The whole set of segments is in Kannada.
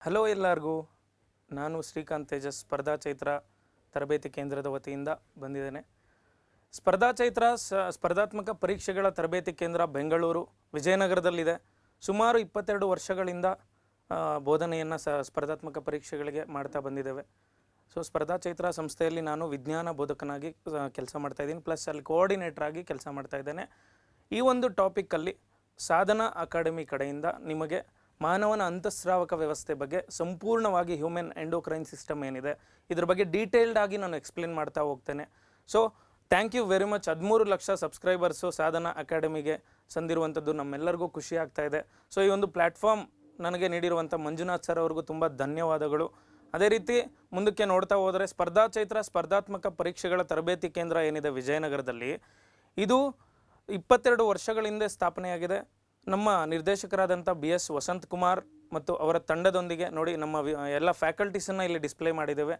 ಹಲೋ ಎಲ್ಲರಿಗೂ, ನಾನು ಶ್ರೀಕಾಂತ್ ತೇಜಸ್ ಸ್ಪರ್ಧಾ ಚೈತ್ರ ತರಬೇತಿ ಕೇಂದ್ರದ ವತಿಯಿಂದ ಬಂದಿದ್ದೇನೆ. ಸ್ಪರ್ಧಾ ಚೈತ್ರ ಸ್ಪರ್ಧಾತ್ಮಕ ಪರೀಕ್ಷೆಗಳ ತರಬೇತಿ ಕೇಂದ್ರ ಬೆಂಗಳೂರು ವಿಜಯನಗರದಲ್ಲಿದೆ. ಸುಮಾರು 22 ವರ್ಷಗಳಿಂದ ಬೋಧನೆಯನ್ನು ಸ್ಪರ್ಧಾತ್ಮಕ ಪರೀಕ್ಷೆಗಳಿಗೆ ಮಾಡ್ತಾ ಬಂದಿದ್ದೇವೆ. ಸ್ಪರ್ಧಾ ಚೈತ್ರ ಸಂಸ್ಥೆಯಲ್ಲಿ ನಾನು ವಿಜ್ಞಾನ ಬೋಧಕನಾಗಿ ಕೆಲಸ ಮಾಡ್ತಾಯಿದ್ದೀನಿ, ಪ್ಲಸ್ ಅಲ್ಲಿ ಕೋಆರ್ಡಿನೇಟರ್ ಆಗಿ ಕೆಲಸ ಮಾಡ್ತಾಯಿದ್ದೇನೆ. ಈ ಒಂದು ಟಾಪಿಕ್ಕಲ್ಲಿ ಸಾಧನಾ ಅಕಾಡೆಮಿ ಕಡೆಯಿಂದ ನಿಮಗೆ ಮಾನವನ ಅಂತಸ್ರಾವಕ ವ್ಯವಸ್ಥೆ ಬಗ್ಗೆ ಸಂಪೂರ್ಣವಾಗಿ ಹ್ಯೂಮನ್ ಎಂಡೋಕ್ರೈನ್ ಸಿಸ್ಟಮ್ ಏನಿದೆ ಇದ್ರ ಬಗ್ಗೆ ಡೀಟೇಲ್ಡ್ ಆಗಿ ನಾನು ಎಕ್ಸ್ಪ್ಲೇನ್ ಮಾಡ್ತಾ ಹೋಗ್ತೇನೆ. So thank you very much. 13 ಲಕ್ಷ ಸಬ್ಸ್ಕ್ರೈಬರ್ಸು ಸಾಧನಾ ಅಕಾಡೆಮಿಗೆ ಸಂದಿರುವಂಥದ್ದು ನಮ್ಮೆಲ್ಲರಿಗೂ ಖುಷಿ ಆಗ್ತಾ ಇದೆ. ಸೊ ಈ ಒಂದು ಪ್ಲ್ಯಾಟ್ಫಾರ್ಮ್ ನನಗೆ ನೀಡಿರುವಂಥ ಮಂಜುನಾಥ್ ಸರ್ ಅವ್ರಿಗೂ ತುಂಬ ಧನ್ಯವಾದಗಳು. ಅದೇ ರೀತಿ ಮುಂದಕ್ಕೆ ನೋಡ್ತಾ ಹೋದರೆ ಸ್ಪರ್ಧಾ ಚೈತ್ರ ಸ್ಪರ್ಧಾತ್ಮಕ ಪರೀಕ್ಷೆಗಳ ತರಬೇತಿ ಕೇಂದ್ರ ಏನಿದೆ ವಿಜಯನಗರದಲ್ಲಿ, ಇದು 22 ವರ್ಷಗಳ ಹಿಂದೆ ಸ್ಥಾಪನೆಯಾಗಿದೆ. ನಮ್ಮ ನಿರ್ದೇಶಕರಾದಂಥ BS ವಸಂತ್ ಕುಮಾರ್ ಮತ್ತು ಅವರ ತಂಡದೊಂದಿಗೆ ನೋಡಿ ನಮ್ಮ ಎಲ್ಲ ಫ್ಯಾಕಲ್ಟೀಸನ್ನು ಇಲ್ಲಿ ಡಿಸ್ಪ್ಲೇ ಮಾಡಿದ್ದೇವೆ.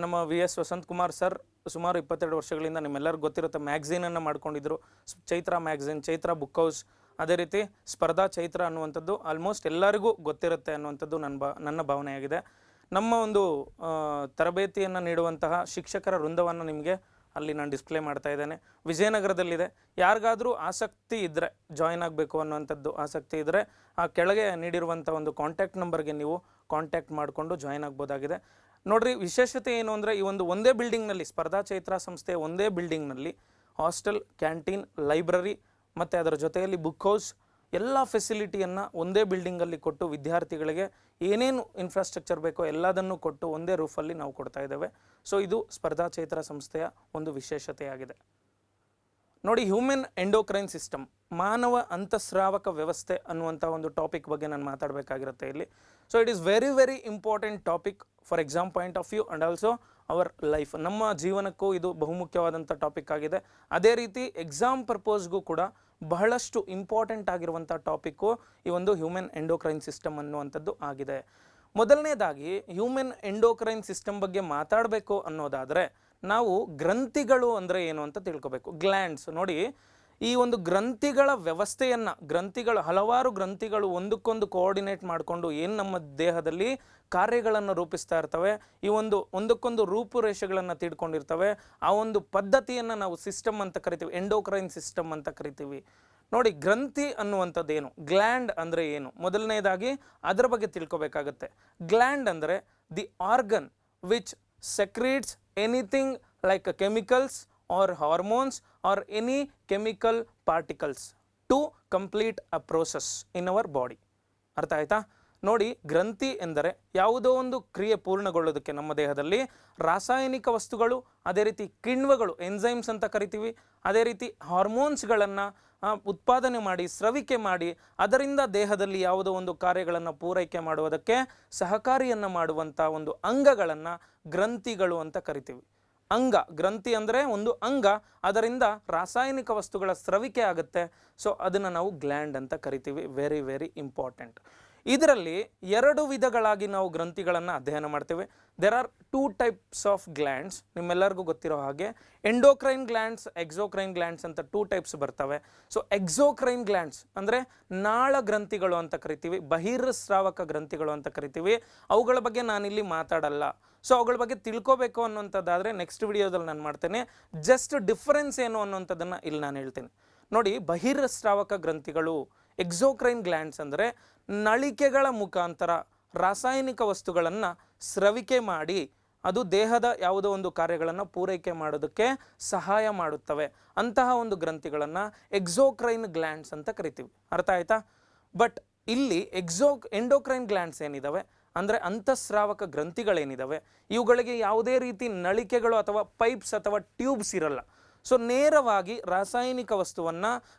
ನಮ್ಮ VS ವಸಂತ್ ಕುಮಾರ್ ಸರ್ ಸುಮಾರು 22 ವರ್ಷಗಳಿಂದ ನಿಮ್ಮೆಲ್ಲರಿಗೂ ಗೊತ್ತಿರುತ್ತೆ ಮ್ಯಾಗ್ಝೀನನ್ನು ಮಾಡ್ಕೊಂಡಿದ್ರು. Chaitra magazine, Chaitra book house, ಅದೇ ರೀತಿ ಸ್ಪರ್ಧಾ ಚೈತ್ರ ಅನ್ನುವಂಥದ್ದು ಆಲ್ಮೋಸ್ಟ್ ಎಲ್ಲರಿಗೂ ಗೊತ್ತಿರುತ್ತೆ ಅನ್ನುವಂಥದ್ದು ನನ್ನ ಭಾವನೆಯಾಗಿದೆ. ನಮ್ಮ ಒಂದು ತರಬೇತಿಯನ್ನು ನೀಡುವಂತಹ ಶಿಕ್ಷಕರ ವೃಂದವನ್ನು ನಿಮಗೆ ಅಲ್ಲಿ ನಾನು ಡಿಸ್ಪ್ಲೇ ಮಾಡ್ತಾ ಇದ್ದೇನೆ. ವಿಜಯನಗರದಲ್ಲಿದೆ. ಯಾರಿಗಾದರೂ ಆಸಕ್ತಿ ಇದ್ದರೆ, ಜಾಯಿನ್ ಆಗಬೇಕು ಅನ್ನುವಂಥದ್ದು ಆಸಕ್ತಿ ಇದ್ದರೆ ಆ ಕೆಳಗೆ ನೀಡಿರುವಂಥ ಒಂದು ಕಾಂಟ್ಯಾಕ್ಟ್ ನಂಬರ್ಗೆ ನೀವು ಕಾಂಟ್ಯಾಕ್ಟ್ ಮಾಡಿಕೊಂಡು ಜಾಯಿನ್ ಆಗ್ಬೋದಾಗಿದೆ. ನೋಡಿರಿ, ವಿಶೇಷತೆ ಏನು ಅಂದರೆ ಈ ಒಂದೇ ಬಿಲ್ಡಿಂಗ್ನಲ್ಲಿ ಸ್ಪರ್ಧಾ ಚೈತ್ರ ಸಂಸ್ಥೆಯ ಒಂದೇ ಬಿಲ್ಡಿಂಗ್ನಲ್ಲಿ ಹಾಸ್ಟೆಲ್, ಕ್ಯಾಂಟೀನ್, ಲೈಬ್ರರಿ ಮತ್ತು ಅದರ ಜೊತೆಯಲ್ಲಿ ಬುಕ್ ಹೌಸ್ ಎಲ್ಲ ಫೆಸಿಲಿಟಿಯನ್ನು ಒಂದೇ ಬಿಲ್ಡಿಂಗಲ್ಲಿ ಕೊಟ್ಟು ವಿದ್ಯಾರ್ಥಿಗಳಿಗೆ ಏನೇನು ಇನ್ಫ್ರಾಸ್ಟ್ರಕ್ಚರ್ ಬೇಕೋ ಎಲ್ಲದನ್ನು ಕೊಟ್ಟು ಒಂದೇ ರೂಫಲ್ಲಿ ನಾವು ಕೊಡ್ತಾ ಇದ್ದೇವೆ. ಸೊ ಇದು ಸ್ಪರ್ಧಾ ಚೈತ್ರ ಸಂಸ್ಥೆಯ ಒಂದು ವಿಶೇಷತೆಯಾಗಿದೆ. ನೋಡಿ, ಹ್ಯೂಮನ್ ಎಂಡೋಕ್ರೈನ್ ಸಿಸ್ಟಮ್, ಮಾನವ ಅಂತಸ್ರಾವಕ ವ್ಯವಸ್ಥೆ ಅನ್ನುವಂಥ ಒಂದು ಟಾಪಿಕ್ ಬಗ್ಗೆ ನಾನು ಮಾತಾಡಬೇಕಾಗಿರುತ್ತೆ ಇಲ್ಲಿ. So it is very very important topic for exam point of view and also our life. ನಮ್ಮ ಜೀವನಕ್ಕೂ ಇದು ಬಹುಮುಖ್ಯವಾದಂಥ ಟಾಪಿಕ್ ಆಗಿದೆ. ಅದೇ ರೀತಿ ಎಕ್ಸಾಮ್ ಪರ್ಪೋಸ್ಗೂ ಕೂಡ ಬಹಳಷ್ಟು ಇಂಪಾರ್ಟೆಂಟ್ ಆಗಿರುವಂಥ ಟಾಪಿಕ್ಕು ಈ ಒಂದು ಹ್ಯೂಮನ್ ಎಂಡೋಕ್ರೈನ್ ಸಿಸ್ಟಮ್ ಅನ್ನುವಂಥದ್ದು ಆಗಿದೆ. ಮೊದಲನೇದಾಗಿ ಹ್ಯೂಮನ್ ಎಂಡೋಕ್ರೈನ್ ಸಿಸ್ಟಮ್ ಬಗ್ಗೆ ಮಾತಾಡಬೇಕು ಅನ್ನೋದಾದರೆ ನಾವು ಗ್ರಂಥಿಗಳು ಅಂದರೆ ಏನು ಅಂತ ತಿಳ್ಕೊಬೇಕು. ಗ್ಲ್ಯಾಂಡ್ಸ್ ನೋಡಿ, ಈ ಒಂದು ಗ್ರಂಥಿಗಳ ವ್ಯವಸ್ಥೆಯನ್ನು, ಹಲವಾರು ಗ್ರಂಥಿಗಳು ಒಂದಕ್ಕೊಂದು ಕೋಆರ್ಡಿನೇಟ್ ಮಾಡಿಕೊಂಡು ಏನು ನಮ್ಮ ದೇಹದಲ್ಲಿ ಕಾರ್ಯಗಳನ್ನು ರೂಪಿಸ್ತಾ ಇರ್ತವೆ, ಈ ಒಂದಕ್ಕೊಂದು ರೂಪುರೇಷೆಗಳನ್ನು ತಿಳ್ಕೊಂಡಿರ್ತವೆ. ಆ ಒಂದು ಪದ್ಧತಿಯನ್ನು ನಾವು ಸಿಸ್ಟಮ್ ಅಂತ ಕರಿತೀವಿ, ಎಂಡೋಕ್ರೈನ್ ಸಿಸ್ಟಮ್ ಅಂತ ಕರಿತೀವಿ. ನೋಡಿ, ಗ್ರಂಥಿ ಅನ್ನುವಂಥದ್ದೇನು, ಗ್ಲ್ಯಾಂಡ್ ಅಂದರೆ ಏನು, ಮೊದಲನೇದಾಗಿ ಅದರ ಬಗ್ಗೆ ತಿಳ್ಕೊಬೇಕಾಗತ್ತೆ. ಗ್ಲ್ಯಾಂಡ್ ಅಂದರೆ the organ which secretes anything like chemicals or hormones or any chemical particles to complete a process in our body. ಅರ್ಥ ಆಯ್ತಾ? ನೋಡಿ, ಗ್ರಂಥಿ ಎಂದರೆ ಯಾವುದೋ ಒಂದು ಕ್ರಿಯೆ ಪೂರ್ಣಗೊಳ್ಳೋದಕ್ಕೆ ನಮ್ಮ ದೇಹದಲ್ಲಿ ರಾಸಾಯನಿಕ ವಸ್ತುಗಳು, ಅದೇ ರೀತಿ ಕಿಣ್ವಗಳು, ಎನ್ಸೈಮ್ಸ್ ಅಂತ ಕರಿತೀವಿ, ಅದೇ ರೀತಿ ಹಾರ್ಮೋನ್ಸ್ಗಳನ್ನು ಉತ್ಪಾದನೆ ಮಾಡಿ, ಸ್ರವಿಕೆ ಮಾಡಿ, ಅದರಿಂದ ದೇಹದಲ್ಲಿ ಯಾವುದೋ ಒಂದು ಕಾರ್ಯಗಳನ್ನು ಪೂರೈಕೆ ಮಾಡುವುದಕ್ಕೆ ಸಹಕಾರಿಯನ್ನು ಮಾಡುವಂಥ ಒಂದು ಅಂಗಗಳನ್ನು ಗ್ರಂಥಿಗಳು ಅಂತ ಕರಿತೀವಿ. ಗ್ರಂಥಿ ಅಂದರೆ ಒಂದು ಅಂಗ, ಅದರಿಂದ ರಾಸಾಯನಿಕ ವಸ್ತುಗಳ ಸ್ರವಿಕೆ ಆಗುತ್ತೆ. ಸೊ ಅದನ್ನು ನಾವು ಗ್ಲ್ಯಾಂಡ್ ಅಂತ ಕರಿತೀವಿ. Very very important. ಇದರಲ್ಲಿ 2 ವಿಧಗಳಾಗಿ ನಾವು ಗ್ರಂಥಿಗಳನ್ನು ಅಧ್ಯಯನ ಮಾಡ್ತೇವೆ. There are 2 types of glands. ನಿಮ್ಮೆಲ್ಲರಿಗೂ ಗೊತ್ತಿರೋ ಹಾಗೆ ಎಂಡೋಕ್ರೈನ್ ಗ್ಲ್ಯಾಂಡ್ಸ್, ಎಕ್ಸೋಕ್ರೈನ್ ಗ್ಲ್ಯಾಂಡ್ಸ್ ಅಂತ 2 ಟೈಪ್ಸ್ ಬರ್ತವೆ. ಸೊ ಎಕ್ಸೋಕ್ರೈನ್ ಗ್ಲ್ಯಾಂಡ್ಸ್ ಅಂದರೆ ನಾಳ ಗ್ರಂಥಿಗಳು ಅಂತ ಕರಿತೀವಿ, ಬಹಿರ್ಸ್ರಾವಕ ಗ್ರಂಥಿಗಳು ಅಂತ ಕರಿತೀವಿ. ಅವುಗಳ ಬಗ್ಗೆ ನಾನಿಲ್ಲಿ ಮಾತಾಡಲ್ಲ. ಸೊ ಅವುಗಳ ಬಗ್ಗೆ ತಿಳ್ಕೋಬೇಕು ಅನ್ನೋಂಥದ್ದಾದರೆ ನೆಕ್ಸ್ಟ್ ವಿಡಿಯೋದಲ್ಲಿ ನಾನು ಮಾಡ್ತೇನೆ. ಜಸ್ಟ್ ಡಿಫರೆನ್ಸ್ ಏನು ಅನ್ನೋಂಥದ್ದನ್ನು ಇಲ್ಲಿ ನಾನು ಹೇಳ್ತೇನೆ. ನೋಡಿ, ಬಹಿರ್ಸ್ರಾವಕ ಗ್ರಂಥಿಗಳು, ಎಕ್ಸೋಕ್ರೈನ್ ಗ್ಲ್ಯಾಂಡ್ಸ್ ಅಂದರೆ ನಳಿಕೆಗಳ ಮುಖಾಂತರ ರಾಸಾಯನಿಕ ವಸ್ತುಗಳನ್ನು ಸ್ರವಿಕೆ ಮಾಡಿ ಅದು ದೇಹದ ಯಾವುದೋ ಒಂದು ಕಾರ್ಯಗಳನ್ನು ಪೂರೈಕೆ ಮಾಡೋದಕ್ಕೆ ಸಹಾಯ ಮಾಡುತ್ತವೆ. ಅಂತಹ ಒಂದು ಗ್ರಂಥಿಗಳನ್ನು ಎಕ್ಸೋಕ್ರೈನ್ ಗ್ಲ್ಯಾಂಡ್ಸ್ ಅಂತ ಕರಿತೀವಿ. ಅರ್ಥ ಆಯ್ತಾ? ಬಟ್ ಇಲ್ಲಿ ಎಂಡೋಕ್ರೈನ್ ಗ್ಲ್ಯಾಂಡ್ಸ್ ಏನಿದ್ದಾವೆ ಅಂದರೆ ಅಂತಸ್ರಾವಕ ಗ್ರಂಥಿಗಳೇನಿದ್ದಾವೆ, ಇವುಗಳಿಗೆ ಯಾವುದೇ ರೀತಿ ನಳಿಕೆಗಳು ಅಥವಾ ಪೈಪ್ಸ್ ಅಥವಾ ಟ್ಯೂಬ್ಸ್ ಇರಲ್ಲ. ಸೊ ನೇರವಾಗಿ ರಾಸಾಯನಿಕ ವಸ್ತುವನ್ನು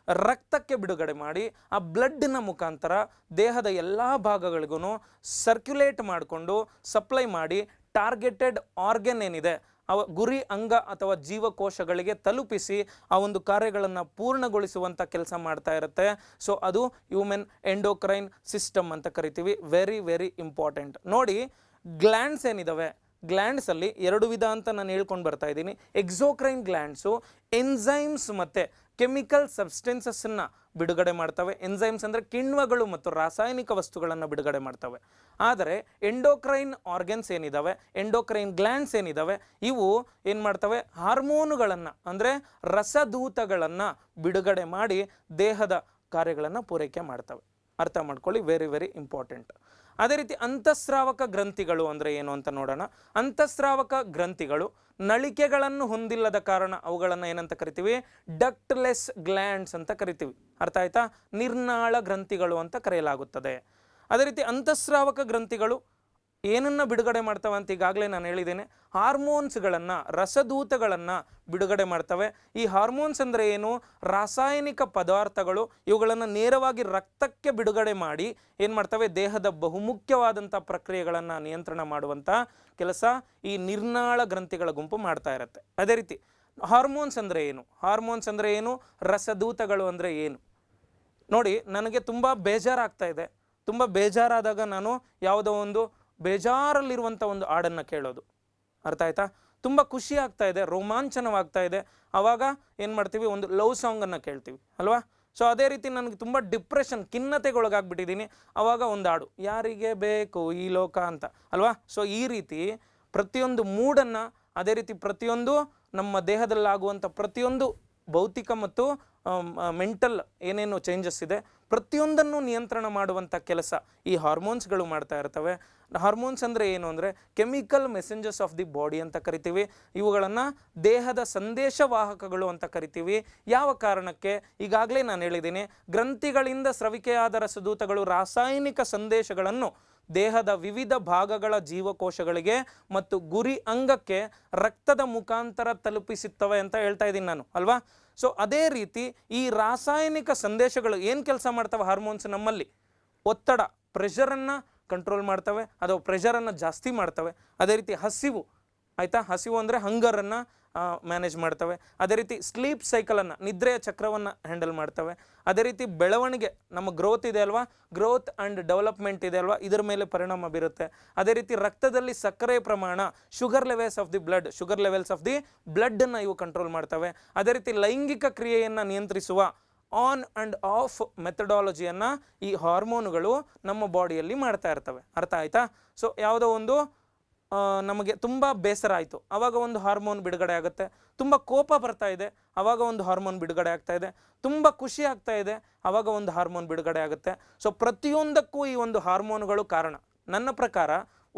ರಕ್ತಕ್ಕೆ ಬಿಡುಗಡೆ ಮಾಡಿ ಆ ಬ್ಲಡ್ನ ಮುಖಾಂತರ ದೇಹದ ಎಲ್ಲ ಭಾಗಗಳಿಗೂ ಸರ್ಕ್ಯುಲೇಟ್ ಮಾಡಿಕೊಂಡು ಸಪ್ಲೈ ಮಾಡಿ ಟಾರ್ಗೆಟೆಡ್ ಆರ್ಗನ್ ಏನಿದೆ ಗುರಿ ಅಂಗ ಅಥವಾ ಜೀವಕೋಶಗಳಿಗೆ ತಲುಪಿಸಿ ಆ ಒಂದು ಕಾರ್ಯಗಳನ್ನು ಪೂರ್ಣಗೊಳಿಸುವಂಥ ಕೆಲಸ ಮಾಡ್ತಾ ಇರುತ್ತೆ. ಸೊ ಅದು ಹ್ಯೂಮನ್ ಎಂಡೋಕ್ರೈನ್ ಸಿಸ್ಟಮ್ ಅಂತ ಕರಿತೀವಿ. Very very important. ನೋಡಿ, ಗ್ಲ್ಯಾಂಡ್ಸ್ ಏನಿದಾವೆ, ಗ್ಲ್ಯಾಂಡ್ಸಲ್ಲಿ 2 ವಿಧ ಅಂತ ನಾನು ಹೇಳ್ಕೊಂಡು ಬರ್ತಾ ಇದ್ದೀನಿ. ಎಕ್ಸೋಕ್ರೈನ್ ಗ್ಲ್ಯಾಂಡ್ಸು ಎನ್ಸೈಮ್ಸ್ ಮತ್ತು ಕೆಮಿಕಲ್ ಸಬ್ಸ್ಟೆನ್ಸಸ್ಸನ್ನು ಬಿಡುಗಡೆ ಮಾಡ್ತವೆ. ಎನ್ಸೈಮ್ಸ್ ಅಂದರೆ ಕಿಣ್ವಗಳು ಮತ್ತು ರಾಸಾಯನಿಕ ವಸ್ತುಗಳನ್ನು ಬಿಡುಗಡೆ ಮಾಡ್ತವೆ. ಆದರೆ ಎಂಡೋಕ್ರೈನ್ ಆರ್ಗನ್ಸ್ ಏನಿದ್ದಾವೆ, ಎಂಡೋಕ್ರೈನ್ ಗ್ಲ್ಯಾಂಡ್ಸ್ ಏನಿದ್ದಾವೆ, ಇವು ಏನು ಮಾಡ್ತವೆ, ಹಾರ್ಮೋನುಗಳನ್ನು ಅಂದರೆ ರಸದೂತಗಳನ್ನು ಬಿಡುಗಡೆ ಮಾಡಿ ದೇಹದ ಕಾರ್ಯಗಳನ್ನು ಪೂರೈಕೆ ಮಾಡ್ತವೆ. ಅರ್ಥ ಮಾಡ್ಕೊಳ್ಳಿ, ವೆರಿ ವೆರಿ ಇಂಪಾರ್ಟೆಂಟ್. ಅದೇ ರೀತಿ ಅಂತಸ್ರಾವಕ ಗ್ರಂಥಿಗಳು ಅಂದರೆ ಏನು ಅಂತ ನೋಡೋಣ. ಅಂತಸ್ರಾವಕ ಗ್ರಂಥಿಗಳು ನಳಿಕೆಗಳನ್ನು ಹೊಂದಿಲ್ಲದ ಕಾರಣ ಅವುಗಳನ್ನು ಏನಂತ ಕರಿತೀವಿ, ಡಕ್ಟ್ಲೆಸ್ ಗ್ಲ್ಯಾಂಡ್ಸ್ ಅಂತ ಕರಿತೀವಿ. ಅರ್ಥ ಆಯ್ತಾ? ನಿರ್ನಾಳ ಗ್ರಂಥಿಗಳು ಅಂತ ಕರೆಯಲಾಗುತ್ತದೆ. ಅದೇ ರೀತಿ ಅಂತಸ್ರಾವಕ ಗ್ರಂಥಿಗಳು ಏನನ್ನು ಬಿಡುಗಡೆ ಮಾಡ್ತವೆ ಅಂತ ಈಗಾಗಲೇ ನಾನು ಹೇಳಿದ್ದೇನೆ, ಹಾರ್ಮೋನ್ಸ್ಗಳನ್ನು, ರಸದೂತಗಳನ್ನು ಬಿಡುಗಡೆ ಮಾಡ್ತವೆ. ಈ ಹಾರ್ಮೋನ್ಸ್ ಅಂದರೆ ಏನು, ರಾಸಾಯನಿಕ ಪದಾರ್ಥಗಳು. ಇವುಗಳನ್ನು ನೇರವಾಗಿ ರಕ್ತಕ್ಕೆ ಬಿಡುಗಡೆ ಮಾಡಿ ಏನು ಮಾಡ್ತವೆ, ದೇಹದ ಬಹುಮುಖ್ಯವಾದಂಥ ಪ್ರಕ್ರಿಯೆಗಳನ್ನು ನಿಯಂತ್ರಣ ಮಾಡುವಂಥ ಕೆಲಸ ಈ ನಿರ್ನಾಳ ಗ್ರಂಥಿಗಳ ಗುಂಪು ಮಾಡ್ತಾ ಇರುತ್ತೆ. ಅದೇ ರೀತಿ ಹಾರ್ಮೋನ್ಸ್ ಅಂದರೆ ಏನು, ಹಾರ್ಮೋನ್ಸ್ ಅಂದರೆ ಏನು, ರಸದೂತಗಳು ಅಂದರೆ ಏನು. ನೋಡಿ, ನನಗೆ ತುಂಬ ಬೇಜಾರಾಗ್ತಾ ಇದೆ. ತುಂಬ ಬೇಜಾರಾದಾಗ ನಾನು ಯಾವುದೋ ಒಂದು ಬೇಜಾರಲ್ಲಿರುವಂಥ ಒಂದು ಹಾಡನ್ನು ಕೇಳೋದು. ಅರ್ಥ ಆಯ್ತಾ? ತುಂಬ ಖುಷಿ ಆಗ್ತಾ ಇದೆ, ರೋಮಾಂಚನವಾಗ್ತಾ ಇದೆ, ಆವಾಗ ಏನು ಮಾಡ್ತೀವಿ, ಒಂದು ಲವ್ ಸಾಂಗನ್ನು ಕೇಳ್ತೀವಿ ಅಲ್ವಾ. ಸೊ ಅದೇ ರೀತಿ ನನಗೆ ತುಂಬ ಡಿಪ್ರೆಷನ್, ಖಿನ್ನತೆಗೊಳಗಾಗ್ಬಿಟ್ಟಿದ್ದೀನಿ, ಆವಾಗ ಒಂದು ಹಾಡು, ಯಾರಿಗೆ ಬೇಕು ಈ ಲೋಕ ಅಂತ ಅಲ್ವಾ. ಸೊ ಈ ರೀತಿ ಪ್ರತಿಯೊಂದು ಮೂಡನ್ನು, ಅದೇ ರೀತಿ ಪ್ರತಿಯೊಂದು ನಮ್ಮ ದೇಹದಲ್ಲಾಗುವಂಥ ಪ್ರತಿಯೊಂದು ಭೌತಿಕ ಮತ್ತು ಮೆಂಟಲ್ ಏನೇನು ಚೇಂಜಸ್ ಇದೆ ಪ್ರತಿಯೊಂದನ್ನು ನಿಯಂತ್ರಣ ಮಾಡುವಂಥ ಕೆಲಸ ಈ ಹಾರ್ಮೋನ್ಸ್ಗಳು ಮಾಡ್ತಾ ಇರ್ತವೆ. ಹಾರ್ಮೋನ್ಸ್ ಅಂದರೆ ಏನು ಅಂದರೆ chemical messengers of the body ಅಂತ ಕರಿತೀವಿ. ಇವುಗಳನ್ನು ದೇಹದ ಸಂದೇಶವಾಹಕಗಳು ಅಂತ ಕರಿತೀವಿ. ಯಾವ ಕಾರಣಕ್ಕೆ, ಈಗಾಗಲೇ ನಾನು ಹೇಳಿದ್ದೀನಿ, ಗ್ರಂಥಿಗಳಿಂದ ಸ್ರವಿಕೆಯಾದ ರಸದೂತಗಳು ರಾಸಾಯನಿಕ ಸಂದೇಶಗಳನ್ನು ದೇಹದ ವಿವಿಧ ಭಾಗಗಳ ಜೀವಕೋಶಗಳಿಗೆ ಮತ್ತು ಗುರಿ ಅಂಗಕ್ಕೆ ರಕ್ತದ ಮುಖಾಂತರ ತಲುಪಿಸುತ್ತವೆ ಅಂತ ಹೇಳ್ತಾ ಇದ್ದೀನಿ ನಾನು ಅಲ್ವಾ. ಸೊ ಅದೇ ರೀತಿ ಈ ರಾಸಾಯನಿಕ ಸಂದೇಶಗಳು ಏನು ಕೆಲಸ ಮಾಡ್ತವೆ, ಹಾರ್ಮೋನ್ಸ್ ನಮ್ಮಲ್ಲಿ ಒತ್ತಡ, ಪ್ರೆಷರನ್ನು ಕಂಟ್ರೋಲ್ ಮಾಡ್ತವೆ, ಅಥವಾ ಪ್ರೆಷರನ್ನು ಜಾಸ್ತಿ ಮಾಡ್ತವೆ. ಅದೇ ರೀತಿ ಹಸಿವು, ಆಯಿತಾ, ಹಸಿವು ಅಂದರೆ ಹಂಗರನ್ನು ಮ್ಯಾನೇಜ್ ಮಾಡ್ತವೆ. ಅದೇ ರೀತಿ ಸ್ಲೀಪ್ ಸೈಕಲನ್ನು, ನಿದ್ರೆಯ ಚಕ್ರವನ್ನು ಹ್ಯಾಂಡಲ್ ಮಾಡ್ತವೆ. ಅದೇ ರೀತಿ ಬೆಳವಣಿಗೆ, ನಮ್ಮ ಗ್ರೋತ್ ಇದೆ ಅಲ್ವಾ, ಗ್ರೋತ್ ಆ್ಯಂಡ್ ಡೆವಲಪ್ಮೆಂಟ್ ಇದೆ ಅಲ್ವಾ, ಇದರ ಮೇಲೆ ಪರಿಣಾಮ ಬೀರುತ್ತೆ. ಅದೇ ರೀತಿ ರಕ್ತದಲ್ಲಿ ಸಕ್ಕರೆ ಪ್ರಮಾಣ, ಶುಗರ್ ಲೆವೆಲ್ಸ್ ಆಫ್ ದಿ ಬ್ಲಡ್ಡನ್ನು ಇವು ಕಂಟ್ರೋಲ್ ಮಾಡ್ತವೆ. ಅದೇ ರೀತಿ ಲೈಂಗಿಕ ಕ್ರಿಯೆಯನ್ನು ನಿಯಂತ್ರಿಸುವ ಆನ್ ಆ್ಯಂಡ್ ಆಫ್ ಮೆಥಡಾಲಜಿಯನ್ನು ಈ ಹಾರ್ಮೋನುಗಳು ನಮ್ಮ ಬಾಡಿಯಲ್ಲಿ ಮಾಡ್ತಾ ಇರ್ತವೆ. ಅರ್ಥ ಆಯ್ತಾ? ಸೊ ಯಾವುದೋ ಒಂದು ನಮಗೆ ತುಂಬ ಬೇಸರ ಆಯಿತು, ಆವಾಗ ಒಂದು ಹಾರ್ಮೋನ್ ಬಿಡುಗಡೆ ಆಗುತ್ತೆ. ತುಂಬ ಕೋಪ ಬರ್ತಾ ಇದೆ, ಆವಾಗ ಒಂದು ಹಾರ್ಮೋನ್ ಬಿಡುಗಡೆ ಆಗ್ತಾ ಇದೆ. ತುಂಬ ಖುಷಿ ಆಗ್ತಾ ಇದೆ, ಆವಾಗ ಒಂದು ಹಾರ್ಮೋನ್ ಬಿಡುಗಡೆ ಆಗುತ್ತೆ. ಸೊ ಪ್ರತಿಯೊಂದಕ್ಕೂ ಈ ಒಂದು ಹಾರ್ಮೋನುಗಳು ಕಾರಣ. ನನ್ನ ಪ್ರಕಾರ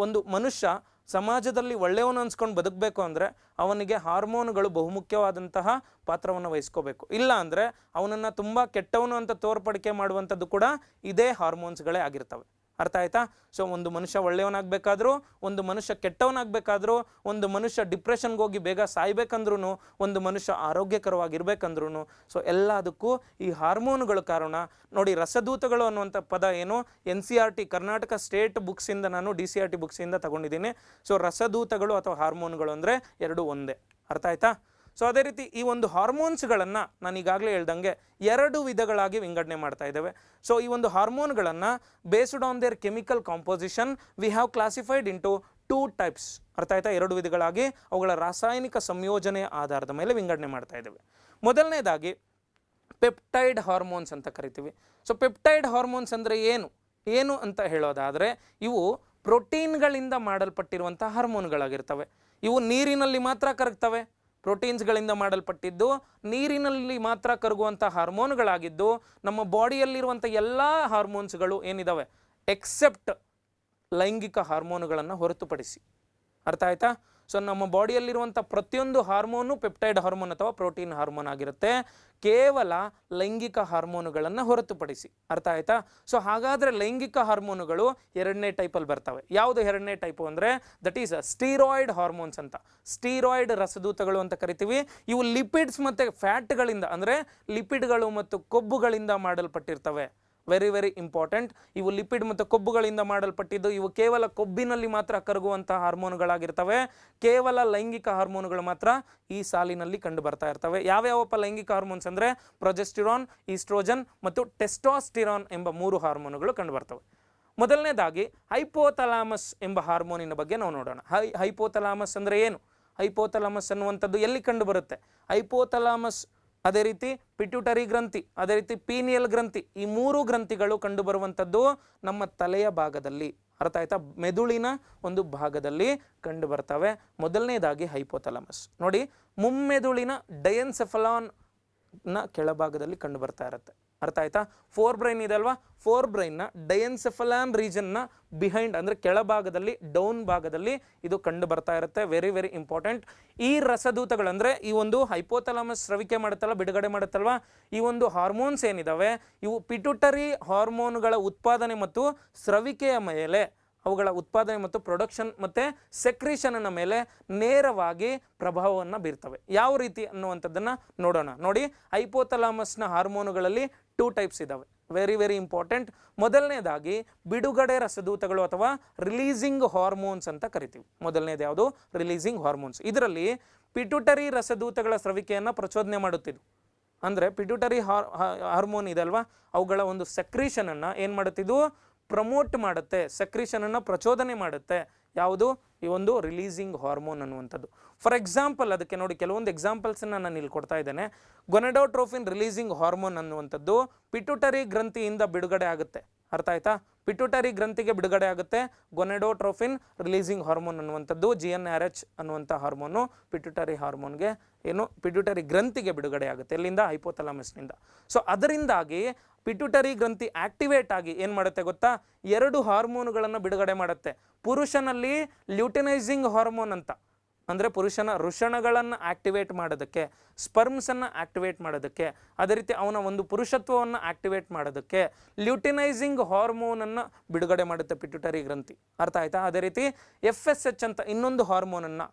ಒಂದು ಮನುಷ್ಯ ಸಮಾಜದಲ್ಲಿ ಒಳ್ಳೆಯವನು ಅನ್ಸ್ಕೊಂಡು ಬದುಕಬೇಕು ಅಂದರೆ ಅವನಿಗೆ ಹಾರ್ಮೋನುಗಳು ಬಹುಮುಖ್ಯವಾದಂತಹ ಪಾತ್ರವನ್ನು ವಹಿಸ್ಕೋಬೇಕು. ಇಲ್ಲ ಅಂದರೆ ಅವನನ್ನು ತುಂಬ ಕೆಟ್ಟವನು ಅಂತ ತೋರ್ಪಡಿಕೆ ಮಾಡುವಂಥದ್ದು ಕೂಡ ಇದೇ ಹಾರ್ಮೋನ್ಸ್ಗಳೇ ಆಗಿರ್ತವೆ. ಅರ್ಥ ಆಯ್ತಾ? ಸೊ ಒಂದು ಮನುಷ್ಯ ಒಳ್ಳೆಯವನಾಗಬೇಕಾದ್ರೂ, ಒಂದು ಮನುಷ್ಯ ಕೆಟ್ಟವನಾಗಬೇಕಾದ್ರೂ, ಒಂದು ಮನುಷ್ಯ ಡಿಪ್ರೆಷನ್ಗೆ ಹೋಗಿ ಬೇಗ ಸಾಯ್ಬೇಕಂದ್ರೂ, ಒಂದು ಮನುಷ್ಯ ಆರೋಗ್ಯಕರವಾಗಿರ್ಬೇಕಂದ್ರೂ, ಸೊ ಎಲ್ಲದಕ್ಕೂ ಈ ಹಾರ್ಮೋನುಗಳು ಕಾರಣ. ನೋಡಿ, ರಸದೂತಗಳು ಅನ್ನುವಂಥ ಪದ ಏನು, NCERT ಕರ್ನಾಟಕ ಸ್ಟೇಟ್ ಬುಕ್ಸಿಂದ ನಾನು DCERT ಬುಕ್ಸಿಂದ ತಗೊಂಡಿದ್ದೀನಿ. ಸೊ ರಸದೂತಗಳು ಅಥವಾ ಹಾರ್ಮೋನುಗಳು ಅಂದರೆ ಎರಡು ಒಂದೇ. ಅರ್ಥ ಆಯ್ತಾ? ಸೊ ಅದೇ ರೀತಿ ಈ ಒಂದು ಹಾರ್ಮೋನ್ಸ್ಗಳನ್ನು ನಾನು ಈಗಾಗಲೇ ಹೇಳ್ದಂಗೆ ಎರಡು ವಿಧಗಳಾಗಿ ವಿಂಗಡಣೆ ಮಾಡ್ತಾ ಇದ್ದೇವೆ. ಸೊ ಈ ಒಂದು ಹಾರ್ಮೋನ್ಗಳನ್ನು based on their chemical composition we have classified into 2 types. ಅರ್ಥ ಆಯ್ತಾ? ಎರಡು ವಿಧಗಳಾಗಿ ಅವುಗಳ ರಾಸಾಯನಿಕ ಸಂಯೋಜನೆಯ ಆಧಾರದ ಮೇಲೆ ವಿಂಗಡಣೆ ಮಾಡ್ತಾ ಇದ್ದೇವೆ. ಮೊದಲನೇದಾಗಿ ಪೆಪ್ಟೈಡ್ ಹಾರ್ಮೋನ್ಸ್ ಅಂತ ಕರಿತೀವಿ. ಸೊ ಪೆಪ್ಟೈಡ್ ಹಾರ್ಮೋನ್ಸ್ ಅಂದರೆ ಏನು ಅಂತ ಹೇಳೋದಾದರೆ, ಇವು ಪ್ರೋಟೀನ್ಗಳಿಂದ ಮಾಡಲ್ಪಟ್ಟಿರುವಂಥ ಹಾರ್ಮೋನ್ಗಳಾಗಿರ್ತವೆ. ಇವು ನೀರಿನಲ್ಲಿ ಮಾತ್ರ ಕರಗ್ತವೆ. ಪ್ರೋಟೀನ್ಸ್ಗಳಿಂದ ಮಾಡಲ್ಪಟ್ಟಿದ್ದು ನೀರಿನಲ್ಲಿ ಮಾತ್ರ ಕರಗುವಂಥ ಹಾರ್ಮೋನ್ಗಳಾಗಿದ್ದು, ನಮ್ಮ ಬಾಡಿಯಲ್ಲಿರುವಂಥ ಎಲ್ಲ ಹಾರ್ಮೋನ್ಸ್ಗಳು ಏನಿದ್ದಾವೆ ಎಕ್ಸೆಪ್ಟ್ ಲೈಂಗಿಕ ಹಾರ್ಮೋನುಗಳನ್ನು ಹೊರತುಪಡಿಸಿ. ಅರ್ಥ ಆಯ್ತಾ? ಸೊ ನಮ್ಮ ಬಾಡಿಯಲ್ಲಿರುವಂಥ ಪ್ರತಿಯೊಂದು ಹಾರ್ಮೋನು ಪೆಪ್ಟೈಡ್ ಹಾರ್ಮೋನ್ ಅಥವಾ ಪ್ರೋಟೀನ್ ಹಾರ್ಮೋನ್ ಆಗಿರುತ್ತೆ, ಕೇವಲ ಲೈಂಗಿಕ ಹಾರ್ಮೋನುಗಳನ್ನು ಹೊರತುಪಡಿಸಿ. ಅರ್ಥ ಆಯ್ತಾ? ಸೊ ಹಾಗಾದರೆ ಲೈಂಗಿಕ ಹಾರ್ಮೋನುಗಳು ಎರಡನೇ ಟೈಪಲ್ಲಿ ಬರ್ತವೆ. ಯಾವುದು ಎರಡನೇ ಟೈಪು ಅಂದರೆ ದಟ್ ಈಸ್ ಸ್ಟೀರಾಯ್ಡ್ ಹಾರ್ಮೋನ್ಸ್ ಅಂತ. ಸ್ಟೀರಾಯ್ಡ್ ರಸದೂತಗಳು ಅಂತ ಕರಿತೀವಿ. ಇವು ಲಿಪಿಡ್ಸ್ ಮತ್ತು ಫ್ಯಾಟ್ಗಳಿಂದ ಅಂದರೆ ಲಿಪಿಡ್ಗಳು ಮತ್ತು ಕೊಬ್ಬುಗಳಿಂದ ಮಾಡಲ್ಪಟ್ಟಿರ್ತವೆ. Very very important. ಇವು ಲಿಪಿಡ್ ಮತ್ತು ಕೊಬ್ಬುಗಳಿಂದ ಮಾಡಲ್ಪಟ್ಟಿದ್ದು. ಇವು ಕೇವಲ ಕೊಬ್ಬಿನಲ್ಲಿ ಮಾತ್ರ ಕರಗುವಂಥ ಹಾರ್ಮೋನುಗಳಾಗಿರ್ತವೆ. ಕೇವಲ ಲೈಂಗಿಕ ಹಾರ್ಮೋನುಗಳು ಮಾತ್ರ ಈ ಸಾಲಿನಲ್ಲಿ ಕಂಡು ಬರ್ತಾ ಇರ್ತವೆ. ಯಾವ್ಯಾವಪ್ಪ ಲೈಂಗಿಕ ಹಾರ್ಮೋನ್ಸ್ ಅಂದರೆ ಪ್ರೊಜೆಸ್ಟಿರಾನ್, ಈಸ್ಟ್ರೋಜನ್ ಮತ್ತು ಟೆಸ್ಟೋಸ್ಟಿರಾನ್ ಎಂಬ 3 ಹಾರ್ಮೋನುಗಳು ಕಂಡು ಬರ್ತವೆ. ಮೊದಲನೇದಾಗಿ ಹೈಪೋಥಲಾಮಸ್ ಎಂಬ ಹಾರ್ಮೋನಿನ ಬಗ್ಗೆ ನಾವು ನೋಡೋಣ. ಹೈಪೋಥಲಾಮಸ್ ಅಂದರೆ ಏನು? ಹೈಪೋಥಲಾಮಸ್ ಅನ್ನುವಂಥದ್ದು ಎಲ್ಲಿ ಕಂಡು ಬರುತ್ತೆ? ಹೈಪೋಥಲಾಮಸ್ ಅದೇ ರೀತಿ ಪಿಟ್ಯೂಟರಿ ಗ್ರಂಥಿ, ಅದೇ ರೀತಿ ಪೀನಿಯಲ್ ಗ್ರಂಥಿ. ಈ 3 ಗ್ರಂಥಿಗಳು ಕಂಡುಬರುವಂಥದ್ದು ನಮ್ಮ ತಲೆಯ ಭಾಗದಲ್ಲಿ, ಅರ್ಥ ಆಯ್ತಾ, ಮೆದುಳಿನ ಒಂದು ಭಾಗದಲ್ಲಿ ಕಂಡು ಬರ್ತವೆ. ಮೊದಲನೇದಾಗಿ ಹೈಪೋಥಾಲಮಸ್. ನೋಡಿ, ಮುಮ್ಮೆದುಳಿನ ಡಯನ್ಸೆಫಲಾನ್ ನ ಕೆಳಭಾಗದಲ್ಲಿ ಕಂಡು ಬರ್ತಾ ಇರುತ್ತೆ, ಅರ್ಥ ಆಯ್ತಾ. ಫೋರ್ ಬ್ರೈನ್ ಇದೆ ಅಲ್ವಾ, ಫೋರ್ ಬ್ರೈನ್ನ ಡಯನ್ಸೆಫಲಾನ್ ರೀಜನ್ನ ಬಿಹೈಂಡ್ ಅಂದರೆ ಕೆಳಭಾಗದಲ್ಲಿ, ಡೌನ್ ಭಾಗದಲ್ಲಿ ಇದು ಕಂಡು ಬರ್ತಾ ಇರುತ್ತೆ. Very very important. ಈ ರಸದೂತಗಳು ಅಂದರೆ ಈ ಒಂದು ಹೈಪೋಥಾಲಮಸ್ ಸ್ರವಿಕೆ ಮಾಡುತ್ತಲ್ಲ, ಬಿಡುಗಡೆ ಮಾಡುತ್ತಲ್ವಾ, ಈ ಒಂದು ಹಾರ್ಮೋನ್ಸ್ ಏನಿದಾವೆ ಇವು ಪಿಟ್ಯೂಟರಿ ಹಾರ್ಮೋನ್ಗಳ ಉತ್ಪಾದನೆ ಮತ್ತು ಸ್ರವಿಕೆಯ ಮೇಲೆ, ಅವುಗಳ ಉತ್ಪಾದನೆ ಮತ್ತು ಪ್ರೊಡಕ್ಷನ್ ಮತ್ತು ಸೆಕ್ರೀಷನ್ನ ಮೇಲೆ ನೇರವಾಗಿ ಪ್ರಭಾವವನ್ನು ಬೀರ್ತವೆ. ಯಾವ ರೀತಿ ಅನ್ನುವಂಥದ್ದನ್ನು ನೋಡೋಣ. ನೋಡಿ, ಹೈಪೋಥಾಲಮಸ್ನ ಹಾರ್ಮೋನುಗಳಲ್ಲಿ 2 ಟೈಪ್ಸ್ ಇದ್ದಾವೆ. Very very important. ಮೊದಲನೇದಾಗಿ ಬಿಡುಗಡೆ ರಸದೂತಗಳು ಅಥವಾ ರಿಲೀಸಿಂಗ್ ಹಾರ್ಮೋನ್ಸ್ ಅಂತ ಕರಿತೀವಿ. ಮೊದಲನೇದು ಯಾವುದು? Releasing hormones. ಇದರಲ್ಲಿ ಪಿಟ್ಯೂಟರಿ ರಸದೂತಗಳ ಸ್ರವಿಕೆಯನ್ನು ಪ್ರಚೋದನೆ ಮಾಡುತ್ತಿದ್ದು, ಅಂದರೆ ಪಿಟ್ಯೂಟರಿ ಹಾರ್ಮೋನ್ ಇದೆ ಅಲ್ವಾ, ಅವುಗಳ ಒಂದು ಸೆಕ್ರೀಷನನ್ನು ಏನು ಮಾಡುತ್ತಿದ್ದು, ಪ್ರಮೋಟ್ ಮಾಡುತ್ತೆ, ಸೆಕ್ರೀಷನನ್ನು ಪ್ರಚೋದನೆ ಮಾಡುತ್ತೆ. ಯಾವುದು? ಈ ಒಂದು ರಿಲೀಸಿಂಗ್ ಹಾರ್ಮೋನ್ ಅನ್ನುವಂಥದ್ದು. ಫಾರ್ ಎಕ್ಸಾಂಪಲ್, ಅದಕ್ಕೆ ನೋಡಿ ಕೆಲವೊಂದು ಎಕ್ಸಾಂಪಲ್ಸನ್ನು ನಾನು ಇಲ್ಲಿ ಕೊಡ್ತಾ ಇದ್ದೇನೆ. ಗೊನೆಡೋಟ್ರೋಫಿನ್ ರಿಲೀಸಿಂಗ್ ಹಾರ್ಮೋನ್ ಅನ್ನುವಂಥದ್ದು ಪಿಟ್ಯೂಟರಿ ಗ್ರಂಥಿಯಿಂದ ಬಿಡುಗಡೆ ಆಗುತ್ತೆ, ಅರ್ಥ ಆಯ್ತಾ. ಪಿಟ್ಯೂಟರಿ ಗ್ರಂಥಿಗೆ ಬಿಡುಗಡೆ ಆಗುತ್ತೆ ಗೊನೆಡೋಟ್ರೋಫಿನ್ ರಿಲೀಸಿಂಗ್ ಹಾರ್ಮೋನ್ ಅನ್ನುವಂಥದ್ದು. GnRH ಅನ್ನುವಂಥ ಹಾರ್ಮೋನು ಪಿಟ್ಯೂಟರಿ ಹಾರ್ಮೋನ್ಗೆ ಏನು ಪಿಟ್ಯೂಟರಿ ಗ್ರಂಥಿಗೆ ಬಿಡುಗಡೆ ಆಗುತ್ತೆ. ಎಲ್ಲಿಂದ? ಹೈಪೋಥಾಲಮಸ್ನಿಂದ. ಸೊ ಅದರಿಂದಾಗಿ ಪಿಟ್ಯೂಟರಿ ಗ್ರಂಥಿ ಆಕ್ಟಿವೇಟ್ ಆಗಿ ಏನು ಮಾಡುತ್ತೆ ಗೊತ್ತಾ, 2 ಹಾರ್ಮೋನುಗಳನ್ನು ಬಿಡುಗಡೆ ಮಾಡುತ್ತೆ. ಪುರುಷನಲ್ಲಿ ಲ್ಯೂಟಿನೈಸಿಂಗ್ ಹಾರ್ಮೋನ್ ಅಂತ, ಅಂದರೆ ಪುರುಷನ ವೃಷಣಗಳನ್ನು ಆಕ್ಟಿವೇಟ್ ಮಾಡೋದಕ್ಕೆ, ಸ್ಪರ್ಮ್ಸನ್ನು ಆಕ್ಟಿವೇಟ್ ಮಾಡೋದಕ್ಕೆ, ಅದೇ ರೀತಿ ಅವನ ಒಂದು ಪುರುಷತ್ವವನ್ನು ಆಕ್ಟಿವೇಟ್ ಮಾಡೋದಕ್ಕೆ ಲ್ಯೂಟಿನೈಸಿಂಗ್ ಹಾರ್ಮೋನನ್ನು ಬಿಡುಗಡೆ ಮಾಡುತ್ತೆ ಪಿಟ್ಯೂಟರಿ ಗ್ರಂಥಿ, ಅರ್ಥ ಆಯ್ತಾ. ಅದೇ ರೀತಿ FSH ಅಂತ ಇನ್ನೊಂದು ಹಾರ್ಮೋನನ್ನು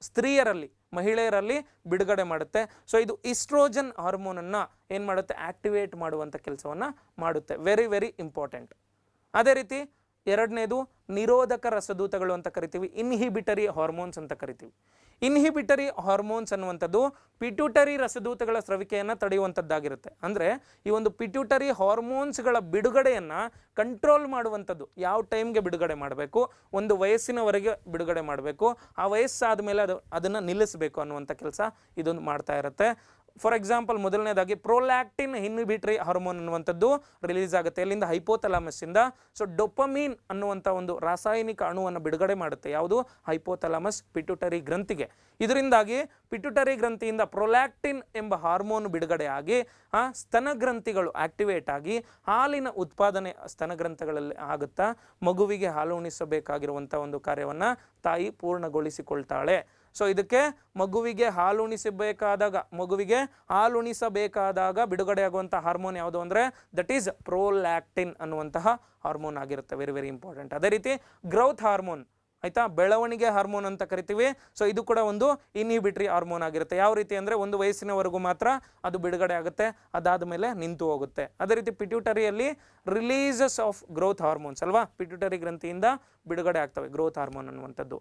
ಸ್ತ್ರೀಯರಲ್ಲಿ, ಮಹಿಳೆಯರಲ್ಲಿ ಬಿಡುಗಡೆ ಮಾಡುತ್ತೆ. ಸೊ ಇದು ಈಸ್ಟ್ರೋಜನ್ ಹಾರ್ಮೋನನ್ನು ಏನು ಮಾಡುತ್ತೆ, ಆಕ್ಟಿವೇಟ್ ಮಾಡುವಂಥ ಕೆಲಸವನ್ನು ಮಾಡುತ್ತೆ. Very very important. ಅದೇ ರೀತಿ ಎರಡನೇದು ನಿರೋಧಕ ರಸದೂತಗಳು ಅಂತ ಕರಿತೀವಿ, ಇನ್ಹಿಬಿಟರಿ ಹಾರ್ಮೋನ್ಸ್ ಅಂತ ಕರಿತೀವಿ. ಇನ್ಹಿಬಿಟರಿ ಹಾರ್ಮೋನ್ಸ್ ಅನ್ನುವಂಥದ್ದು ಪಿಟ್ಯೂಟರಿ ರಸದೂತಗಳ ಸ್ರವಿಕೆಯನ್ನು ತಡೆಯುವಂಥದ್ದಾಗಿರುತ್ತೆ. ಅಂದರೆ ಈ ಒಂದು ಪಿಟ್ಯೂಟರಿ ಹಾರ್ಮೋನ್ಸ್ಗಳ ಬಿಡುಗಡೆಯನ್ನು ಕಂಟ್ರೋಲ್ ಮಾಡುವಂಥದ್ದು. ಯಾವ ಟೈಮ್ಗೆ ಬಿಡುಗಡೆ ಮಾಡಬೇಕು, ಒಂದು ವಯಸ್ಸಿನವರೆಗೆ ಬಿಡುಗಡೆ ಮಾಡಬೇಕು, ಆ ವಯಸ್ಸಾದ ಮೇಲೆ ಅದನ್ನು ನಿಲ್ಲಿಸಬೇಕು ಅನ್ನುವಂಥ ಕೆಲಸ ಇದೊಂದು ಮಾಡ್ತಾ ಇರುತ್ತೆ. ಫಾರ್ ಎಕ್ಸಾಂಪಲ್, ಮೊದಲನೇದಾಗಿ ಪ್ರೊಲ್ಯಾಕ್ಟಿನ್ ಇನ್ಹಿಬಿಟರಿ ಹಾರ್ಮೋನ್ ಅನ್ನುವಂಥದ್ದು ರಿಲೀಸ್ ಆಗುತ್ತೆ. ಎಲ್ಲಿಂದ? ಹೈಪೋಥಾಲಮಸ್ಸಿಂದ. ಸೊ ಡೊಪಮೀನ್ ಅನ್ನುವಂಥ ಒಂದು ರಾಸಾಯನಿಕ ಅಣುವನ್ನು ಬಿಡುಗಡೆ ಮಾಡುತ್ತೆ. ಯಾವುದು? ಹೈಪೋಥಾಲಮಸ್ ಪಿಟ್ಯೂಟರಿ ಗ್ರಂಥಿಗೆ. ಇದರಿಂದಾಗಿ ಪಿಟ್ಯೂಟರಿ ಗ್ರಂಥಿಯಿಂದ ಪ್ರೊಲ್ಯಾಕ್ಟಿನ್ ಎಂಬ ಹಾರ್ಮೋನ್ ಬಿಡುಗಡೆ ಆಗಿ ಆ ಸ್ತನ ಗ್ರಂಥಿಗಳು ಆಕ್ಟಿವೇಟ್ ಆಗಿ ಹಾಲಿನ ಉತ್ಪಾದನೆ ಸ್ತನಗ್ರಂಥಗಳಲ್ಲಿ ಆಗುತ್ತಾ ಮಗುವಿಗೆ ಹಾಲು ಉಣಿಸಬೇಕಾಗಿರುವಂಥ ಒಂದು ಕಾರ್ಯವನ್ನು ತಾಯಿ ಪೂರ್ಣಗೊಳಿಸಿಕೊಳ್ತಾಳೆ. ಸೊ ಇದಕ್ಕೆ ಮಗುವಿಗೆ ಹಾಲುಣಿಸಬೇಕಾದಾಗ ಬಿಡುಗಡೆಯಾಗುವಂಥ ಹಾರ್ಮೋನ್ ಯಾವುದು ಅಂದರೆ ದಟ್ ಈಸ್ ಪ್ರೊಲ್ಯಾಕ್ಟಿನ್ ಅನ್ನುವಂತಹ ಹಾರ್ಮೋನ್ ಆಗಿರುತ್ತೆ. Very very important. ಅದೇ ರೀತಿ ಗ್ರೌತ್ ಹಾರ್ಮೋನ್, ಆಯಿತಾ, ಬೆಳವಣಿಗೆ ಹಾರ್ಮೋನ್ ಅಂತ ಕರಿತೀವಿ. ಸೊ ಇದು ಕೂಡ ಒಂದು ಇನ್ಹಿಬಿಟರಿ ಹಾರ್ಮೋನ್ ಆಗಿರುತ್ತೆ. ಯಾವ ರೀತಿ ಅಂದರೆ ಒಂದು ವಯಸ್ಸಿನವರೆಗೂ ಮಾತ್ರ ಅದು ಬಿಡುಗಡೆ ಆಗುತ್ತೆ, ಅದಾದ ಮೇಲೆ ನಿಂತು ಹೋಗುತ್ತೆ. ಅದೇ ರೀತಿ ಪಿಟ್ಯೂಟರಿಯಲ್ಲಿ ರಿಲೀಸಸ್ ಆಫ್ ಗ್ರೋತ್ ಹಾರ್ಮೋನ್ಸ್ ಅಲ್ವಾ, ಪಿಟ್ಯೂಟರಿ ಗ್ರಂಥಿಯಿಂದ ಬಿಡುಗಡೆ ಆಗ್ತವೆ ಗ್ರೋತ್ ಹಾರ್ಮೋನ್ ಅನ್ನುವಂಥದ್ದು.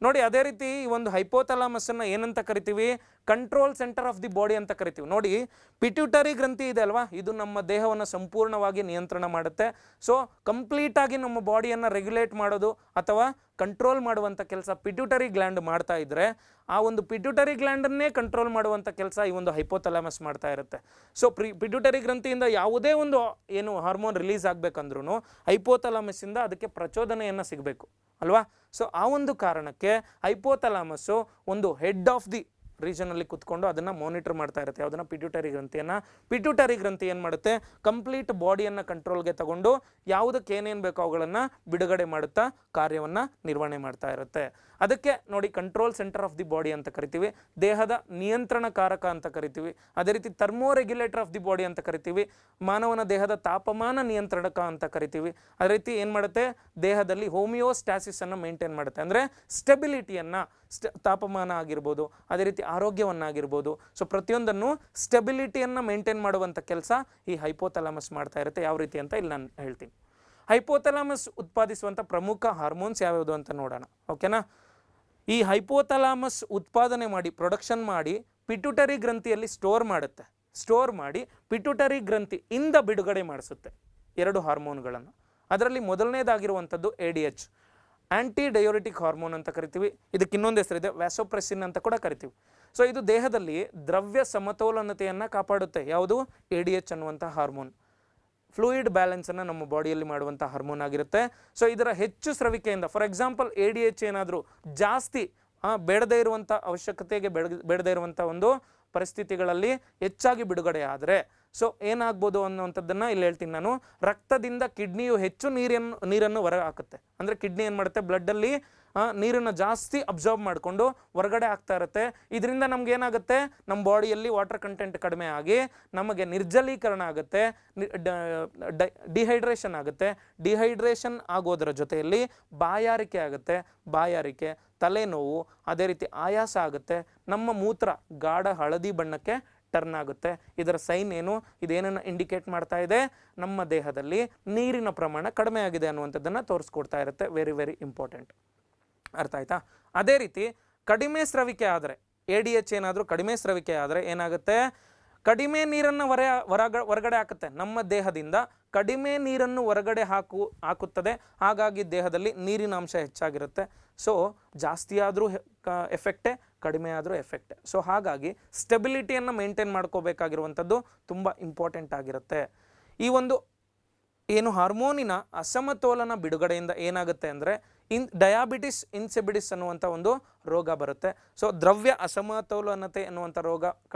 ನೋಡಿ, ಅದೇ ರೀತಿ ಈ ಒಂದು ಹೈಪೋಥಾಲಮಸ್ಸನ್ನು ಏನಂತ ಕರಿತೀವಿ? Control centre of the body ಅಂತ ಕರಿತೀವಿ. ನೋಡಿ, ಪಿಟ್ಯೂಟರಿ ಗ್ರಂಥಿ ಇದೆ ಅಲ್ವಾ, ಇದು ನಮ್ಮ ದೇಹವನ್ನು ಸಂಪೂರ್ಣವಾಗಿ ನಿಯಂತ್ರಣ ಮಾಡುತ್ತೆ. ಸೊ ಕಂಪ್ಲೀಟಾಗಿ ನಮ್ಮ ಬಾಡಿಯನ್ನು ರೆಗ್ಯುಲೇಟ್ ಮಾಡೋದು ಅಥವಾ ಕಂಟ್ರೋಲ್ ಮಾಡುವಂಥ ಕೆಲಸ ಪಿಟ್ಯೂಟರಿ ಗ್ಲ್ಯಾಂಡ್ ಮಾಡ್ತಾ ಇದ್ದರೆ, ಆ ಒಂದು ಪಿಟ್ಯೂಟರಿ ಗ್ಲ್ಯಾಂಡನ್ನೇ ಕಂಟ್ರೋಲ್ ಮಾಡುವಂಥ ಕೆಲಸ ಈ ಒಂದು ಹೈಪೋಥಾಲಮಸ್ ಮಾಡ್ತಾ ಇರುತ್ತೆ. ಸೊ ಪಿಟ್ಯೂಟರಿ ಗ್ರಂಥಿಯಿಂದ ಯಾವುದೇ ಒಂದು ಏನು ಹಾರ್ಮೋನ್ ರಿಲೀಸ್ ಆಗಬೇಕಂದ್ರೂ ಹೈಪೋಥಾಲಮಸ್ಸಿಂದ ಅದಕ್ಕೆ ಪ್ರಚೋದನೆಯನ್ನು ಸಿಗಬೇಕು ಅಲ್ವಾ. ಸೊ ಆ ಒಂದು ಕಾರಣಕ್ಕೆ ಹೈಪೋಥಾಲಮಸ್ಸು ಒಂದು ಹೆಡ್ ಆಫ್ ದಿ ರೀಜನಲ್ಲಿ ಕುತ್ಕೊಂಡು ಅದನ್ನು ಮಾನಿಟರ್ ಮಾಡ್ತಾ ಇರುತ್ತೆ. ಯಾವುದನ್ನು? ಪಿಟ್ಯೂಟರಿ ಗ್ರಂಥಿಯನ್ನು. ಪಿಟ್ಯೂಟರಿ ಗ್ರಂಥಿ ಏನು ಮಾಡುತ್ತೆ? ಕಂಪ್ಲೀಟ್ ಬಾಡಿಯನ್ನು ಕಂಟ್ರೋಲ್ಗೆ ತಗೊಂಡು ಯಾವುದಕ್ಕೆ ಏನೇನು ಬೇಕೋ ಅವುಗಳನ್ನು ಬಿಡುಗಡೆ ಮಾಡುತ್ತಾ ಕಾರ್ಯವನ್ನು ನಿರ್ವಹಣೆ ಮಾಡ್ತಾ ಇರುತ್ತೆ. ಅದಕ್ಕೆ ನೋಡಿ control centre of the body ಅಂತ ಕರಿತೀವಿ, ದೇಹದ ನಿಯಂತ್ರಣಕಾರಕ ಅಂತ ಕರಿತೀವಿ. ಅದೇ ರೀತಿ thermo regulator of the body ಅಂತ ಕರಿತೀವಿ, ಮಾನವನ ದೇಹದ ತಾಪಮಾನ ನಿಯಂತ್ರಣಕ ಅಂತ ಕರಿತೀವಿ. ಅದೇ ರೀತಿ ಏನು ಮಾಡುತ್ತೆ? ದೇಹದಲ್ಲಿ ಹೋಮಿಯೋಸ್ಟಾಸಿಸನ್ನು ಮೇಂಟೈನ್ ಮಾಡುತ್ತೆ, ಅಂದರೆ ಸ್ಟೆಬಿಲಿಟಿಯನ್ನು, ತಾಪಮಾನ ಆಗಿರ್ಬೋದು, ಅದೇ ರೀತಿ ಆರೋಗ್ಯವನ್ನಾಗಿರ್ಬೋದು. ಸೊ ಪ್ರತಿಯೊಂದನ್ನು ಸ್ಟೆಬಿಲಿಟಿಯನ್ನು ಮೇಂಟೈನ್ ಮಾಡುವಂಥ ಕೆಲಸ ಈ ಹೈಪೋಥಾಲಮಸ್ ಮಾಡ್ತಾ ಇರುತ್ತೆ. ಯಾವ ರೀತಿ ಅಂತ ಇಲ್ಲಿ ನಾನು ಹೇಳ್ತೀನಿ. ಹೈಪೋಥಾಲಮಸ್ ಉತ್ಪಾದಿಸುವಂಥ ಪ್ರಮುಖ ಹಾರ್ಮೋನ್ಸ್ ಯಾವ್ಯಾವುದು ಅಂತ ನೋಡೋಣ, ಓಕೆನಾ. ಈ ಹೈಪೋಥಾಲಮಸ್ ಉತ್ಪಾದನೆ ಮಾಡಿ, ಪ್ರೊಡಕ್ಷನ್ ಮಾಡಿ ಪಿಟ್ಯೂಟರಿ ಗ್ರಂಥಿಯಲ್ಲಿ ಸ್ಟೋರ್ ಮಾಡುತ್ತೆ. ಸ್ಟೋರ್ ಮಾಡಿ ಪಿಟ್ಯೂಟರಿ ಗ್ರಂಥಿಯಿಂದ ಬಿಡುಗಡೆ ಮಾಡಿಸುತ್ತೆ 2 ಹಾರ್ಮೋನ್ಗಳನ್ನು. ಅದರಲ್ಲಿ ಮೊದಲನೇದಾಗಿರುವಂಥದ್ದು ADH, ಆ್ಯಂಟಿ ಡಯೋರಿಟಿಕ್ ಹಾರ್ಮೋನ್ ಅಂತ ಕರಿತೀವಿ. ಇದಕ್ಕೆ ಇನ್ನೊಂದು ಹೆಸರಿದೆ, ವ್ಯಾಸೋಪ್ರೆಸಿನ್ ಅಂತ ಕೂಡ ಕರಿತೀವಿ. ಸೊ ಇದು ದೇಹದಲ್ಲಿ ದ್ರವ್ಯ ಸಮತೋಲನತೆಯನ್ನು ಕಾಪಾಡುತ್ತೆ. ಯಾವುದು? ADH ಅನ್ನುವಂಥ ಹಾರ್ಮೋನ್. ಫ್ಲೂಯಿಡ್ ಬ್ಯಾಲೆನ್ಸನ್ನು ನಮ್ಮ ಬಾಡಿಯಲ್ಲಿ ಮಾಡುವಂಥ ಹಾರ್ಮೋನ್ ಆಗಿರುತ್ತೆ. ಸೊ ಇದರ ಹೆಚ್ಚು ಸ್ರವಿಕೆಯಿಂದ, ಫಾರ್ ಎಕ್ಸಾಂಪಲ್ ADH ಏನಾದರೂ ಜಾಸ್ತಿ ಬೇಡದೇ ಇರುವಂಥ ಅವಶ್ಯಕತೆಗೆ ಬೇಡದೇ ಇರುವಂಥ ಒಂದು ಪರಿಸ್ಥಿತಿಗಳಲ್ಲಿ ಹೆಚ್ಚಾಗಿ ಬಿಡುಗಡೆ ಆದರೆ ಸೊ ಏನಾಗ್ಬೋದು ಅನ್ನುವಂಥದ್ದನ್ನು ಇಲ್ಲಿ ಹೇಳ್ತೀನಿ ನಾನು. ರಕ್ತದಿಂದ ಕಿಡ್ನಿಯು ಹೆಚ್ಚು ನೀರನ್ನು ಹೊರಗೆ ಹಾಕುತ್ತೆ. ಅಂದರೆ ಕಿಡ್ನಿ ಏನು ಮಾಡುತ್ತೆ, ಬ್ಲಡ್ಡಲ್ಲಿ ನೀರನ್ನು ಜಾಸ್ತಿ ಅಬ್ಸರ್ವ್ ಮಾಡಿಕೊಂಡು ಹೊರಗಡೆ ಆಗ್ತಾ ಇರುತ್ತೆ. ಇದರಿಂದ ನಮ್ಗೆ ಏನಾಗುತ್ತೆ, ನಮ್ಮ ಬಾಡಿಯಲ್ಲಿ ವಾಟರ್ ಕಂಟೆಂಟ್ ಕಡಿಮೆ ಆಗಿ ನಮಗೆ ನಿರ್ಜಲೀಕರಣ ಆಗುತ್ತೆ, ಡಿಹೈಡ್ರೇಷನ್ ಆಗುತ್ತೆ. ಡಿಹೈಡ್ರೇಷನ್ ಆಗೋದರ ಜೊತೆಯಲ್ಲಿ ಬಾಯಾರಿಕೆ ಆಗುತ್ತೆ, ಬಾಯಾರಿಕೆ, ತಲೆನೋವು, ಅದೇ ರೀತಿ ಆಯಾಸ ಆಗುತ್ತೆ. ನಮ್ಮ ಮೂತ್ರ ಗಾಢ ಹಳದಿ ಬಣ್ಣಕ್ಕೆ ಟರ್ನ್ ಆಗುತ್ತೆ. ಇದರ ಸೈನ್ ಏನು? ಇದೇನನ್ನು ಇಂಡಿಕೇಟ್ ಮಾಡ್ತಾ ಇದೆ? ನಮ್ಮ ದೇಹದಲ್ಲಿ ನೀರಿನ ಪ್ರಮಾಣ ಕಡಿಮೆ ಆಗಿದೆ ಅನ್ನುವಂಥದ್ದನ್ನು ತೋರಿಸ್ಕೊಡ್ತಾ ಇರುತ್ತೆ. Very very important. ಅರ್ಥ ಆಯ್ತಾ? ಅದೇ ರೀತಿ ಕಡಿಮೆ ಸ್ರವಿಕೆ ಆದರೆ, ADH ಏನಾದರೂ ಕಡಿಮೆ ಸ್ರವಿಕೆ ಆದರೆ ಏನಾಗುತ್ತೆ, ಕಡಿಮೆ ನೀರನ್ನು ಹೊರಗಡೆ ಹಾಕುತ್ತೆ. ನಮ್ಮ ದೇಹದಿಂದ ಕಡಿಮೆ ನೀರನ್ನು ಹೊರಗಡೆ ಹಾಕುತ್ತದೆ. ಹಾಗಾಗಿ ದೇಹದಲ್ಲಿ ನೀರಿನ ಅಂಶ ಹೆಚ್ಚಾಗಿರುತ್ತೆ. ಸೊ ಜಾಸ್ತಿ ಆದರೂ ಎಫೆಕ್ಟೇ, ಕಡಿಮೆ ಆದರೂ ಎಫೆಕ್ಟೇ. ಸೊ ಹಾಗಾಗಿ ಸ್ಟೆಬಿಲಿಟಿಯನ್ನು ಮೇಂಟೈನ್ ಮಾಡ್ಕೋಬೇಕಾಗಿರುವಂಥದ್ದು ತುಂಬ ಇಂಪಾರ್ಟೆಂಟ್ ಆಗಿರುತ್ತೆ. ಈ ಒಂದು ಏನು ಹಾರ್ಮೋನಿನ ಅಸಮತೋಲನ ಬಿಡುಗಡೆಯಿಂದ ಏನಾಗುತ್ತೆ ಅಂದರೆ ಡಯಾಬಿಟಿಸ್ ಇನ್ಸಿಪಿಡಿಸ್ ಅನ್ನುವಂಥ ಒಂದು ರೋಗ ಬರುತ್ತೆ. ಸೊ ದ್ರವ್ಯ ಅಸಮತೋಲನತೆ ಅನ್ನುವಂಥ ರೋಗ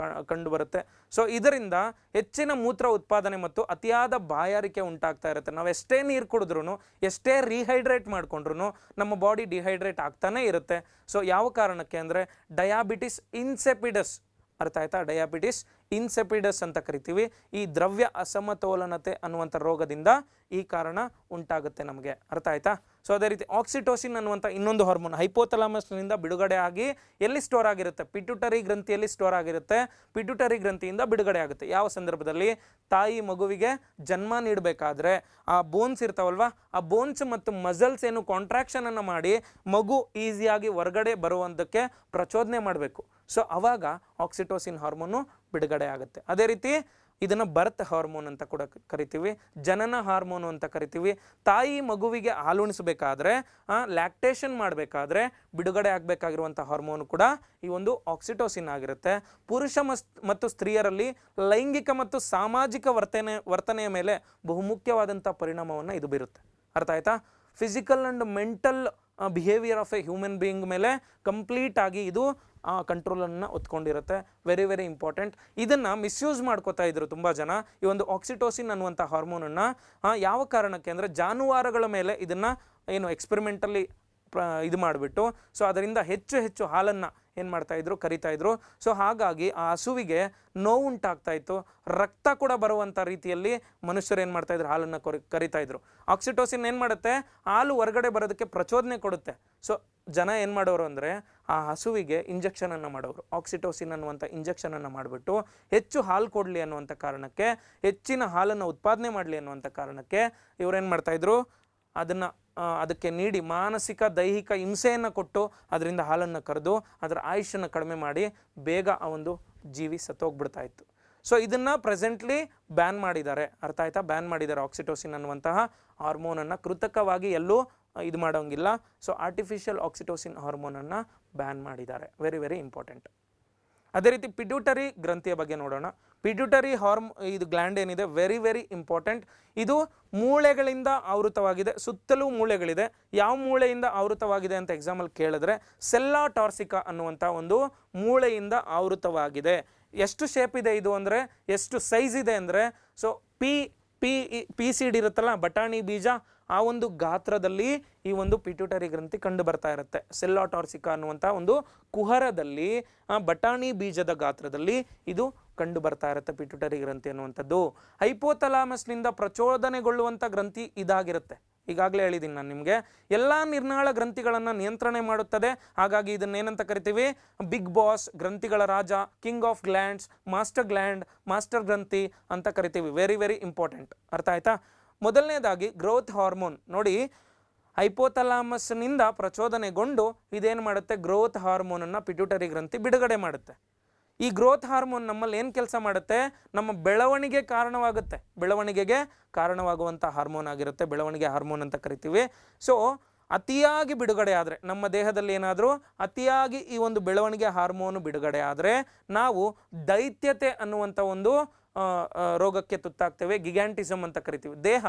ಕಂಡು ಬರುತ್ತೆ. ಸೊ ಇದರಿಂದ ಹೆಚ್ಚಿನ ಮೂತ್ರ ಉತ್ಪಾದನೆ ಮತ್ತು ಅತಿಯಾದ ಬಾಯಾರಿಕೆ ಉಂಟಾಗ್ತಾ ಇರುತ್ತೆ. ನಾವು ಎಷ್ಟೇ ನೀರು ಕುಡಿದ್ರೂ, ಎಷ್ಟೇ ರೀಹೈಡ್ರೇಟ್ ಮಾಡ್ಕೊಂಡ್ರು ನಮ್ಮ ಬಾಡಿ ಡಿಹೈಡ್ರೇಟ್ ಆಗ್ತಾನೆ ಇರುತ್ತೆ. ಸೊ ಯಾವ ಕಾರಣಕ್ಕೆ ಅಂದರೆ ಡಯಾಬಿಟಿಸ್ ಇನ್ಸಿಪಿಡಸ್. ಅರ್ಥ ಆಯ್ತಾ? ಡಯಾಬಿಟಿಸ್ ಇನ್ಸಿಪಿಡಸ್ ಅಂತ ಕರಿತೀವಿ. ಈ ದ್ರವ್ಯ ಅಸಮತೋಲನತೆ ಅನ್ನುವಂಥ ರೋಗದಿಂದ ಈ ಕಾರಣ ಉಂಟಾಗುತ್ತೆ ನಮಗೆ. ಅರ್ಥ ಆಯ್ತಾ? ಸೊ ಅದೇ ರೀತಿ ಆಕ್ಸಿಟೋಸಿನ್ ಅನ್ನುವಂಥ ಇನ್ನೊಂದು ಹಾರ್ಮೋನ್ ಹೈಪೋಥಲಾಮಸ್ನಿಂದ ಬಿಡುಗಡೆ ಆಗಿ ಎಲ್ಲಿ ಸ್ಟೋರ್ ಆಗಿರುತ್ತೆ? ಪಿಟ್ಯುಟರಿ ಗ್ರಂಥಿಯಲ್ಲಿ ಸ್ಟೋರ್ ಆಗಿರುತ್ತೆ. ಪಿಟ್ಯುಟರಿ ಗ್ರಂಥಿಯಿಂದ ಬಿಡುಗಡೆ ಆಗುತ್ತೆ. ಯಾವ ಸಂದರ್ಭದಲ್ಲಿ? ತಾಯಿ ಮಗುವಿಗೆ ಜನ್ಮ ನೀಡಬೇಕಾದ್ರೆ ಆ ಬೋನ್ಸ್ ಇರ್ತಾವಲ್ವಾ, ಆ ಬೋನ್ಸ್ ಮತ್ತು ಮಸಲ್ಸ್ ಏನು ಕಾಂಟ್ರಾಕ್ಷನನ್ನು ಮಾಡಿ ಮಗು ಈಸಿಯಾಗಿ ಹೊರಗಡೆ ಬರುವಂಥಕ್ಕೆ ಪ್ರಚೋದನೆ ಮಾಡಬೇಕು. ಸೊ ಅವಾಗ ಆಕ್ಸಿಟೋಸಿನ್ ಹಾರ್ಮೋನು ಬಿಡುಗಡೆ ಆಗುತ್ತೆ. ಅದೇ ರೀತಿ ಇದನ್ನು ಬರ್ತ್ ಹಾರ್ಮೋನ್ ಅಂತ ಕೂಡ ಕರಿತೀವಿ, ಜನನ ಹಾರ್ಮೋನು ಅಂತ ಕರಿತೀವಿ. ತಾಯಿ ಮಗುವಿಗೆ ಹಾಲುಣಿಸಬೇಕಾದ್ರೆ, ಲ್ಯಾಕ್ಟೇಷನ್ ಮಾಡಬೇಕಾದ್ರೆ ಬಿಡುಗಡೆ ಆಗಬೇಕಾಗಿರುವಂಥ ಹಾರ್ಮೋನು ಕೂಡ ಈ ಒಂದು ಆಕ್ಸಿಟೋಸಿನ್ ಆಗಿರುತ್ತೆ. ಪುರುಷ ಮತ್ತು ಸ್ತ್ರೀಯರಲ್ಲಿ ಲೈಂಗಿಕ ಮತ್ತು ಸಾಮಾಜಿಕ ವರ್ತನೆಯ ಮೇಲೆ ಬಹುಮುಖ್ಯವಾದಂಥ ಪರಿಣಾಮವನ್ನು ಇದು ಬೀರುತ್ತೆ. ಅರ್ಥ ಆಯ್ತಾ? Physical and mental behaviour of a human being ಮೇಲೆ ಕಂಪ್ಲೀಟ್ ಆಗಿ ಇದು ಕಂಟ್ರೋಲನ್ನು ಒತ್ಕೊಂಡಿರುತ್ತೆ. Very very important. ಇದನ್ನು ಮಿಸ್ಯೂಸ್ ಮಾಡ್ಕೋತಾ ಇದ್ರು ತುಂಬ ಜನ. ಈ ಒಂದು ಆಕ್ಸಿಟೋಸಿನ್ ಅನ್ನುವಂಥ ಹಾರ್ಮೋನನ್ನು ಯಾವ ಕಾರಣಕ್ಕೆ ಅಂದರೆ ಜಾನುವಾರುಗಳ ಮೇಲೆ ಇದನ್ನು ಏನು ಎಕ್ಸ್ಪೆರಿಮೆಂಟಲ್ಲಿ ಇದು ಮಾಡಿಬಿಟ್ಟು ಸೊ ಅದರಿಂದ ಹೆಚ್ಚು ಹಾಲನ್ನು ಏನು ಮಾಡ್ತಾಯಿದ್ರು, ಕರಿತಾಯಿದ್ರು. ಸೊ ಹಾಗಾಗಿ ಆ ಹಸುವಿಗೆ ನೋವು ಉಂಟಾಗ್ತಾಯಿತ್ತು. ರಕ್ತ ಕೂಡ ಬರುವಂಥ ರೀತಿಯಲ್ಲಿ ಮನುಷ್ಯರು ಏನು ಮಾಡ್ತಾಯಿದ್ರು, ಹಾಲನ್ನು ಕರಿತಾಯಿದ್ರು. ಆಕ್ಸಿಟೋಸಿನ್ ಏನು ಮಾಡುತ್ತೆ, ಹಾಲು ಹೊರಗಡೆ ಬರೋದಕ್ಕೆ ಪ್ರಚೋದನೆ ಕೊಡುತ್ತೆ. ಸೊ ಜನ ಏನು ಮಾಡೋರು ಅಂದರೆ ಆ ಹಸುವಿಗೆ ಇಂಜೆಕ್ಷನನ್ನು ಮಾಡೋರು. ಆಕ್ಸಿಟೋಸಿನ್ ಅನ್ನುವಂಥ ಇಂಜೆಕ್ಷನನ್ನು ಮಾಡಿಬಿಟ್ಟು ಹೆಚ್ಚು ಹಾಲು ಕೊಡಲಿ ಅನ್ನುವಂಥ ಕಾರಣಕ್ಕೆ, ಹೆಚ್ಚಿನ ಹಾಲನ್ನು ಉತ್ಪಾದನೆ ಮಾಡಲಿ ಅನ್ನುವಂಥ ಕಾರಣಕ್ಕೆ ಇವರೇನು ಮಾಡ್ತಾಯಿದ್ರು, ಅದಕ್ಕೆ ನೀಡಿ ಮಾನಸಿಕ ದೈಹಿಕ ಹಿಂಸೆಯನ್ನು ಕೊಟ್ಟು ಅದರಿಂದ ಹಾಲನ್ನು ಕರೆದು ಅದರ ಆಯುಷನ್ನು ಕಡಿಮೆ ಮಾಡಿ ಬೇಗ ಆ ಒಂದು ಜೀವಿ ಸತ್ತೋಗ್ಬಿಡ್ತಾ ಇತ್ತು. ಸೊ ಇದನ್ನು ಪ್ರೆಸೆಂಟ್ಲಿ ಬ್ಯಾನ್ ಮಾಡಿದ್ದಾರೆ. ಅರ್ಥ ಆಯ್ತಾ? ಬ್ಯಾನ್ ಮಾಡಿದ್ದಾರೆ ಆಕ್ಸಿಟೋಸಿನ್ ಅನ್ನುವಂತಹ ಹಾರ್ಮೋನನ್ನು. ಕೃತಕವಾಗಿ ಎಲ್ಲೂ ಇದು ಮಾಡೋಂಗಿಲ್ಲ. ಸೊ ಆರ್ಟಿಫಿಷಿಯಲ್ ಆಕ್ಸಿಟೋಸಿನ್ ಹಾರ್ಮೋನನ್ನು ಬ್ಯಾನ್ ಮಾಡಿದ್ದಾರೆ. Very very important. ಅದೇ ರೀತಿ ಪಿಟ್ಯೂಟರಿ ಗ್ರಂಥಿಯ ಬಗ್ಗೆ ನೋಡೋಣ. ಪಿಟ್ಯೂಟರಿ ಇದು ಗ್ಲ್ಯಾಂಡ್ ಏನಿದೆ ವೆರಿ ವೆರಿ ಇಂಪಾರ್ಟೆಂಟ್. ಇದು ಮೂಳೆಗಳಿಂದ ಆವೃತವಾಗಿದೆ. ಸುತ್ತಲೂ ಮೂಳೆಗಳಿದೆ. ಯಾವ ಮೂಳೆಯಿಂದ ಆವೃತವಾಗಿದೆ ಅಂತ ಎಕ್ಸಾಂಪಲ್ ಕೇಳಿದ್ರೆ ಸೆಲ್ಲಾ ಟಾರ್ಸಿಕಾ ಅನ್ನುವಂಥ ಒಂದು ಮೂಳೆಯಿಂದ ಆವೃತವಾಗಿದೆ. ಎಷ್ಟು ಶೇಪ್ ಇದೆ ಇದು ಅಂದರೆ, ಎಷ್ಟು ಸೈಜ್ ಇದೆ ಅಂದರೆ, ಸೊ ಪಿ ಸೀಡ್ ಇರುತ್ತಲ್ಲ, ಬಟಾಣಿ ಬೀಜ, ಆ ಒಂದು ಗಾತ್ರದಲ್ಲಿ ಈ ಒಂದು ಪಿಟ್ಯೂಟರಿ ಗ್ರಂಥಿ ಕಂಡು ಬರ್ತಾ ಇರುತ್ತೆ. ಸೆಲ್ಲಾ ಟಾರ್ಸಿಕಾ ಅನ್ನುವಂಥ ಒಂದು ಕುಹರದಲ್ಲಿ ಬಟಾಣಿ ಬೀಜದ ಗಾತ್ರದಲ್ಲಿ ಇದು ಕಂಡು ಬರ್ತಾ ಇರುತ್ತೆ ಪಿಟ್ಯೂಟರಿ ಗ್ರಂಥಿ ಅನ್ನುವಂಥದ್ದು. ಹೈಪೋಥಲಾಮಸ್ನಿಂದ ಪ್ರಚೋದನೆಗೊಳ್ಳುವಂಥ ಗ್ರಂಥಿ ಇದಾಗಿರುತ್ತೆ. ಈಗಾಗಲೇ ಹೇಳಿದ್ದೀನಿ ನಾನು ನಿಮಗೆ. ಎಲ್ಲ ನಿರ್ನಾಳ ಗ್ರಂಥಿಗಳನ್ನು ನಿಯಂತ್ರಣೆ ಮಾಡುತ್ತದೆ. ಹಾಗಾಗಿ ಇದನ್ನೇನಂತ ಕರಿತೀವಿ, ಬಿಗ್ ಬಾಸ್, ಗ್ರಂಥಿಗಳ ರಾಜ, ಕಿಂಗ್ ಆಫ್ ಗ್ಲ್ಯಾಂಡ್ಸ್, ಮಾಸ್ಟರ್ ಗ್ರಂಥಿ ಅಂತ ಕರಿತೀವಿ. Very very important. ಅರ್ಥ ಆಯ್ತಾ? ಮೊದಲನೇದಾಗಿ ಗ್ರೋತ್ ಹಾರ್ಮೋನ್ ನೋಡಿ, ಹೈಪೋಥಲಾಮಸ್ನಿಂದ ಪ್ರಚೋದನೆಗೊಂಡು ಇದೇನು ಮಾಡುತ್ತೆ, ಗ್ರೋತ್ ಹಾರ್ಮೋನನ್ನು ಪಿಟ್ಯೂಟರಿ ಗ್ರಂಥಿ ಬಿಡುಗಡೆ ಮಾಡುತ್ತೆ. ಈ ಗ್ರೋತ್ ಹಾರ್ಮೋನ್ ನಮ್ಮಲ್ಲಿ ಏನು ಕೆಲಸ ಮಾಡುತ್ತೆ, ನಮ್ಮ ಬೆಳವಣಿಗೆ ಕಾರಣವಾಗುತ್ತೆ. ಬೆಳವಣಿಗೆಗೆ ಕಾರಣವಾಗುವಂಥ ಹಾರ್ಮೋನ್ ಆಗಿರುತ್ತೆ. ಬೆಳವಣಿಗೆ ಹಾರ್ಮೋನ್ ಅಂತ ಕರಿತೀವಿ. ಸೊ ಅತಿಯಾಗಿ ಬಿಡುಗಡೆ ಆದರೆ, ನಮ್ಮ ದೇಹದಲ್ಲಿ ಏನಾದರೂ ಅತಿಯಾಗಿ ಈ ಒಂದು ಬೆಳವಣಿಗೆ ಹಾರ್ಮೋನು ಬಿಡುಗಡೆ ಆದರೆ ನಾವು ದೈತ್ಯತೆ ಅನ್ನುವಂಥ ಒಂದು ರೋಗಕ್ಕೆ ತುತ್ತಾಗ್ತೇವೆ. ಗಿಗ್ಯಾಂಟಿಸಮ್ ಅಂತ ಕರಿತೀವಿ. ದೇಹ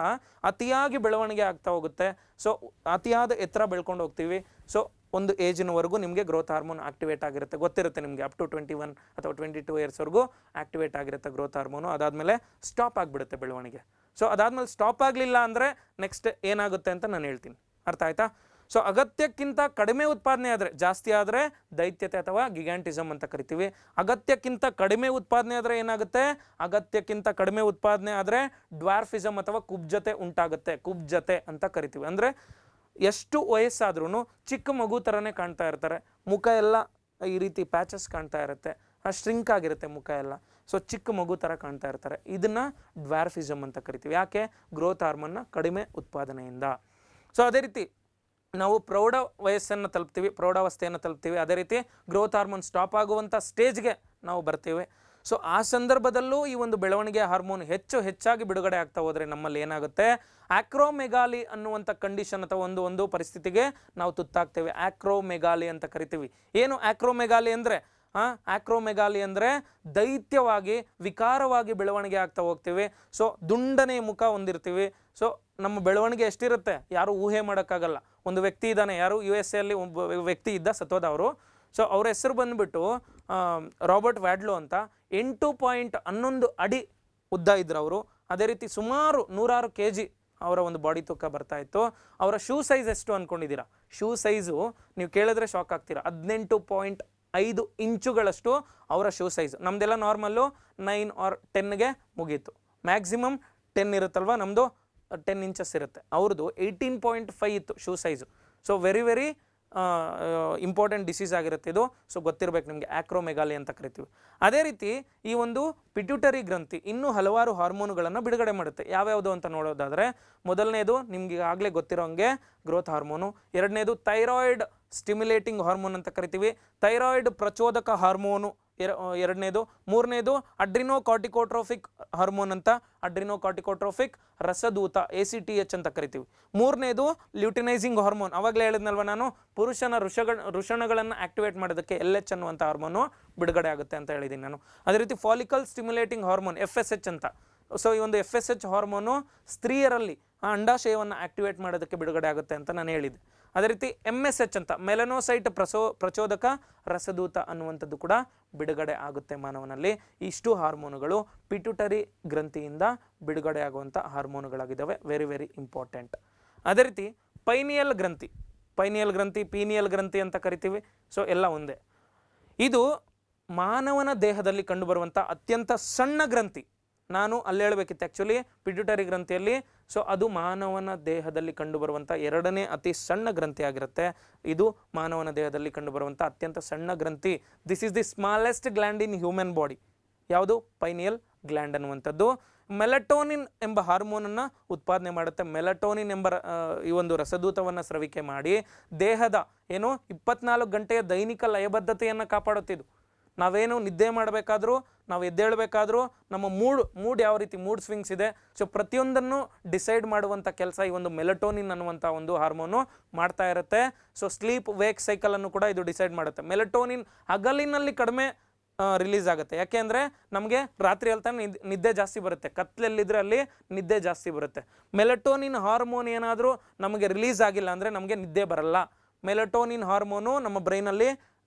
ಅತಿಯಾಗಿ ಬೆಳವಣಿಗೆ ಆಗ್ತಾ ಹೋಗುತ್ತೆ. ಸೊ ಅತಿಯಾದ ಎತ್ತರ ಬೆಳ್ಕೊಂಡು ಹೋಗ್ತೀವಿ. ಸೊ ಒಂದು ಏಜಿನವರೆಗೂ ನಿಮಗೆ ಗ್ರೋತ್ ಹಾರ್ಮೋನ್ ಆಕ್ಟಿವೇಟ್ ಆಗಿರುತ್ತೆ, ಗೊತ್ತಿರುತ್ತೆ ನಿಮಗೆ. ಅಪ್ ಟು 21 ಅಥವಾ 22 ಇಯರ್ಸ್ವರೆಗೂ ಆಕ್ಟಿವೇಟ್ ಆಗಿರುತ್ತೆ ಗ್ರೋತ್ ಹಾರ್ಮೋನು. ಅದಾದಮೇಲೆ ಸ್ಟಾಪ್ ಆಗಿಬಿಡುತ್ತೆ ಬೆಳವಣಿಗೆ. ಸೊ ಅದಾದಮೇಲೆ ಸ್ಟಾಪ್ ಆಗಲಿಲ್ಲ ಅಂದರೆ ನೆಕ್ಸ್ಟ್ ಏನಾಗುತ್ತೆ ಅಂತ ನಾನು ಹೇಳ್ತೀನಿ. ಅರ್ಥ ಆಯ್ತಾ? ಸೊ ಅಗತ್ಯಕ್ಕಿಂತ ಕಡಿಮೆ ಉತ್ಪಾದನೆ ಆದರೆ, ಜಾಸ್ತಿ ಆದರೆ ದೈತ್ಯತೆ ಅಥವಾ ಗಿಗ್ಯಾಂಟಿಸಮ್ ಅಂತ ಕರಿತೀವಿ. ಅಗತ್ಯಕ್ಕಿಂತ ಕಡಿಮೆ ಉತ್ಪಾದನೆ ಆದರೆ ಏನಾಗುತ್ತೆ? ಅಗತ್ಯಕ್ಕಿಂತ ಕಡಿಮೆ ಉತ್ಪಾದನೆ ಆದರೆ ಡ್ವಾರ್ಫಿಸಮ್ ಅಥವಾ ಕುಬ್ಜತೆ ಉಂಟಾಗುತ್ತೆ. ಕುಬ್ಜತೆ ಅಂತ ಕರಿತೀವಿ. ಅಂದರೆ ಎಷ್ಟು ವಯಸ್ಸಾದ್ರೂ ಚಿಕ್ಕ ಮಗು ಥರನೇ ಕಾಣ್ತಾ ಇರ್ತಾರೆ. ಮುಖ ಎಲ್ಲ ಈ ರೀತಿ ಪ್ಯಾಚಸ್ ಕಾಣ್ತಾ ಇರುತ್ತೆ, ಶ್ರಿಂಕ್ ಆಗಿರುತ್ತೆ ಮುಖ ಎಲ್ಲ. ಸೊ ಚಿಕ್ಕ ಮಗು ಥರ ಕಾಣ್ತಾ ಇರ್ತಾರೆ. ಇದನ್ನು ಡ್ವಾರ್ಫಿಸಮ್ ಅಂತ ಕರಿತೀವಿ. ಯಾಕೆ? ಗ್ರೋತ್ ಹಾರ್ಮೋನ್ನ ಕಡಿಮೆ ಉತ್ಪಾದನೆಯಿಂದ. ಸೊ ಅದೇ ರೀತಿ ನಾವು ಪ್ರೌಢ ವಯಸ್ಸನ್ನು ತಲುಪ್ತೀವಿ, ಪ್ರೌಢಾವಸ್ಥೆಯನ್ನು ತಲುಪ್ತೀವಿ. ಅದೇ ರೀತಿ ಗ್ರೋತ್ ಹಾರ್ಮೋನ್ ಸ್ಟಾಪ್ ಆಗುವಂಥ ಸ್ಟೇಜ್ಗೆ ನಾವು ಬರ್ತೀವಿ. ಸೊ ಆ ಸಂದರ್ಭದಲ್ಲೂ ಈ ಒಂದು ಬೆಳವಣಿಗೆ ಹಾರ್ಮೋನ್ ಹೆಚ್ಚಾಗಿ ಬಿಡುಗಡೆ ಆಗ್ತಾ ಹೋದರೆ ನಮ್ಮಲ್ಲಿ ಏನಾಗುತ್ತೆ? ಆಕ್ರೋಮೆಗಾಲಿ ಅನ್ನುವಂಥ ಕಂಡೀಷನ್ ಅಥವಾ ಒಂದು ಪರಿಸ್ಥಿತಿಗೆ ನಾವು ತುತ್ತಾಗ್ತೇವೆ. ಆಕ್ರೋಮೆಗಾಲಿ ಅಂತ ಕರಿತೀವಿ. ಏನು ಆಕ್ರೋಮೆಗಾಲಿ ಅಂದರೆ? ಆಕ್ರೋಮೆಗಾಲಿ ಅಂದರೆ ದೈತ್ಯವಾಗಿ ವಿಕಾರವಾಗಿ ಬೆಳವಣಿಗೆ ಆಗ್ತಾ ಹೋಗ್ತೀವಿ. ಸೊ ದುಂಡನೆ ಮುಖ ಹೊಂದಿರ್ತೀವಿ. ಸೊ ನಮ್ಮ ಬೆಳವಣಿಗೆ ಎಷ್ಟಿರುತ್ತೆ ಯಾರು ಊಹೆ ಮಾಡೋಕ್ಕಾಗಲ್ಲ. ಒಂದು ವ್ಯಕ್ತಿ ಇದ್ದಾನೆ, ಯಾರು USA ಅಲ್ಲಿ ಒಬ್ಬ ವ್ಯಕ್ತಿ ಇದ್ದ, ಸತ್ತೋದವರು. ಸೊ ಅವ್ರ ಹೆಸರು ಬಂದುಬಿಟ್ಟು ರಾಬರ್ಟ್ ವ್ಯಾಡ್ಲೋ ಅಂತ. 8.11 ಅಡಿ ಉದ್ದ ಇದ್ರು ಅವರು. ಅದೇ ರೀತಿ ಸುಮಾರು 106 kg ಅವರ ಒಂದು ಬಾಡಿ ತೂಕ ಬರ್ತಾ ಇತ್ತು. ಅವರ ಶೂ ಸೈಜ್ ಎಷ್ಟು ಅಂದ್ಕೊಂಡಿದ್ದೀರಾ? ಶೂ ಸೈಜು ನೀವು ಕೇಳಿದ್ರೆ ಶಾಕ್ ಆಗ್ತೀರಾ. 18.5 ಇಂಚುಗಳಷ್ಟು ಅವರ ಶೂ ಸೈಜ್. ನಮ್ಮದೆಲ್ಲ ನಾರ್ಮಲ್ಲು 9 or 10ಗೆ ಮುಗೀತು. ಮ್ಯಾಕ್ಸಿಮಮ್ 10 ಇರುತ್ತಲ್ವ, ನಮ್ಮದು 10 ಇಂಚಸ್ ಇರುತ್ತೆ. ಅವ್ರದ್ದು 18.5 ಇತ್ತು shoe size. So very important disease ಆಗಿರುತ್ತೆ ಇದು. ಸೊ ಗೊತ್ತಿರಬೇಕು ನಿಮಗೆ, ಆಕ್ರೋಮೆಗಾಲಿ ಅಂತ ಕರಿತೀವಿ. ಅದೇ ರೀತಿ ಈ ಒಂದು ಪಿಟ್ಯೂಟರಿ ಗ್ರಂಥಿ ಇನ್ನೂ ಹಲವಾರು ಹಾರ್ಮೋನುಗಳನ್ನು ಬಿಡುಗಡೆ ಮಾಡುತ್ತೆ. ಯಾವ್ಯಾವುದು ಅಂತ ನೋಡೋದಾದರೆ, ಮೊದಲನೇದು ನಿಮ್ಗೆ ಆಗಲೇ ಗೊತ್ತಿರೋ ಹಂಗೆ ಗ್ರೋತ್ ಹಾರ್ಮೋನು. ಎರಡನೇದು ಥೈರಾಯ್ಡ್ ಸ್ಟಿಮ್ಯುಲೇಟಿಂಗ್ ಹಾರ್ಮೋನ್ ಅಂತ ಕರಿತೀವಿ, ಥೈರಾಯ್ಡ್ ಪ್ರಚೋದಕ ಹಾರ್ಮೋನು ಎರಡನೇದು. ಮೂರನೇದು ಅಡ್ರಿನೋಕಾರ್ಟಿಕೋಟ್ರೋಫಿಕ್ ಹಾರ್ಮೋನ್ ಅಂತ, ಅಡ್ರಿನೋಕಾರ್ಟಿಕೋಟ್ರೋಫಿಕ್ ರಸದೂತ ACTH ಅಂತ ಕರಿತೀವಿ. ಮೂರನೇದು ಲ್ಯೂಟಿನೈಸಿಂಗ್ ಹಾರ್ಮೋನ್. ಅವಾಗಲೇ ಹೇಳಿದ್ನಲ್ವ ನಾನು, ಪುರುಷನ ವೃಷಣಗಳನ್ನು ಆಕ್ಟಿವೇಟ್ ಮಾಡೋದಕ್ಕೆ LH ಅನ್ನುವಂಥ ಹಾರ್ಮೋನು ಬಿಡುಗಡೆ ಆಗುತ್ತೆ ಅಂತ ಹೇಳಿದ್ದೀನಿ ನಾನು. ಅದೇ ರೀತಿ ಫಾಲಿಕಲ್ ಸ್ಟಿಮ್ಯುಲೇಟಿಂಗ್ ಹಾರ್ಮೋನ್ FSH ಅಂತ. ಸೊ ಈ ಒಂದು FSH ಹಾರ್ಮೋನು ಸ್ತ್ರೀಯರಲ್ಲಿ ಅಂಡಾಶಯವನ್ನು ಆಕ್ಟಿವೇಟ್ ಮಾಡೋದಕ್ಕೆ ಬಿಡುಗಡೆ ಆಗುತ್ತೆ ಅಂತ ನಾನು ಹೇಳಿದ್ದೆ. ಅದೇ ರೀತಿ MSH ಅಂತ, ಮೆಲನೋಸೈಟ್ ಪ್ರಚೋದಕ ರಸದೂತ ಅನ್ನುವಂಥದ್ದು ಕೂಡ ಬಿಡುಗಡೆ ಆಗುತ್ತೆ ಮಾನವನಲ್ಲಿ. ಇಷ್ಟು ಹಾರ್ಮೋನುಗಳು ಪಿಟ್ಯೂಟರಿ ಗ್ರಂಥಿಯಿಂದ ಬಿಡುಗಡೆ ಆಗುವಂಥ ಹಾರ್ಮೋನುಗಳಾಗಿದ್ದಾವೆ. Very important. ಅದೇ ರೀತಿ ಪೈನಿಯಲ್ ಗ್ರಂಥಿ, ಪೀನಿಯಲ್ ಗ್ರಂಥಿ ಅಂತ ಕರಿತೀವಿ. ಸೊ ಎಲ್ಲ ಒಂದೇ. ಇದು ಮಾನವನ ದೇಹದಲ್ಲಿ ಕಂಡುಬರುವಂಥ ಅತ್ಯಂತ ಸಣ್ಣ ಗ್ರಂಥಿ. ನಾನು ಅಲ್ಲಿ ಹೇಳಬೇಕಿತ್ತು ಆ್ಯಕ್ಚುಲಿ ಪಿಟ್ಯೂಟರಿ ಗ್ರಂಥಿಯಲ್ಲಿ. ಸೊ ಅದು ಮಾನವನ ದೇಹದಲ್ಲಿ ಕಂಡುಬರುವಂಥ ಎರಡನೇ ಅತಿ ಸಣ್ಣ ಗ್ರಂಥಿ ಆಗಿರುತ್ತೆ. ಇದು ಮಾನವನ ದೇಹದಲ್ಲಿ ಕಂಡುಬರುವಂಥ ಅತ್ಯಂತ ಸಣ್ಣ ಗ್ರಂಥಿ. This is the smallest gland in human body. ಯಾವುದು? ಪೈನಿಯಲ್ ಗ್ಲ್ಯಾಂಡ್ ಅನ್ನುವಂಥದ್ದು. ಮೆಲಟೋನಿನ್ ಎಂಬ ಹಾರ್ಮೋನನ್ನು ಉತ್ಪಾದನೆ ಮಾಡುತ್ತೆ. ಮೆಲಟೋನಿನ್ ಎಂಬ ಈ ಒಂದು ರಸದೂತವನ್ನು ಸ್ರವಿಕೆ ಮಾಡಿ ದೇಹದ 24 ಗಂಟೆಯ ದೈನಿಕ ಲಯಬದ್ಧತೆಯನ್ನು ಕಾಪಾಡುತ್ತಿದ್ದು. ನಾವೇನು ನಿದ್ದೆ ಮಾಡಬೇಕಾದ್ರೂ, ನಾವು ಎದ್ದೇಳಬೇಕಾದ್ರೂ ನಮ್ಮ ಮೂಡ್ ಯಾವ ರೀತಿ ಮೂಡ್ ಸ್ವಿಂಗ್ಸ್ ಇದೆ. ಸೊ ಪ್ರತಿಯೊಂದನ್ನು ಡಿಸೈಡ್ ಮಾಡುವಂಥ ಕೆಲಸ ಈ ಒಂದು ಮೆಲಟೋನಿನ್ ಅನ್ನುವಂಥ ಒಂದು ಹಾರ್ಮೋನು ಮಾಡ್ತಾ ಇರುತ್ತೆ. ಸೊ ಸ್ಲೀಪ್ ವೇಕ್ ಸೈಕಲನ್ನು ಕೂಡ ಇದು ಡಿಸೈಡ್ ಮಾಡುತ್ತೆ. ಮೆಲಟೋನಿನ್ ಹಗಲಿನಲ್ಲಿ ಕಡಿಮೆ ರಿಲೀಸ್ ಆಗುತ್ತೆ. ಯಾಕೆ ಅಂದರೆ ನಮಗೆ ರಾತ್ರಿ ಹೇಳ್ತಾನೆ ನಿದ್ದೆ ಜಾಸ್ತಿ ಬರುತ್ತೆ. ಕತ್ಲೆಲ್ಲಿದ್ರೆ ಅಲ್ಲಿ ನಿದ್ದೆ ಜಾಸ್ತಿ ಬರುತ್ತೆ. ಮೆಲಟೋನಿನ್ ಹಾರ್ಮೋನ್ ಏನಾದರೂ ನಮಗೆ ರಿಲೀಸ್ ಆಗಿಲ್ಲ ಅಂದರೆ ನಮಗೆ ನಿದ್ದೆ ಬರಲ್ಲ. ಮೆಲಟೋನಿನ್ ಹಾರ್ಮೋನು ನಮ್ಮ ಬ್ರೈನಲ್ಲಿ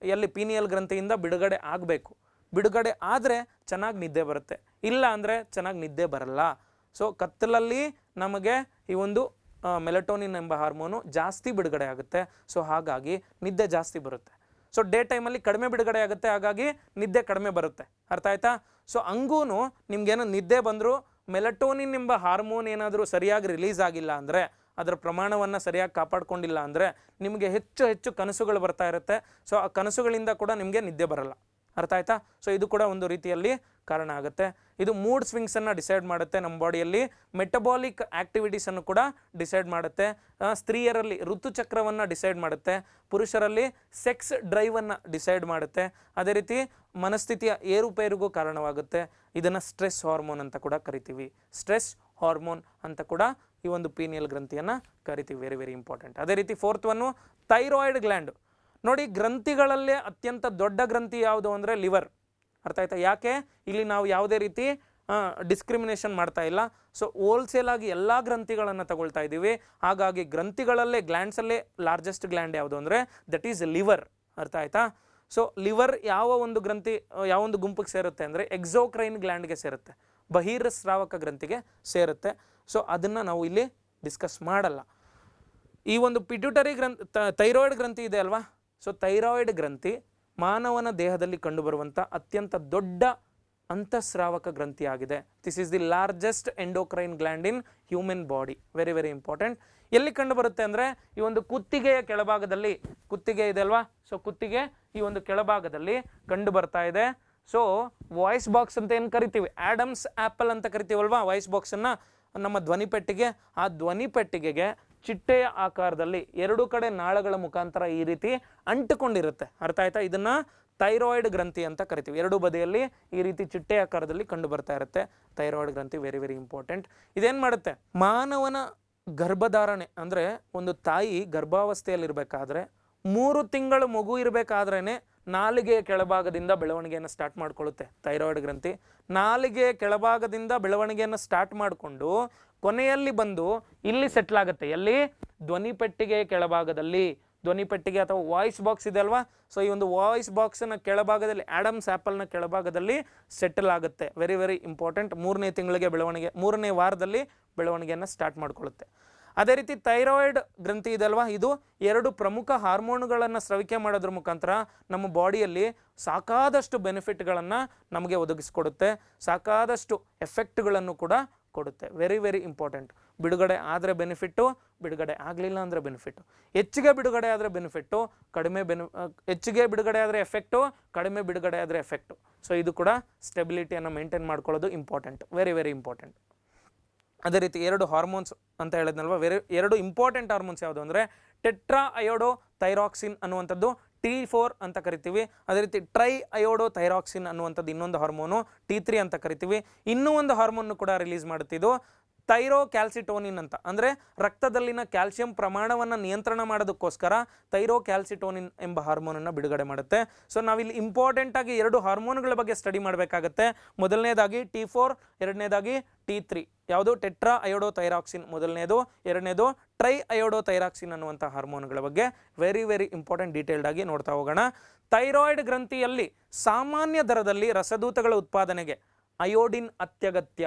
ಪೀನಿಯಲ್ ಗ್ರಂಥಿಯಿಂದ ಬಿಡುಗಡೆ ಆಗಬೇಕು. ಬಿಡುಗಡೆ ಆದರೆ ಚೆನ್ನಾಗಿ ನಿದ್ದೆ ಬರುತ್ತೆ, ಇಲ್ಲ ಅಂದರೆ ಚೆನ್ನಾಗಿ ನಿದ್ದೆ ಬರಲ್ಲ. ಸೊ ಕತ್ತಲಲ್ಲಿ ನಮಗೆ ಈ ಒಂದು ಮೆಲಟೋನಿನ್ ಎಂಬ ಹಾರ್ಮೋನು ಜಾಸ್ತಿ ಬಿಡುಗಡೆ ಆಗುತ್ತೆ. ಸೊ ಹಾಗಾಗಿ ನಿದ್ದೆ ಜಾಸ್ತಿ ಬರುತ್ತೆ. ಸೊ ಡೇ ಟೈಮಲ್ಲಿ ಕಡಿಮೆ ಬಿಡುಗಡೆ ಆಗುತ್ತೆ, ಹಾಗಾಗಿ ನಿದ್ದೆ ಕಡಿಮೆ ಬರುತ್ತೆ. ಅರ್ಥ ಆಯ್ತಾ? ಸೊ ಹಂಗೂ ನಿಮ್ಗೇನೋ ನಿದ್ದೆ ಬಂದರೂ ಮೆಲಟೋನಿನ್ ಎಂಬ ಹಾರ್ಮೋನ್ ಏನಾದರೂ ಸರಿಯಾಗಿ ರಿಲೀಸ್ ಆಗಿಲ್ಲ ಅಂದರೆ, ಅದರ ಪ್ರಮಾಣವನ್ನು ಸರಿಯಾಗಿ ಕಾಪಾಡಿಕೊಂಡಿಲ್ಲ ಅಂದರೆ ನಿಮಗೆ ಹೆಚ್ಚು ಕನಸುಗಳು ಬರ್ತಾ ಇರುತ್ತೆ. ಸೊ ಆ ಕನಸುಗಳಿಂದ ಕೂಡ ನಿಮಗೆ ನಿದ್ದೆ ಬರಲ್ಲ. ಅರ್ಥ ಆಯ್ತಾ? ಸೊ ಇದು ಕೂಡ ಒಂದು ರೀತಿಯಲ್ಲಿ ಕಾರಣ ಆಗುತ್ತೆ. ಇದು ಮೂಡ್ ಸ್ವಿಂಗ್ಸನ್ನು ಡಿಸೈಡ್ ಮಾಡುತ್ತೆ. ನಮ್ಮ ಬಾಡಿಯಲ್ಲಿ ಮೆಟಬಾಲಿಕ್ ಆ್ಯಕ್ಟಿವಿಟೀಸನ್ನು ಕೂಡ ಡಿಸೈಡ್ ಮಾಡುತ್ತೆ. ಸ್ತ್ರೀಯರಲ್ಲಿ ಋತುಚಕ್ರವನ್ನು ಡಿಸೈಡ್ ಮಾಡುತ್ತೆ. ಪುರುಷರಲ್ಲಿ ಸೆಕ್ಸ್ ಡ್ರೈವನ್ನು ಡಿಸೈಡ್ ಮಾಡುತ್ತೆ. ಅದೇ ರೀತಿ ಮನಸ್ಥಿತಿಯ ಏರುಪೇರಿಗೂ ಕಾರಣವಾಗುತ್ತೆ. ಇದನ್ನು ಸ್ಟ್ರೆಸ್ ಹಾರ್ಮೋನ್ ಅಂತ ಕೂಡ ಕರಿತೀವಿ. ಸ್ಟ್ರೆಸ್ ಹಾರ್ಮೋನ್ ಅಂತ ಕೂಡ ಈ ಒಂದು ಪೀನಿಯಲ್ ಗ್ರಂಥಿಯನ್ನು ಕರಿತೀವಿ. Very very important. ಅದೇ ರೀತಿ ಫೋರ್ತ್ ಒನ್ನು ಥೈರಾಯ್ಡ್ ಗ್ಲ್ಯಾಂಡ್. ನೋಡಿ, ಗ್ರಂಥಿಗಳಲ್ಲೇ ಅತ್ಯಂತ ದೊಡ್ಡ ಗ್ರಂಥಿ ಯಾವುದು ಅಂದರೆ ಲಿವರ್. ಅರ್ಥ ಆಯ್ತಾ? ಯಾಕೆ ಇಲ್ಲಿ ನಾವು ಯಾವುದೇ ರೀತಿ ಡಿಸ್ಕ್ರಿಮಿನೇಷನ್ ಮಾಡ್ತಾ ಇಲ್ಲ. ಸೊ ಹೋಲ್ಸೇಲ್ ಆಗಿ ಎಲ್ಲ ಗ್ರಂಥಿಗಳನ್ನು ತಗೊಳ್ತಾ ಇದ್ದೀವಿ. ಹಾಗಾಗಿ ಗ್ರಂಥಿಗಳಲ್ಲೇ ಗ್ಲ್ಯಾಂಡ್ಸಲ್ಲೇ ಲಾರ್ಜೆಸ್ಟ್ ಗ್ಲ್ಯಾಂಡ್ ಯಾವುದು ಅಂದರೆ ದಟ್ ಈಸ್ ಲಿವರ್. ಅರ್ಥ ಆಯ್ತಾ? ಸೊ ಲಿವರ್ ಯಾವ ಒಂದು ಗ್ರಂಥಿ, ಯಾವ ಒಂದು ಗುಂಪಿಗೆ ಸೇರುತ್ತೆ ಅಂದರೆ ಎಕ್ಸೋಕ್ರೈನ್ ಗ್ಲ್ಯಾಂಡ್ಗೆ ಸೇರುತ್ತೆ, ಬಹಿರ್ಸ್ರಾವಕ ಗ್ರಂಥಿಗೆ ಸೇರುತ್ತೆ. ಸೊ ಅದನ್ನು ನಾವು ಇಲ್ಲಿ ಡಿಸ್ಕಸ್ ಮಾಡಲ್ಲ. ಈ ಒಂದು ಪಿಟ್ಯೂಟರಿ ಥೈರಾಯ್ಡ್ ಗ್ರಂಥಿ ಇದೆ ಅಲ್ವಾ? ಸೊ ಥೈರಾಯ್ಡ್ ಗ್ರಂಥಿ ಮಾನವನ ದೇಹದಲ್ಲಿ ಕಂಡುಬರುವಂಥ ಅತ್ಯಂತ ದೊಡ್ಡ ಅಂತಸ್ರಾವಕ ಗ್ರಂಥಿ ಆಗಿದೆ. This is the largest endocrine gland in human body. Very very important. ಎಲ್ಲಿ ಕಂಡು ಬರುತ್ತೆ ಅಂದರೆ ಈ ಒಂದು ಕುತ್ತಿಗೆಯ ಕೆಳಭಾಗದಲ್ಲಿ, ಕುತ್ತಿಗೆ ಇದೆ ಅಲ್ವಾ? ಸೊ ಕುತ್ತಿಗೆ ಈ ಒಂದು ಕೆಳಭಾಗದಲ್ಲಿ ಕಂಡು ಬರ್ತಾ ಇದೆ. ಸೊ ವಾಯ್ಸ್ ಬಾಕ್ಸ್ ಅಂತ ಏನು ಕರಿತೀವಿ, ಆಡಮ್ಸ್ ಆ್ಯಪಲ್ ಅಂತ ಕರಿತೀವಲ್ವಾ ವಾಯ್ಸ್ ಬಾಕ್ಸನ್ನು, ನಮ್ಮ ಧ್ವನಿಪೆಟ್ಟಿಗೆ. ಆ ಧ್ವನಿಪೆಟ್ಟಿಗೆಗೆ ಚಿಟ್ಟೆಯ ಆಕಾರದಲ್ಲಿ ಎರಡು ಕಡೆ ನಾಳಗಳ ಮುಖಾಂತರ ಈ ರೀತಿ ಅಂಟುಕೊಂಡಿರುತ್ತೆ. ಅರ್ಥ ಆಯ್ತಾ? ಇದನ್ನು ಥೈರಾಯ್ಡ್ ಗ್ರಂಥಿ ಅಂತ ಕರಿತೀವಿ. ಎರಡು ಬದಿಯಲ್ಲಿ ಈ ರೀತಿ ಚಿಟ್ಟೆ ಆಕಾರದಲ್ಲಿ ಕಂಡು ಬರ್ತಾ ಇರುತ್ತೆ ಥೈರಾಯ್ಡ್ ಗ್ರಂಥಿ. Very very important. ಇದೇನು ಮಾಡುತ್ತೆ, ಮಾನವನ ಗರ್ಭಧಾರಣೆ ಅಂದರೆ ಒಂದು ತಾಯಿ ಗರ್ಭಾವಸ್ಥೆಯಲ್ಲಿರಬೇಕಾದ್ರೆ 3 ತಿಂಗಳು ಮಗು ಇರಬೇಕಾದ್ರೇ ನಾಲಿಗೆಯ ಕೆಳಭಾಗದಿಂದ ಬೆಳವಣಿಗೆಯನ್ನು ಸ್ಟಾರ್ಟ್ ಮಾಡ್ಕೊಳ್ಳುತ್ತೆ ಥೈರಾಯ್ಡ್ ಗ್ರಂಥಿ. ನಾಲಿಗೆಯ ಕೆಳಭಾಗದಿಂದ ಬೆಳವಣಿಗೆಯನ್ನು ಸ್ಟಾರ್ಟ್ ಮಾಡಿಕೊಂಡು ಕೊನೆಯಲ್ಲಿ ಬಂದು ಇಲ್ಲಿ ಸೆಟ್ಲ್ ಆಗುತ್ತೆ. ಎಲ್ಲಿ? ಧ್ವನಿಪೆಟ್ಟಿಗೆಯ ಕೆಳಭಾಗದಲ್ಲಿ. ಧ್ವನಿಪೆಟ್ಟಿಗೆ ಅಥವಾ ವಾಯ್ಸ್ ಬಾಕ್ಸ್ ಇದೆ ಅಲ್ವಾ? ಸೊ ಈ ಒಂದು ವಾಯ್ಸ್ ಬಾಕ್ಸ್ನ ಕೆಳಭಾಗದಲ್ಲಿ, ಆಡಮ್ಸ್ ಆ್ಯಪಲ್ನ ಕೆಳಭಾಗದಲ್ಲಿ ಸೆಟಲ್ ಆಗುತ್ತೆ. Very very important. 3ನೇ ತಿಂಗಳಿಗೆ ಬೆಳವಣಿಗೆ, 3ನೇ ವಾರದಲ್ಲಿ ಬೆಳವಣಿಗೆಯನ್ನು ಸ್ಟಾರ್ಟ್ ಮಾಡ್ಕೊಳ್ಳುತ್ತೆ. ಅದೇ ರೀತಿ ಥೈರಾಯ್ಡ್ ಗ್ರಂಥಿ ಇದೆ ಅಲ್ವಾ? ಇದು 2 ಪ್ರಮುಖ ಹಾರ್ಮೋನುಗಳನ್ನು ಸ್ರವಿಕೆ ಮಾಡೋದ್ರ ಮುಖಾಂತರ ನಮ್ಮ ಬಾಡಿಯಲ್ಲಿ ಸಾಕಾದಷ್ಟು ಬೆನಿಫಿಟ್ಗಳನ್ನು ನಮಗೆ ಒದಗಿಸ್ಕೊಡುತ್ತೆ, ಸಾಕಾದಷ್ಟು ಎಫೆಕ್ಟ್ಗಳನ್ನು ಕೂಡ ಕೊಡುತ್ತೆ. Very very important. ಬಿಡುಗಡೆ ಆದರೆ ಬೆನಿಫಿಟ್ಟು, ಬಿಡುಗಡೆ ಆಗಲಿಲ್ಲ ಅಂದರೆ ಬೆನಿಫಿಟ್ಟು. ಹೆಚ್ಚಿಗೆ ಬಿಡುಗಡೆ ಆದರೆ ಬೆನಿಫಿಟ್ಟು, ಹೆಚ್ಚಿಗೆ ಬಿಡುಗಡೆ ಆದರೆ ಎಫೆಕ್ಟು, ಕಡಿಮೆ ಬಿಡುಗಡೆ ಆದರೆ ಎಫೆಕ್ಟು. ಸೊ ಇದು ಕೂಡ ಸ್ಟೆಬಿಲಿಟಿಯನ್ನು ಮೇಂಟೈನ್ ಮಾಡ್ಕೊಳ್ಳೋದು ಇಂಪಾರ್ಟೆಂಟ್. Very very important. ಅದೇ ರೀತಿ 2 ಹಾರ್ಮೋನ್ಸ್ ಅಂತ ಹೇಳಿದ್ನಲ್ವ, 2 ಇಂಪಾರ್ಟೆಂಟ್ ಹಾರ್ಮೋನ್ಸ್ ಯಾವುದು ಅಂದರೆ ಟೆಟ್ರಾ ಅಯೋಡೋ ಥೈರಾಕ್ಸಿನ್ ಅನ್ನುವಂಥದ್ದು T4 ಅಂತ ಕರಿತೀವಿ. ಅದೇ ರೀತಿ ಟ್ರೈ ಅಯೋಡೋ ಥೈರಾಕ್ಸಿನ್ ಅನ್ನುವಂಥದ್ದು ಇನ್ನೊಂದು ಹಾರ್ಮೋನು T3 ಅಂತ ಕರಿತೀವಿ. ಇನ್ನೂ ಒಂದು ಹಾರ್ಮೋನ್ ಕೂಡ ರಿಲೀಸ್ ಮಾಡುತ್ತಿದ್ದು ಥೈರೋಕ್ಯಾಲ್ಸಿಟೋನಿನ್ ಅಂತ. ಅಂದರೆ ರಕ್ತದಲ್ಲಿನ ಕ್ಯಾಲ್ಸಿಯಂ ಪ್ರಮಾಣವನ್ನು ನಿಯಂತ್ರಣ ಮಾಡೋದಕ್ಕೋಸ್ಕರ ಥೈರೋಕ್ಯಾಲ್ಸಿಟೋನಿನ್ ಎಂಬ ಹಾರ್ಮೋನನ್ನು ಬಿಡುಗಡೆ ಮಾಡುತ್ತೆ. ಸೊ ನಾವಿಲ್ಲಿ ಇಂಪಾರ್ಟೆಂಟಾಗಿ 2 ಹಾರ್ಮೋನ್ಗಳ ಬಗ್ಗೆ ಸ್ಟಡಿ ಮಾಡಬೇಕಾಗತ್ತೆ. ಮೊದಲನೇದಾಗಿ T4, ಎರಡನೇದಾಗಿ T3. ಯಾವುದು? ಟೆಟ್ರಾ ಅಯೋಡೋ ಥೈರಾಕ್ಸಿನ್ ಮೊದಲನೇದು, ಎರಡನೇದು ಟ್ರೈ ಅಯೋಡೋ ಥೈರಾಕ್ಸಿನ್ ಅನ್ನುವಂಥ ಹಾರ್ಮೋನ್ಗಳ ಬಗ್ಗೆ ವೆರಿ ವೆರಿ ಇಂಪಾರ್ಟೆಂಟ್ ಡೀಟೇಲ್ಡ್ ಆಗಿ ನೋಡ್ತಾ ಹೋಗೋಣ. ಥೈರಾಯ್ಡ್ ಗ್ರಂಥಿಯಲ್ಲಿ ಸಾಮಾನ್ಯ ದರದಲ್ಲಿ ರಸದೂತಗಳ ಉತ್ಪಾದನೆಗೆ ಅಯೋಡಿನ್ ಅತ್ಯಗತ್ಯ.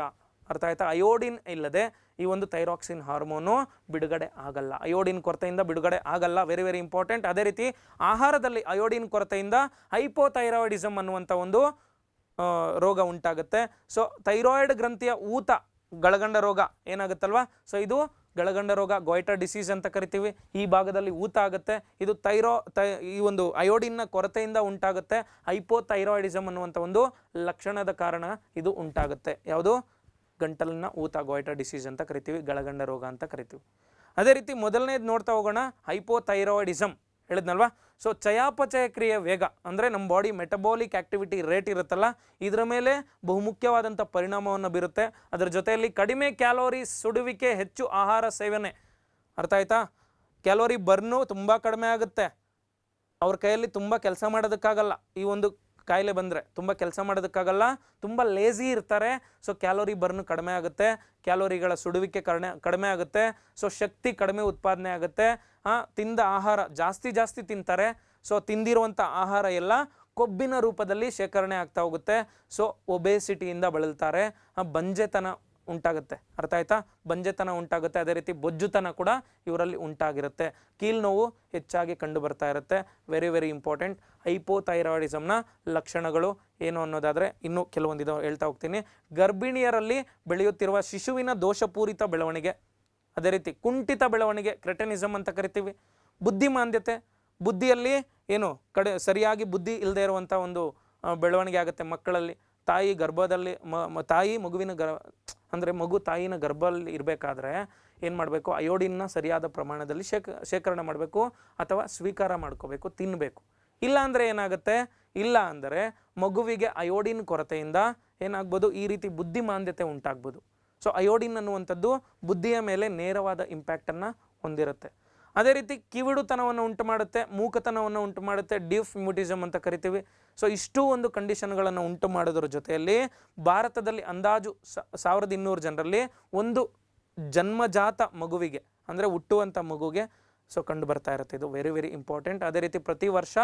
ಅರ್ಥ ಆಯ್ತಾ? ಅಯೋಡಿನ್ ಇಲ್ಲದೆ ಈ ಒಂದು ಥೈರಾಕ್ಸಿನ್ ಹಾರ್ಮೋನು ಬಿಡುಗಡೆ ಆಗಲ್ಲ, ಅಯೋಡಿನ್ ಕೊರತೆಯಿಂದ ಬಿಡುಗಡೆ ಆಗಲ್ಲ. Very very important. ಅದೇ ರೀತಿ ಆಹಾರದಲ್ಲಿ ಅಯೋಡಿನ್ ಕೊರತೆಯಿಂದ ಹೈಪೋಥೈರಾಯ್ಡಿಸಮ್ ಅನ್ನುವಂಥ ಒಂದು ರೋಗ ಉಂಟಾಗುತ್ತೆ. ಸೊ ಥೈರಾಯ್ಡ್ ಗ್ರಂಥಿಯ ಊತ, ಗಳಗಂಡ ರೋಗ ಏನಾಗುತ್ತಲ್ವಾ? ಸೊ ಇದು ಗಳಗಂಡ ರೋಗ, ಗಾಯ್ಟರ್ ಡಿಸೀಸ್ ಅಂತ ಕರಿತೀವಿ. ಈ ಭಾಗದಲ್ಲಿ ಊತ ಆಗುತ್ತೆ. ಇದು ಈ ಒಂದು ಅಯೋಡಿನ್ನ ಕೊರತೆಯಿಂದ ಉಂಟಾಗುತ್ತೆ. ಹೈಪೋಥೈರಾಯ್ಡಿಸಮ್ ಅನ್ನುವಂಥ ಒಂದು ಲಕ್ಷಣದ ಕಾರಣ ಇದು ಉಂಟಾಗುತ್ತೆ. ಯಾವುದು? ಗಂಟಲಿನ ಊತ, ಗಾಯ್ಟರ್ ಡಿಸೀಸ್ ಅಂತ ಕರಿತೀವಿ, ಗಳಗಂಡ ರೋಗ ಅಂತ ಕರಿತೀವಿ. ಅದೇ ರೀತಿ ಮೊದಲನೇದು ನೋಡ್ತಾ ಹೋಗೋಣ, ಹೈಪೋಥೈರಾಯ್ಡಿಸಮ್ ಹೇಳಿದ್ನಲ್ವಾ? ಸೊ ಚಯಾಪಚಯ ಕ್ರಿಯೆ ವೇಗ ಅಂದರೆ ನಮ್ಮ ಬಾಡಿ ಮೆಟಬಾಲಿಕ್ ಆಕ್ಟಿವಿಟಿ ರೇಟ್ ಇರುತ್ತಲ್ಲ, ಇದರ ಮೇಲೆ ಬಹುಮುಖ್ಯವಾದಂಥ ಪರಿಣಾಮವನ್ನು ಬೀರುತ್ತೆ. ಅದರ ಜೊತೆಯಲ್ಲಿ ಕಡಿಮೆ ಕ್ಯಾಲೋರಿ ಸುಡುವಿಕೆ, ಹೆಚ್ಚು ಆಹಾರ ಸೇವನೆ. ಅರ್ಥ ಆಯ್ತಾ? ಕ್ಯಾಲೋರಿ ಬರ್ನು ತುಂಬ ಕಡಿಮೆ ಆಗುತ್ತೆ. ಅವ್ರ ಕೈಯಲ್ಲಿ ತುಂಬ ಕೆಲಸ ಮಾಡೋದಕ್ಕಾಗಲ್ಲ. ಈ ಒಂದು ಕಾಯಿಲೆ ಬಂದರೆ ತುಂಬ ಕೆಲಸ ಮಾಡೋದಕ್ಕಾಗಲ್ಲ, ತುಂಬ ಲೇಜಿ ಇರ್ತಾರೆ. ಸೊ ಕ್ಯಾಲೋರಿ ಬರ್ನ್ ಕಡಿಮೆ ಆಗುತ್ತೆ, ಕ್ಯಾಲೋರಿಗಳ ಸುಡುವಿಕೆ ಕಡಿಮೆ ಆಗುತ್ತೆ. ಸೊ ಶಕ್ತಿ ಕಡಿಮೆ ಉತ್ಪಾದನೆ ಆಗುತ್ತೆ. ತಿಂದ ಆಹಾರ ಜಾಸ್ತಿ ತಿಂತಾರೆ. ಸೊ ತಿಂದಿರುವಂಥ ಆಹಾರ ಎಲ್ಲ ಕೊಬ್ಬಿನ ರೂಪದಲ್ಲಿ ಶೇಖರಣೆ ಆಗ್ತಾ ಹೋಗುತ್ತೆ. ಸೊ ಒಬೇಸಿಟಿಯಿಂದ ಬಳಲ್ತಾರೆ, ಬಂಜೆತನ ಉಂಟಾಗುತ್ತೆ. ಅರ್ಥ ಆಯ್ತಾ? ಬಂಜೆತನ ಉಂಟಾಗುತ್ತೆ. ಅದೇ ರೀತಿ ಬೊಜ್ಜುತನ ಕೂಡ ಇವರಲ್ಲಿ ಉಂಟಾಗಿರುತ್ತೆ. ಕೀಲು ನೋವು ಹೆಚ್ಚಾಗಿ ಕಂಡು ಬರ್ತಾ ಇರುತ್ತೆ. Very very important. ಹೈಪೋಥೈರಾಯ್ಡಿಸಮ್ನ ಲಕ್ಷಣಗಳು ಏನು ಅನ್ನೋದಾದರೆ ಇನ್ನೂ ಕೆಲವೊಂದಿದು ಹೇಳ್ತಾ ಹೋಗ್ತೀನಿ. ಗರ್ಭಿಣಿಯರಲ್ಲಿ ಬೆಳೆಯುತ್ತಿರುವ ಶಿಶುವಿನ ದೋಷಪೂರಿತ ಬೆಳವಣಿಗೆ, ಅದೇ ರೀತಿ ಕುಂಠಿತ ಬೆಳವಣಿಗೆ, ಕ್ರೆಟನಿಸಮ್ ಅಂತ ಕರಿತೀವಿ. ಬುದ್ಧಿಮಾಂದ್ಯತೆ, ಬುದ್ಧಿಯಲ್ಲಿ ಏನು ಸರಿಯಾಗಿ ಬುದ್ಧಿ ಇಲ್ಲದೆ ಇರುವಂಥ ಒಂದು ಬೆಳವಣಿಗೆ ಆಗುತ್ತೆ ಮಕ್ಕಳಲ್ಲಿ. ತಾಯಿ ಗರ್ಭದಲ್ಲಿ ತಾಯಿ ಮಗುವಿನ ಅಂದರೆ ಮಗು ತಾಯಿನ ಗರ್ಭದಲ್ಲಿ ಇರಬೇಕಾದ್ರೆ ಏನು ಮಾಡಬೇಕು? ಅಯೋಡಿನ್ನ ಸರಿಯಾದ ಪ್ರಮಾಣದಲ್ಲಿ ಶೇಖರಣೆ ಮಾಡಬೇಕು ಅಥವಾ ಸ್ವೀಕಾರ ಮಾಡ್ಕೋಬೇಕು, ತಿನ್ನಬೇಕು. ಇಲ್ಲ ಅಂದರೆ ಏನಾಗುತ್ತೆ? ಇಲ್ಲ ಅಂದರೆ ಮಗುವಿಗೆ ಅಯೋಡಿನ್ ಕೊರತೆಯಿಂದ ಏನಾಗ್ಬೋದು? ಈ ರೀತಿ ಬುದ್ಧಿಮಾಂದ್ಯತೆ ಉಂಟಾಗ್ಬೋದು. ಸೊ ಅಯೋಡಿನ್ ಅನ್ನುವಂಥದ್ದು ಬುದ್ಧಿಯ ಮೇಲೆ ನೇರವಾದ ಇಂಪ್ಯಾಕ್ಟನ್ನು ಹೊಂದಿರುತ್ತೆ. ಅದೇ ರೀತಿ ಕಿವಿಡುತನವನ್ನು ಉಂಟು ಮಾಡುತ್ತೆ, ಮೂಕತನವನ್ನು ಉಂಟು ಮಾಡುತ್ತೆ, ಡಿಫ್ ಮ್ಯೂಟಿಸಮ್ ಅಂತ ಕರಿತೀವಿ. ಸೊ ಇಷ್ಟು ಒಂದು ಕಂಡೀಷನ್ಗಳನ್ನು ಉಂಟು ಮಾಡೋದ್ರ ಜೊತೆಯಲ್ಲಿ ಭಾರತದಲ್ಲಿ ಅಂದಾಜು 1200 ಜನರಲ್ಲಿ ಒಂದು ಜನ್ಮಜಾತ ಮಗುವಿಗೆ ಅಂದರೆ ಹುಟ್ಟುವಂಥ ಮಗುಗೆ ಸೊ ಕಂಡು ಬರ್ತಾ ಇರುತ್ತೆ. ಇದು ವೆರಿ ವೆರಿ ಇಂಪಾರ್ಟೆಂಟ್. ಅದೇ ರೀತಿ ಪ್ರತಿ ವರ್ಷ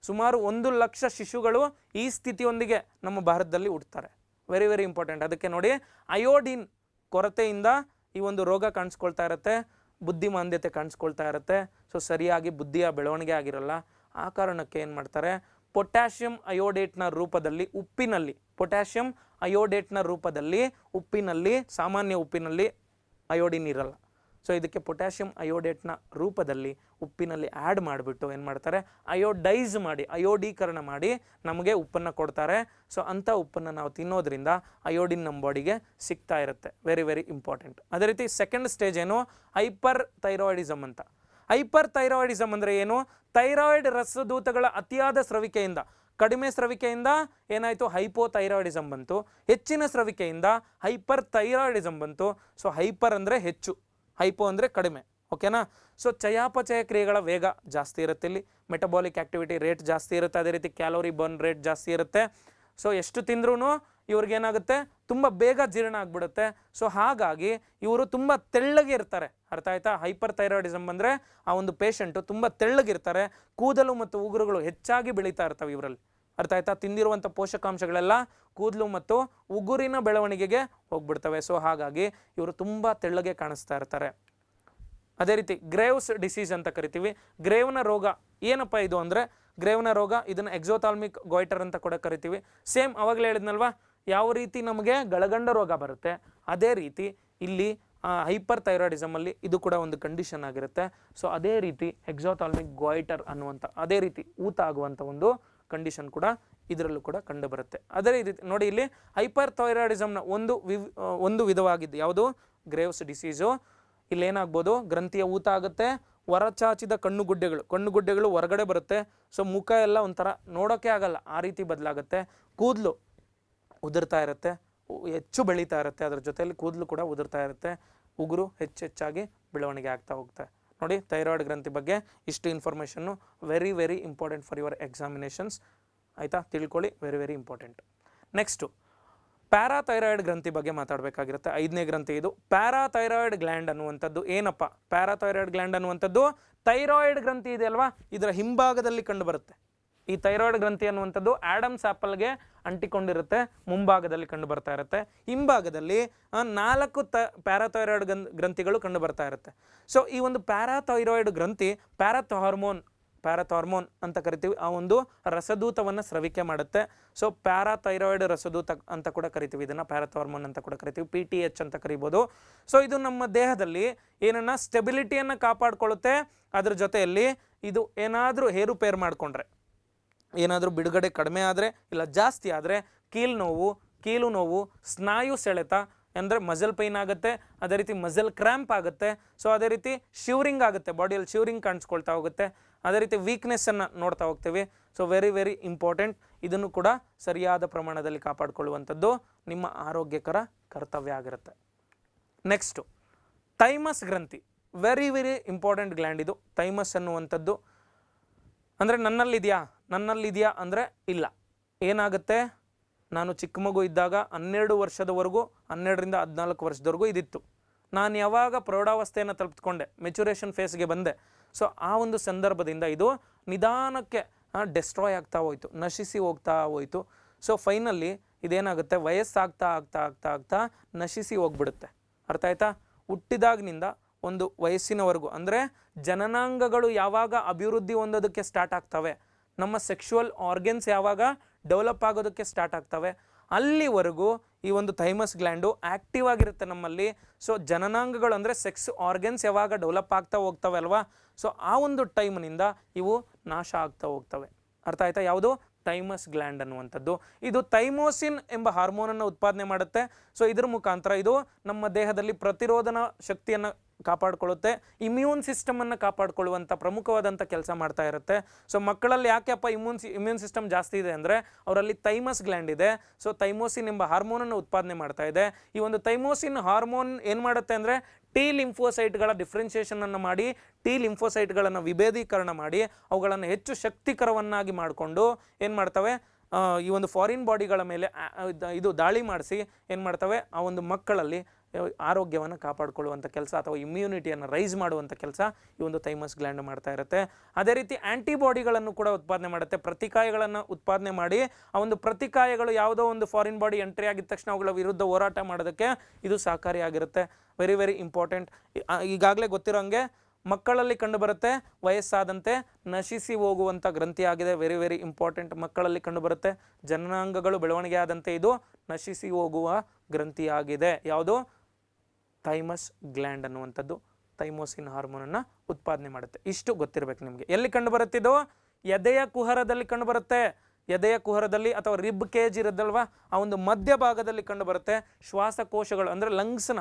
ಸುಮಾರು 1 ಲಕ್ಷ ಶಿಶುಗಳು ಈ ಸ್ಥಿತಿಯೊಂದಿಗೆ ನಮ್ಮ ಭಾರತದಲ್ಲಿ ಹುಟ್ಟುತ್ತಾರೆ. Very very important. ಅದಕ್ಕೆ ನೋಡಿ ಅಯೋಡಿನ್ ಕೊರತೆಯಿಂದ ಈ ಒಂದು ರೋಗ ಕಾಣಿಸ್ಕೊಳ್ತಾ ಇರುತ್ತೆ, ಬುದ್ಧಿಮಾಂದ್ಯತೆ ಕಾಣಿಸ್ಕೊಳ್ತಾ ಇರುತ್ತೆ. ಸೊ ಸರಿಯಾಗಿ ಬುದ್ಧಿಯ ಬೆಳವಣಿಗೆ ಆಗಿರಲ್ಲ. ಆ ಕಾರಣಕ್ಕೆ ಏನು ಮಾಡ್ತಾರೆ, ಪೊಟ್ಯಾಷಿಯಂ ಅಯೋಡೇಟ್ನ ರೂಪದಲ್ಲಿ ಉಪ್ಪಿನಲ್ಲಿ, ಪೊಟ್ಯಾಷಿಯಂ ಅಯೋಡೇಟ್ನ ರೂಪದಲ್ಲಿ ಉಪ್ಪಿನಲ್ಲಿ, ಸಾಮಾನ್ಯ ಉಪ್ಪಿನಲ್ಲಿ ಅಯೋಡಿನ್ ಇರಲ್ಲ. ಸೊ ಇದಕ್ಕೆ ಪೊಟ್ಯಾಷಿಯಂ ಅಯೋಡೇಟ್ನ ರೂಪದಲ್ಲಿ ಉಪ್ಪಿನಲ್ಲಿ ಆ್ಯಡ್ ಮಾಡಿಬಿಟ್ಟು ಏನು ಮಾಡ್ತಾರೆ, ಅಯೋಡೈಸ್ ಮಾಡಿ, ಅಯೋಡೀಕರಣ ಮಾಡಿ ನಮಗೆ ಉಪ್ಪನ್ನು ಕೊಡ್ತಾರೆ. ಸೊ ಅಂಥ ಉಪ್ಪನ್ನು ನಾವು ತಿನ್ನೋದ್ರಿಂದ ಅಯೋಡಿನ್ ನಮ್ಮ ಬಾಡಿಗೆ ಸಿಗ್ತಾ ಇರುತ್ತೆ. Very very important. ಅದೇ ರೀತಿ ಸೆಕೆಂಡ್ ಸ್ಟೇಜ್ ಏನು, ಹೈಪರ್ ಥೈರಾಯ್ಡಿಸಮ್ ಅಂತ. ಹೈಪರ್ ಥೈರಾಯ್ಡಿಸಮ್ ಅಂದರೆ ಏನು, ಥೈರಾಯ್ಡ್ ರಸದೂತಗಳ ಅತಿಯಾದ ಸ್ರವಿಕೆಯಿಂದ, ಕಡಿಮೆ ಸ್ರವಿಕೆಯಿಂದ ಏನಾಯಿತು ಹೈಪೋಥೈರಾಯ್ಡಿಸಮ್ ಬಂತು, ಹೆಚ್ಚಿನ ಸ್ರವಿಕೆಯಿಂದ ಹೈಪರ್ ಥೈರಾಯ್ಡಿಸಮ್ ಬಂತು. ಸೊ ಹೈಪರ್ ಅಂದರೆ ಹೆಚ್ಚು, ಹೈಪೋ ಅಂದರೆ ಕಡಿಮೆ. ಓಕೆನಾ. ಸೊ ಚಯಾಪಚಯ ಕ್ರಿಯೆಗಳ ವೇಗ ಜಾಸ್ತಿ ಇರುತ್ತೆ, ಇಲ್ಲಿ ಮೆಟಬಾಲಿಕ್ ಆಕ್ಟಿವಿಟಿ ರೇಟ್ ಜಾಸ್ತಿ ಇರುತ್ತೆ, ಅದೇ ರೀತಿ ಕ್ಯಾಲೋರಿ ಬರ್ನ್ ರೇಟ್ ಜಾಸ್ತಿ ಇರುತ್ತೆ. ಸೊ ಎಷ್ಟು ತಿಂದ್ರೂ ಇವ್ರಿಗೇನಾಗುತ್ತೆ, ತುಂಬ ಬೇಗ ಜೀರ್ಣ ಆಗಿಬಿಡುತ್ತೆ. ಸೊ ಹಾಗಾಗಿ ಇವರು ತುಂಬ ತೆಳ್ಳಗೆ ಇರ್ತಾರೆ. ಅರ್ಥ ಆಯ್ತಾ. ಹೈಪರ್ ಥೈರಾಯ್ಡಿಸಮ್ ಬಂದರೆ ಆ ಒಂದು ಪೇಷಂಟು ತುಂಬ ತೆಳ್ಳಗಿರ್ತಾರೆ, ಕೂದಲು ಮತ್ತು ಉಗುರುಗಳು ಹೆಚ್ಚಾಗಿ ಬೆಳೀತಾ ಇರ್ತವೆ ಇವರಲ್ಲಿ. ಅರ್ಥ ಆಯ್ತಾ. ತಿಂದಿರುವಂಥ ಪೋಷಕಾಂಶಗಳೆಲ್ಲ ಕೂದಲು ಮತ್ತು ಉಗುರಿನ ಬೆಳವಣಿಗೆಗೆ ಹೋಗ್ಬಿಡ್ತವೆ. ಸೊ ಹಾಗಾಗಿ ಇವರು ತುಂಬ ತೆಳ್ಳಗೆ ಕಾಣಿಸ್ತಾ ಇರ್ತಾರೆ. ಅದೇ ರೀತಿ ಗ್ರೇವ್ಸ್ ಡಿಸೀಸ್ ಅಂತ ಕರಿತೀವಿ. ಗ್ರೇವ್ನ ರೋಗ ಏನಪ್ಪ ಇದು ಅಂದರೆ, ಗ್ರೇವ್ನ ರೋಗ ಇದನ್ನು ಎಕ್ಸೋಥಾಲ್ಮಿಕ್ ಗಾಯ್ಟರ್ ಅಂತ ಕೂಡ ಕರಿತೀವಿ. ಸೇಮ್ ಅವಾಗಲೇ ಹೇಳಿದ್ನಲ್ವಾ, ಯಾವ ರೀತಿ ನಮಗೆ ಗಳಗಂಡ ರೋಗ ಬರುತ್ತೆ ಅದೇ ರೀತಿ ಇಲ್ಲಿ ಹೈಪರ್ ಥೈರಾಯ್ಡಿಸಮಲ್ಲಿ ಇದು ಕೂಡ ಒಂದು ಕಂಡೀಷನ್ ಆಗಿರುತ್ತೆ. ಸೊ ಅದೇ ರೀತಿ ಎಕ್ಸೋಥಾಲ್ಮಿಕ್ ಗಾಯ್ಟರ್ ಅನ್ನುವಂಥ ಅದೇ ರೀತಿ ಊತ ಆಗುವಂಥ ಒಂದು ಕಂಡೀಷನ್ ಕೂಡ ಇದರಲ್ಲೂ ಕೂಡ ಕಂಡು ಬರುತ್ತೆ. ಅದೇ ರೀತಿ ನೋಡಿ, ಇಲ್ಲಿ ಹೈಪರ್ ಥೈರಾಯ್ಡಿಸಮ್ನ ಒಂದು ವಿಧವಾಗಿದ್ದು ಯಾವುದು, ಗ್ರೇವ್ಸ್ ಡಿಸೀಸು. ಇಲ್ಲೇನಾಗ್ಬೋದು, ಗ್ರಂಥಿಯ ಊತ ಆಗುತ್ತೆ, ಹೊರಚಾಚಿದ ಕಣ್ಣುಗುಡ್ಡೆಗಳು ಹೊರಗಡೆ ಬರುತ್ತೆ. ಸೊ ಮುಖ ಎಲ್ಲ ಒಂಥರ ನೋಡೋಕ್ಕೆ ಆಗಲ್ಲ, ಆ ರೀತಿ ಬದಲಾಗುತ್ತೆ. ಕೂದಲು ಉದುರ್ತಾ ಇರುತ್ತೆ, ಹೆಚ್ಚು ಬೆಳೀತಾ ಇರುತ್ತೆ, ಅದರ ಜೊತೆಯಲ್ಲಿ ಕೂದಲು ಕೂಡ ಉದುರ್ತಾ ಇರುತ್ತೆ, ಉಗುರು ಹೆಚ್ಚಾಗಿ ಬೆಳವಣಿಗೆ ಆಗ್ತಾ ಹೋಗುತ್ತೆ. ನೋಡಿ, ಥೈರಾಯ್ಡ್ ಗ್ರಂಥಿ ಬಗ್ಗೆ ಇಷ್ಟು information very very important for your examinations. ಆಯಿತಾ, ತಿಳ್ಕೊಳ್ಳಿ, very very important. Next parathyroid ಗ್ರಂಥಿ ಬಗ್ಗೆ ಮಾತಾಡಬೇಕಾಗಿರುತ್ತೆ. 5ನೇ ಗ್ರಂಥಿ ಇದು. ಪ್ಯಾರಾಥೈರಾಯ್ಡ್ ಗ್ಲ್ಯಾಂಡ್ ಅನ್ನುವಂಥದ್ದು ಏನಪ್ಪ, ಪ್ಯಾರಾಥೈರಾಯ್ಡ್ ಗ್ಲ್ಯಾಂಡ್ ಅನ್ನುವಂಥದ್ದು ಥೈರಾಯ್ಡ್ ಗ್ರಂಥಿ ಇದೆ ಅಲ್ವಾ, ಇದರ ಹಿಂಭಾಗದಲ್ಲಿ ಕಂಡು ಬರುತ್ತೆ. ಈ ಥೈರಾಯ್ಡ್ ಗ್ರಂಥಿ ಅನ್ನುವಂಥದ್ದು ಆಡಮ್ಸ್ ಆ್ಯಪಲ್ಗೆ ಅಂಟಿಕೊಂಡಿರುತ್ತೆ, ಮುಂಭಾಗದಲ್ಲಿ ಕಂಡು ಬರ್ತಾ ಇರುತ್ತೆ. ಹಿಂಭಾಗದಲ್ಲಿ 4 ಪ್ಯಾರಾಥೈರಾಯ್ಡ್ ಗ್ರಂಥಿಗಳು ಕಂಡು ಬರ್ತಾ ಇರುತ್ತೆ. ಸೊ ಈ ಒಂದು ಪ್ಯಾರಾಥೈರಾಯ್ಡ್ ಗ್ರಂಥಿ ಪ್ಯಾರಾಥಾರ್ಮೋನ್ ಅಂತ ಕರಿತೀವಿ, ಆ ಒಂದು ರಸದೂತವನ್ನು ಸ್ರವಿಕೆ ಮಾಡುತ್ತೆ. ಸೊ ಪ್ಯಾರಾಥೈರಾಯ್ಡ್ ರಸದೂತ ಅಂತ ಕೂಡ ಕರಿತೀವಿ, ಇದನ್ನು ಪ್ಯಾರಾಥಾರ್ಮೋನ್ ಅಂತ ಕೂಡ ಕರಿತೀವಿ, PTH ಅಂತ ಕರಿಬೋದು. ಸೊ ಇದು ನಮ್ಮ ದೇಹದಲ್ಲಿ ಏನನ್ನ ಸ್ಟೆಬಿಲಿಟಿಯನ್ನು ಕಾಪಾಡಿಕೊಳ್ಳುತ್ತೆ. ಅದ್ರ ಜೊತೆಯಲ್ಲಿ ಇದು ಏನಾದರೂ ಏರುಪೇರು ಮಾಡಿಕೊಂಡ್ರೆ, ಏನಾದರೂ ಬಿಡುಗಡೆ ಕಡಿಮೆ ಆದರೆ ಇಲ್ಲ ಜಾಸ್ತಿ ಆದರೆ ಕೀಲು ನೋವು, ಸ್ನಾಯು ಸೆಳೆತ ಅಂದರೆ ಮಸಲ್ ಪೈನ್ ಆಗುತ್ತೆ, ಅದೇ ರೀತಿ ಮಸಲ್ ಕ್ರ್ಯಾಂಪ್ ಆಗುತ್ತೆ. ಸೊ ಅದೇ ರೀತಿ ಶಿವರಿಂಗ್ ಆಗುತ್ತೆ, ಬಾಡಿಯಲ್ಲಿ ಶಿವರಿಂಗ್ ಕಾಣಿಸ್ಕೊಳ್ತಾ ಹೋಗುತ್ತೆ, ಅದೇ ರೀತಿ ವೀಕ್ನೆಸ್ಸನ್ನು ನೋಡ್ತಾ ಹೋಗ್ತೀವಿ. So very very important. ಇದನ್ನು ಕೂಡ ಸರಿಯಾದ ಪ್ರಮಾಣದಲ್ಲಿ ಕಾಪಾಡಿಕೊಳ್ಳುವಂಥದ್ದು ನಿಮ್ಮ ಆರೋಗ್ಯಕರ ಕರ್ತವ್ಯ ಆಗಿರುತ್ತೆ. ನೆಕ್ಸ್ಟು ಥೈಮಸ್ ಗ್ರಂಥಿ, ವೆರಿ ವೆರಿ ಇಂಪಾರ್ಟೆಂಟ್ ಗ್ಲ್ಯಾಂಡ್ ಇದು. ಥೈಮಸ್ ಅನ್ನುವಂಥದ್ದು ಅಂದರೆ ನನ್ನಲ್ಲಿದೆಯಾ ಅಂದರೆ ಇಲ್ಲ. ಏನಾಗುತ್ತೆ, ನಾನು ಚಿಕ್ಕ ಮಗು ಇದ್ದಾಗ 12 ವರ್ಷದವರೆಗೂ 12ರಿಂದ 14 ವರ್ಷದವರೆಗೂ ಇದಿತ್ತು. ನಾನು ಯಾವಾಗ ಪ್ರೌಢಾವಸ್ಥೆಯನ್ನು ತಲುಪಿಕೊಂಡೆ, ಮೆಚುರೇಷನ್ ಫೇಸ್ಗೆ ಬಂದೆ, ಸೊ ಆ ಒಂದು ಸಂದರ್ಭದಿಂದ ಇದು ನಿಧಾನಕ್ಕೆ ಡೆಸ್ಟ್ರಾಯ್ ಆಗ್ತಾ ಹೋಯಿತು, ನಶಿಸಿ ಹೋಗ್ತಾ ಹೋಯಿತು. ಸೊ ಫೈನಲಿ ಇದೇನಾಗುತ್ತೆ, ವಯಸ್ಸಾಗ್ತಾ ಆಗ್ತಾ ಆಗ್ತಾ ಆಗ್ತಾ ನಶಿಸಿ ಹೋಗ್ಬಿಡುತ್ತೆ. ಅರ್ಥ ಆಯ್ತಾ. ಹುಟ್ಟಿದಾಗಿನಿಂದ ಒಂದು ವಯಸ್ಸಿನವರೆಗೂ ಅಂದರೆ ಜನನಾಂಗಗಳು ಯಾವಾಗ ಅಭಿವೃದ್ಧಿ ಹೊಂದೋದಕ್ಕೆ ಸ್ಟಾರ್ಟ್ ಆಗ್ತವೆ, ನಮ್ಮ ಸೆಕ್ಷುವಲ್ ಆರ್ಗನ್ಸ್ ಯಾವಾಗ ಡೆವಲಪ್ ಆಗೋದಕ್ಕೆ ಸ್ಟಾರ್ಟ್ ಆಗ್ತವೆ, ಅಲ್ಲಿವರೆಗೂ ಈ ಒಂದು ಥೈಮಸ್ ಗ್ಲ್ಯಾಂಡು ಆ್ಯಕ್ಟಿವ್ ಆಗಿರುತ್ತೆ ನಮ್ಮಲ್ಲಿ. ಸೊ ಜನನಾಂಗಗಳು ಅಂದರೆ ಸೆಕ್ಸ್ ಆರ್ಗನ್ಸ್ ಯಾವಾಗ ಡೆವಲಪ್ ಆಗ್ತಾ ಹೋಗ್ತವೆ ಅಲ್ವಾ, ಸೊ ಆ ಒಂದು ಟೈಮ್ನಿಂದ ಇವು ನಾಶ ಆಗ್ತಾ ಹೋಗ್ತವೆ. ಅರ್ಥ ಆಯ್ತಾ. ಯಾವುದು, ಥೈಮಸ್ ಗ್ಲ್ಯಾಂಡ್ ಅನ್ನುವಂಥದ್ದು. ಇದು ಥೈಮೋಸಿನ್ ಎಂಬ ಹಾರ್ಮೋನನ್ನು ಉತ್ಪಾದನೆ ಮಾಡುತ್ತೆ. ಸೊ ಇದ್ರ ಮುಖಾಂತರ ಇದು ನಮ್ಮ ದೇಹದಲ್ಲಿ ಪ್ರತಿರೋಧನಾ ಶಕ್ತಿಯನ್ನು ಕಾಪಾಡ್ಕೊಳ್ಳುತ್ತೆ, ಇಮ್ಯೂನ್ ಸಿಸ್ಟಮನ್ನು ಕಾಪಾಡ್ಕೊಳ್ಳುವಂಥ ಪ್ರಮುಖವಾದಂಥ ಕೆಲಸ ಮಾಡ್ತಾ ಇರುತ್ತೆ. ಸೊ ಮಕ್ಕಳಲ್ಲಿ ಯಾಕೆಪ್ಪ ಇಮ್ಯೂನ್ ಸಿಸ್ಟಮ್ ಜಾಸ್ತಿ ಇದೆ ಅಂದರೆ ಅವರಲ್ಲಿ ಥೈಮಸ್ ಗ್ಲ್ಯಾಂಡ್ ಇದೆ. ಸೊ ಥೈಮೋಸಿನ್ ಎಂಬ ಹಾರ್ಮೋನನ್ನು ಉತ್ಪಾದನೆ ಮಾಡ್ತಾ ಇದೆ. ಈ ಒಂದು ಥೈಮೋಸಿನ್ ಹಾರ್ಮೋನ್ ಏನು ಮಾಡುತ್ತೆ ಅಂದರೆ ಟಿ ಲಿಂಫೋಸೈಟ್ಗಳ ಡಿಫ್ರೆನ್ಸಿಯೇಷನನ್ನು ಮಾಡಿ, ಟಿ ಲಿಂಫೋಸೈಟ್ಗಳನ್ನು ವಿಭೇದೀಕರಣ ಮಾಡಿ ಅವುಗಳನ್ನು ಹೆಚ್ಚು ಶಕ್ತಿಕರವನ್ನಾಗಿ ಮಾಡಿಕೊಂಡು ಏನು ಮಾಡ್ತವೆ, ಈ ಒಂದು ಫಾರಿನ್ ಬಾಡಿಗಳ ಮೇಲೆ ಇದು ದಾಳಿ ಮಾಡಿಸಿ ಏನು ಮಾಡ್ತವೆ, ಆ ಒಂದು ಮಕ್ಕಳಲ್ಲಿ ಆರೋಗ್ಯವನ್ನು ಕಾಪಾಡಿಕೊಳ್ಳುವಂಥ ಕೆಲಸ ಅಥವಾ ಇಮ್ಯುನಿಟಿಯನ್ನು ರೈಸ್ ಮಾಡುವಂಥ ಕೆಲಸ ಈ ಒಂದು ಥೈಮಸ್ ಗ್ಲ್ಯಾಂಡ್ ಮಾಡ್ತಾ ಇರುತ್ತೆ. ಅದೇ ರೀತಿ ಆ್ಯಂಟಿಬಾಡಿಗಳನ್ನು ಕೂಡ ಉತ್ಪಾದನೆ ಮಾಡುತ್ತೆ, ಪ್ರತಿಕಾಯಗಳನ್ನು ಉತ್ಪಾದನೆ ಮಾಡಿ ಆ ಒಂದು ಪ್ರತಿಕಾಯಗಳು ಯಾವುದೋ ಒಂದು ಫಾರಿನ್ ಬಾಡಿ ಎಂಟ್ರಿ ಆಗಿದ ತಕ್ಷಣ ಅವುಗಳ ವಿರುದ್ಧ ಹೋರಾಟ ಮಾಡೋದಕ್ಕೆ ಇದು ಸಹಕಾರಿಯಾಗಿರುತ್ತೆ. Very very important. ಈಗಾಗಲೇ ಗೊತ್ತಿರೋ ಹಂಗೆ ಮಕ್ಕಳಲ್ಲಿ ಕಂಡುಬರುತ್ತೆ, ವಯಸ್ಸಾದಂತೆ ನಶಿಸಿ ಹೋಗುವಂಥ ಗ್ರಂಥಿ ಆಗಿದೆ. Very very important. ಮಕ್ಕಳಲ್ಲಿ ಕಂಡುಬರುತ್ತೆ, ಜನನಾಂಗಗಳು ಬೆಳವಣಿಗೆ ಆದಂತೆ ಇದು ನಶಿಸಿ ಹೋಗುವ ಗ್ರಂಥಿ ಆಗಿದೆ. ಯಾವುದು? ಥೈಮಸ್ ಗ್ಲ್ಯಾಂಡ್ ಅನ್ನುವಂಥದ್ದು ಥೈಮೋಸಿನ್ ಹಾರ್ಮೋನನ್ನು ಉತ್ಪಾದನೆ ಮಾಡುತ್ತೆ. ಇಷ್ಟು ಗೊತ್ತಿರಬೇಕು ನಿಮಗೆ. ಎಲ್ಲಿ ಕಂಡುಬರುತ್ತಿದ್ದು? ಎದೆಯ ಕುಹರದಲ್ಲಿ ಕಂಡುಬರುತ್ತೆ. ಎದೆಯ ಕುಹರದಲ್ಲಿ ಅಥವಾ ರಿಬ್ ಕೇಜ್ ಇರೋದಲ್ವಾ, ಆ ಒಂದು ಮಧ್ಯಭಾಗದಲ್ಲಿ ಕಂಡುಬರುತ್ತೆ. ಶ್ವಾಸಕೋಶಗಳು ಅಂದರೆ ಲಂಗ್ಸ್ನ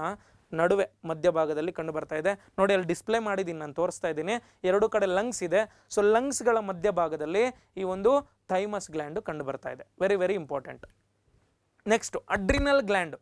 ನಡುವೆ ಮಧ್ಯಭಾಗದಲ್ಲಿ ಕಂಡು ಬರ್ತಾ ಇದೆ ನೋಡಿ. ಅಲ್ಲಿ ಡಿಸ್ಪ್ಲೇ ಮಾಡಿದ್ದೀನಿ, ನಾನು ತೋರಿಸ್ತಾ ಇದ್ದೀನಿ. ಎರಡು ಕಡೆ ಲಂಗ್ಸ್ ಇದೆ. ಸೊ ಲಂಗ್ಸ್ಗಳ ಮಧ್ಯಭಾಗದಲ್ಲಿ ಈ ಒಂದು ಥೈಮಸ್ ಗ್ಲ್ಯಾಂಡು ಕಂಡು ಬರ್ತಾ ಇದೆ. Very very important. Next adrenal gland.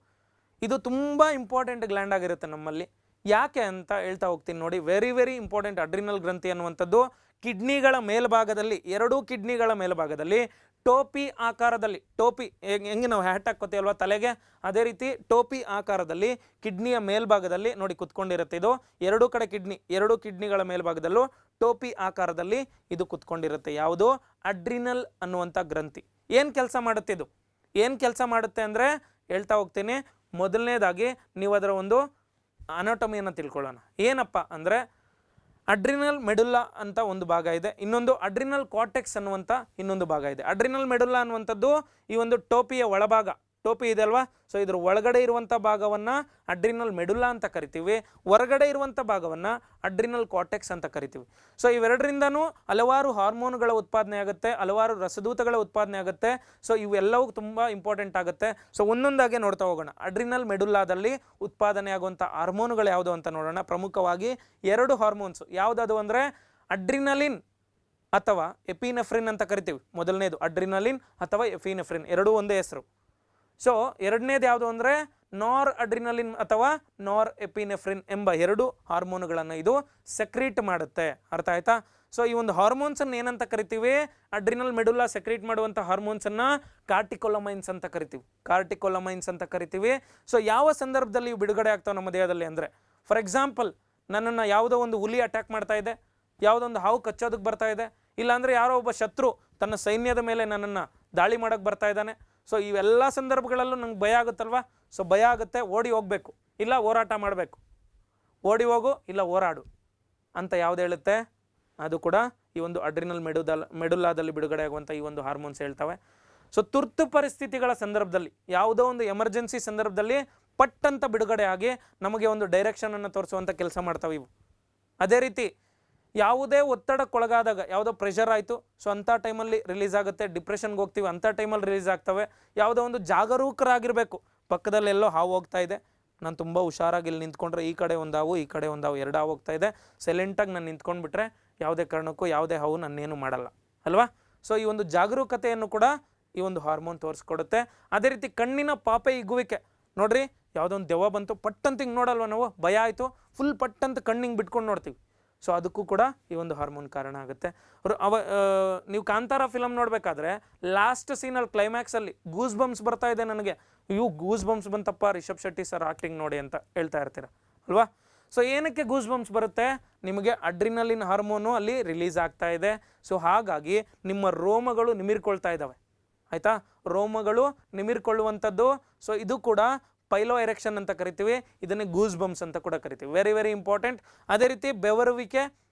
ಇದು ತುಂಬ ಇಂಪಾರ್ಟೆಂಟ್ ಗ್ಲ್ಯಾಂಡ್ ಆಗಿರುತ್ತೆ ನಮ್ಮಲ್ಲಿ. ಯಾಕೆ ಅಂತ ಹೇಳ್ತಾ ಹೋಗ್ತೀನಿ ನೋಡಿ. Very very important. ಅಡ್ರಿನಲ್ ಗ್ರಂಥಿ ಅನ್ನುವಂಥದ್ದು ಕಿಡ್ನಿಗಳ ಮೇಲ್ಭಾಗದಲ್ಲಿ, ಎರಡೂ ಕಿಡ್ನಿಗಳ ಮೇಲ್ಭಾಗದಲ್ಲಿ ಟೋಪಿ ಆಕಾರದಲ್ಲಿ, ಟೋಪಿ ಹೆಂಗೆ ನಾವು ಹ್ಯಾಟ್ ಹಾಕ್ಕೋತೀವಲ್ವ ತಲೆಗೆ, ಅದೇ ರೀತಿ ಟೋಪಿ ಆಕಾರದಲ್ಲಿ ಕಿಡ್ನಿಯ ಮೇಲ್ಭಾಗದಲ್ಲಿ ನೋಡಿ ಕುತ್ಕೊಂಡಿರುತ್ತೆ. ಇದು ಎರಡೂ ಕಡೆ ಕಿಡ್ನಿ, ಎರಡೂ ಕಿಡ್ನಿಗಳ ಮೇಲ್ಭಾಗದಲ್ಲೂ ಟೋಪಿ ಆಕಾರದಲ್ಲಿ ಇದು ಕುತ್ಕೊಂಡಿರುತ್ತೆ. ಯಾವುದು? ಅಡ್ರಿನಲ್ ಅನ್ನುವಂಥ ಗ್ರಂಥಿ. ಏನು ಕೆಲಸ ಮಾಡುತ್ತೆ ಇದು? ಏನು ಕೆಲಸ ಮಾಡುತ್ತೆ ಅಂದರೆ ಹೇಳ್ತಾ ಹೋಗ್ತೀನಿ. ಮೊದಲನೇದಾಗಿ ನೀವು ಅದರ ಒಂದು ಅನಾಟಮಿಯನ್ನು ತಿಳ್ಕೊಳ್ಳೋಣ. ಏನಪ್ಪ ಅಂದರೆ ಅಡ್ರಿನಲ್ ಮೆಡುಲ್ಲಾ ಅಂತ ಒಂದು ಭಾಗ ಇದೆ, ಇನ್ನೊಂದು ಅಡ್ರಿನಲ್ ಕಾರ್ಟೆಕ್ಸ್ ಅನ್ನುವಂಥ ಇನ್ನೊಂದು ಭಾಗ ಇದೆ. ಅಡ್ರಿನಲ್ ಮೆಡುಲ್ಲಾ ಅನ್ನುವಂಥದ್ದು ಈ ಒಂದು ಟೋಪಿಯ ಒಳಭಾಗ, ಟೋಪಿ ಇದೆ ಅಲ್ವಾ, ಸೊ ಇದ್ರ ಒಳಗಡೆ ಇರುವಂಥ ಭಾಗವನ್ನು ಅಡ್ರಿನಲ್ ಮೆಡುಲ್ಲಾ ಅಂತ ಕರಿತೀವಿ, ಹೊರಗಡೆ ಇರುವಂಥ ಭಾಗವನ್ನು ಅಡ್ರಿನಲ್ ಕಾರ್ಟೆಕ್ಸ್ ಅಂತ ಕರಿತೀವಿ. ಸೊ ಇವೆರಡರಿಂದನೂ ಹಲವಾರು ಹಾರ್ಮೋನ್ಗಳ ಉತ್ಪಾದನೆ ಆಗುತ್ತೆ, ಹಲವಾರು ರಸದೂತಗಳ ಉತ್ಪಾದನೆ ಆಗುತ್ತೆ. ಸೊ ಇವೆಲ್ಲವೂ ತುಂಬ ಇಂಪಾರ್ಟೆಂಟ್ ಆಗುತ್ತೆ. ಸೊ ಒಂದೊಂದಾಗೆ ನೋಡ್ತಾ ಹೋಗೋಣ. ಅಡ್ರಿನಲ್ ಮೆಡುಲ್ಲಾದಲ್ಲಿ ಉತ್ಪಾದನೆ ಆಗುವಂಥ ಹಾರ್ಮೋನುಗಳು ಯಾವುದು ಅಂತ ನೋಡೋಣ. ಪ್ರಮುಖವಾಗಿ ಎರಡು ಹಾರ್ಮೋನ್ಸ್. ಯಾವುದದು ಅಂದರೆ ಅಡ್ರಿನಲಿನ್ ಅಥವಾ ಎಪಿನೆಫ್ರಿನ್ ಅಂತ ಕರಿತೀವಿ. ಮೊದಲನೇದು ಅಡ್ರಿನಲಿನ್ ಅಥವಾ ಎಪಿನೆಫ್ರಿನ್, ಎರಡೂ ಒಂದೇ ಹೆಸರು. ಸೊ ಎರಡನೇದು ಯಾವುದು ಅಂದರೆ ನಾರ್ ಅಡ್ರಿನಲಿನ್ ಅಥವಾ ನಾರ್ ಎಪಿನೆಫ್ರಿನ್ ಎಂಬ ಎರಡು ಹಾರ್ಮೋನುಗಳನ್ನು ಇದು ಸೆಕ್ರೀಟ್ ಮಾಡುತ್ತೆ. ಅರ್ಥ ಆಯ್ತಾ? ಸೊ ಈ ಒಂದು ಹಾರ್ಮೋನ್ಸನ್ನು ಏನಂತ ಕರಿತೀವಿ? ಅಡ್ರಿನಲ್ ಮೆಡುಲ್ಲಾ ಸೆಕ್ರೀಟ್ ಮಾಡುವಂಥ ಹಾರ್ಮೋನ್ಸನ್ನು ಕಾರ್ಟಿಕೊಲಮೈನ್ಸ್ ಅಂತ ಕರಿತೀವಿ. ಕಾರ್ಟಿಕೊಲಮೈನ್ಸ್ ಅಂತ ಕರಿತೀವಿ. ಸೊ ಯಾವ ಸಂದರ್ಭದಲ್ಲಿ ಇವು ಬಿಡುಗಡೆ ಆಗ್ತಾವೆ ನಮ್ಮ ದೇಹದಲ್ಲಿ ಅಂದರೆ, ಫಾರ್ ಎಕ್ಸಾಂಪಲ್ ನನ್ನನ್ನು ಯಾವುದೋ ಒಂದು ಹುಲಿ ಅಟ್ಯಾಕ್ ಮಾಡ್ತಾ ಇದೆ, ಯಾವುದೋ ಒಂದು ಹಾವು ಕಚ್ಚೋದಕ್ಕೆ ಬರ್ತಾ ಇದೆ, ಇಲ್ಲಾಂದರೆ ಯಾರೋ ಒಬ್ಬ ಶತ್ರು ತನ್ನ ಸೈನ್ಯದ ಮೇಲೆ ನನ್ನನ್ನು ದಾಳಿ ಮಾಡೋಕ್ಕೆ ಬರ್ತಾ ಇದ್ದಾನೆ. ಸೊ ಇವೆಲ್ಲ ಸಂದರ್ಭಗಳಲ್ಲೂ ನಂಗೆ ಭಯ ಆಗುತ್ತಲ್ವ. ಸೊ ಭಯ ಆಗುತ್ತೆ, ಓಡಿ ಹೋಗಬೇಕು ಇಲ್ಲ ಹೋರಾಟ ಮಾಡಬೇಕು, ಓಡಿ ಹೋಗು ಇಲ್ಲ ಹೋರಾಡು ಅಂತ ಯಾವ್ದು ಹೇಳುತ್ತೆ? ಅದು ಕೂಡ ಈ ಒಂದು ಅಡ್ರಿನಲ್ ಮೆಡುಲ್ಲಾದಲ್ಲಿ ಬಿಡುಗಡೆ ಆಗುವಂಥ ಈ ಒಂದು ಹಾರ್ಮೋನ್ಸ್ ಹೇಳ್ತವೆ. ಸೊ ತುರ್ತು ಪರಿಸ್ಥಿತಿಗಳ ಸಂದರ್ಭದಲ್ಲಿ, ಯಾವುದೋ ಒಂದು ಎಮರ್ಜೆನ್ಸಿ ಸಂದರ್ಭದಲ್ಲಿ ಪಟ್ಟಂತ ಬಿಡುಗಡೆ ಆಗಿ ನಮಗೆ ಒಂದು ಡೈರೆಕ್ಷನನ್ನು ತೋರಿಸುವಂಥ ಕೆಲಸ ಮಾಡ್ತವೆ ಇವು. ಅದೇ ರೀತಿ ಯಾವುದೇ ಒತ್ತಡಕ್ಕೊಳಗಾದಾಗ, ಯಾವುದೋ ಪ್ರೆಷರ್ ಆಯಿತು, ಸೊ ಅಂಥ ಟೈಮಲ್ಲಿ ರಿಲೀಸ್ ಆಗುತ್ತೆ. ಡಿಪ್ರೆಷನ್ಗೆ ಹೋಗ್ತೀವಿ, ಅಂಥ ಟೈಮಲ್ಲಿ ರಿಲೀಸ್ ಆಗ್ತವೆ. ಯಾವುದೋ ಒಂದು ಜಾಗರೂಕರಾಗಿರಬೇಕು. ಪಕ್ಕದಲ್ಲೆಲ್ಲೋ ಹಾವು ಹೋಗ್ತಾ ಇದೆ, ನಾನು ತುಂಬ ಹುಷಾರಾಗಿ ಇಲ್ಲಿ ನಿಂತ್ಕೊಂಡ್ರೆ ಈ ಕಡೆ ಒಂದು ಹಾವು, ಈ ಕಡೆ ಒಂದು ಹಾವು, ಎರಡು ಹಾವು ಹೋಗ್ತಾ ಇದೆ, ಸೈಲೆಂಟಾಗಿ ನಾನು ನಿಂತ್ಕೊಂಡ್ಬಿಟ್ರೆ ಯಾವುದೇ ಕಾರಣಕ್ಕೂ ಯಾವುದೇ ಹಾವು ನನ್ನೇನು ಮಾಡಲ್ಲ ಅಲ್ವಾ. ಸೊ ಈ ಒಂದು ಜಾಗರೂಕತೆಯನ್ನು ಕೂಡ ಈ ಒಂದು ಹಾರ್ಮೋನ್ ತೋರಿಸ್ಕೊಡುತ್ತೆ. ಅದೇ ರೀತಿ ಕಣ್ಣಿನ ಪಾಪೆ ಹಿಗ್ಗುವಿಕೆ ನೋಡ್ರಿ, ಯಾವುದೋ ಒಂದು ದೆವ್ವ ಬಂತು ಪಟ್ಟಂತ ಹಿಂಗೆ ನೋಡಲ್ವ ನಾವು, ಭಯ ಆಯಿತು, ಫುಲ್ ಪಟ್ಟಂತ ಕಣ್ಣಿಂಗೆ ಬಿಟ್ಕೊಂಡು ನೋಡ್ತೀವಿ. ಸೊ ಅದಕ್ಕೂ ಕೂಡ ಈ ಒಂದು ಹಾರ್ಮೋನ್ ಕಾರಣ ಆಗುತ್ತೆ. ನೀವು ಕಾಂತಾರ ಫಿಲಮ್ ನೋಡಬೇಕಾದ್ರೆ ಲಾಸ್ಟ್ ಸೀನಲ್ಲಿ ಕ್ಲೈಮ್ಯಾಕ್ಸಲ್ಲಿ ಗೂಸ್ ಬಂಪ್ಸ್ ಬರ್ತಾ ಇದೆ ನನಗೆ, ಇವು ಗೂಸ್ ಬಂಪ್ಸ್ ಬಂತಪ್ಪ ರಿಷಬ್ ಶೆಟ್ಟಿ ಸರ್ ಆ್ಯಕ್ಟಿಂಗ್ ನೋಡಿ ಅಂತ ಹೇಳ್ತಾ ಇರ್ತೀರ ಅಲ್ವಾ. ಸೊ ಏನಕ್ಕೆ ಗೂಸ್ ಬಂಪ್ಸ್ ಬರುತ್ತೆ? ನಿಮಗೆ ಅಡ್ರಿನಲಿನ್ ಹಾರ್ಮೋನು ಅಲ್ಲಿ ರಿಲೀಸ್ ಆಗ್ತಾ ಇದೆ. ಸೊ ಹಾಗಾಗಿ ನಿಮ್ಮ ರೋಮಗಳು ನಿಮಿರ್ಕೊಳ್ತಾ ಇದ್ದಾವೆ. ಆಯಿತಾ? ರೋಮಗಳು ನಿಮಿರ್ಕೊಳ್ಳುವಂಥದ್ದು. ಸೊ ಇದು ಕೂಡ ಪೈಲೋ ಎರೆಕ್ಷನ್ ಅಂತ ಕರಿತೀವಿ, ಇದನ್ನೇ ಗೂಸ್ ಬಂಪ್ಸ್ ಅಂತ ಕೂಡ ಕರಿತೀವಿ. Very very important. ಅದೇ ರೀತಿ ಬೆವರುವಿಕೆ,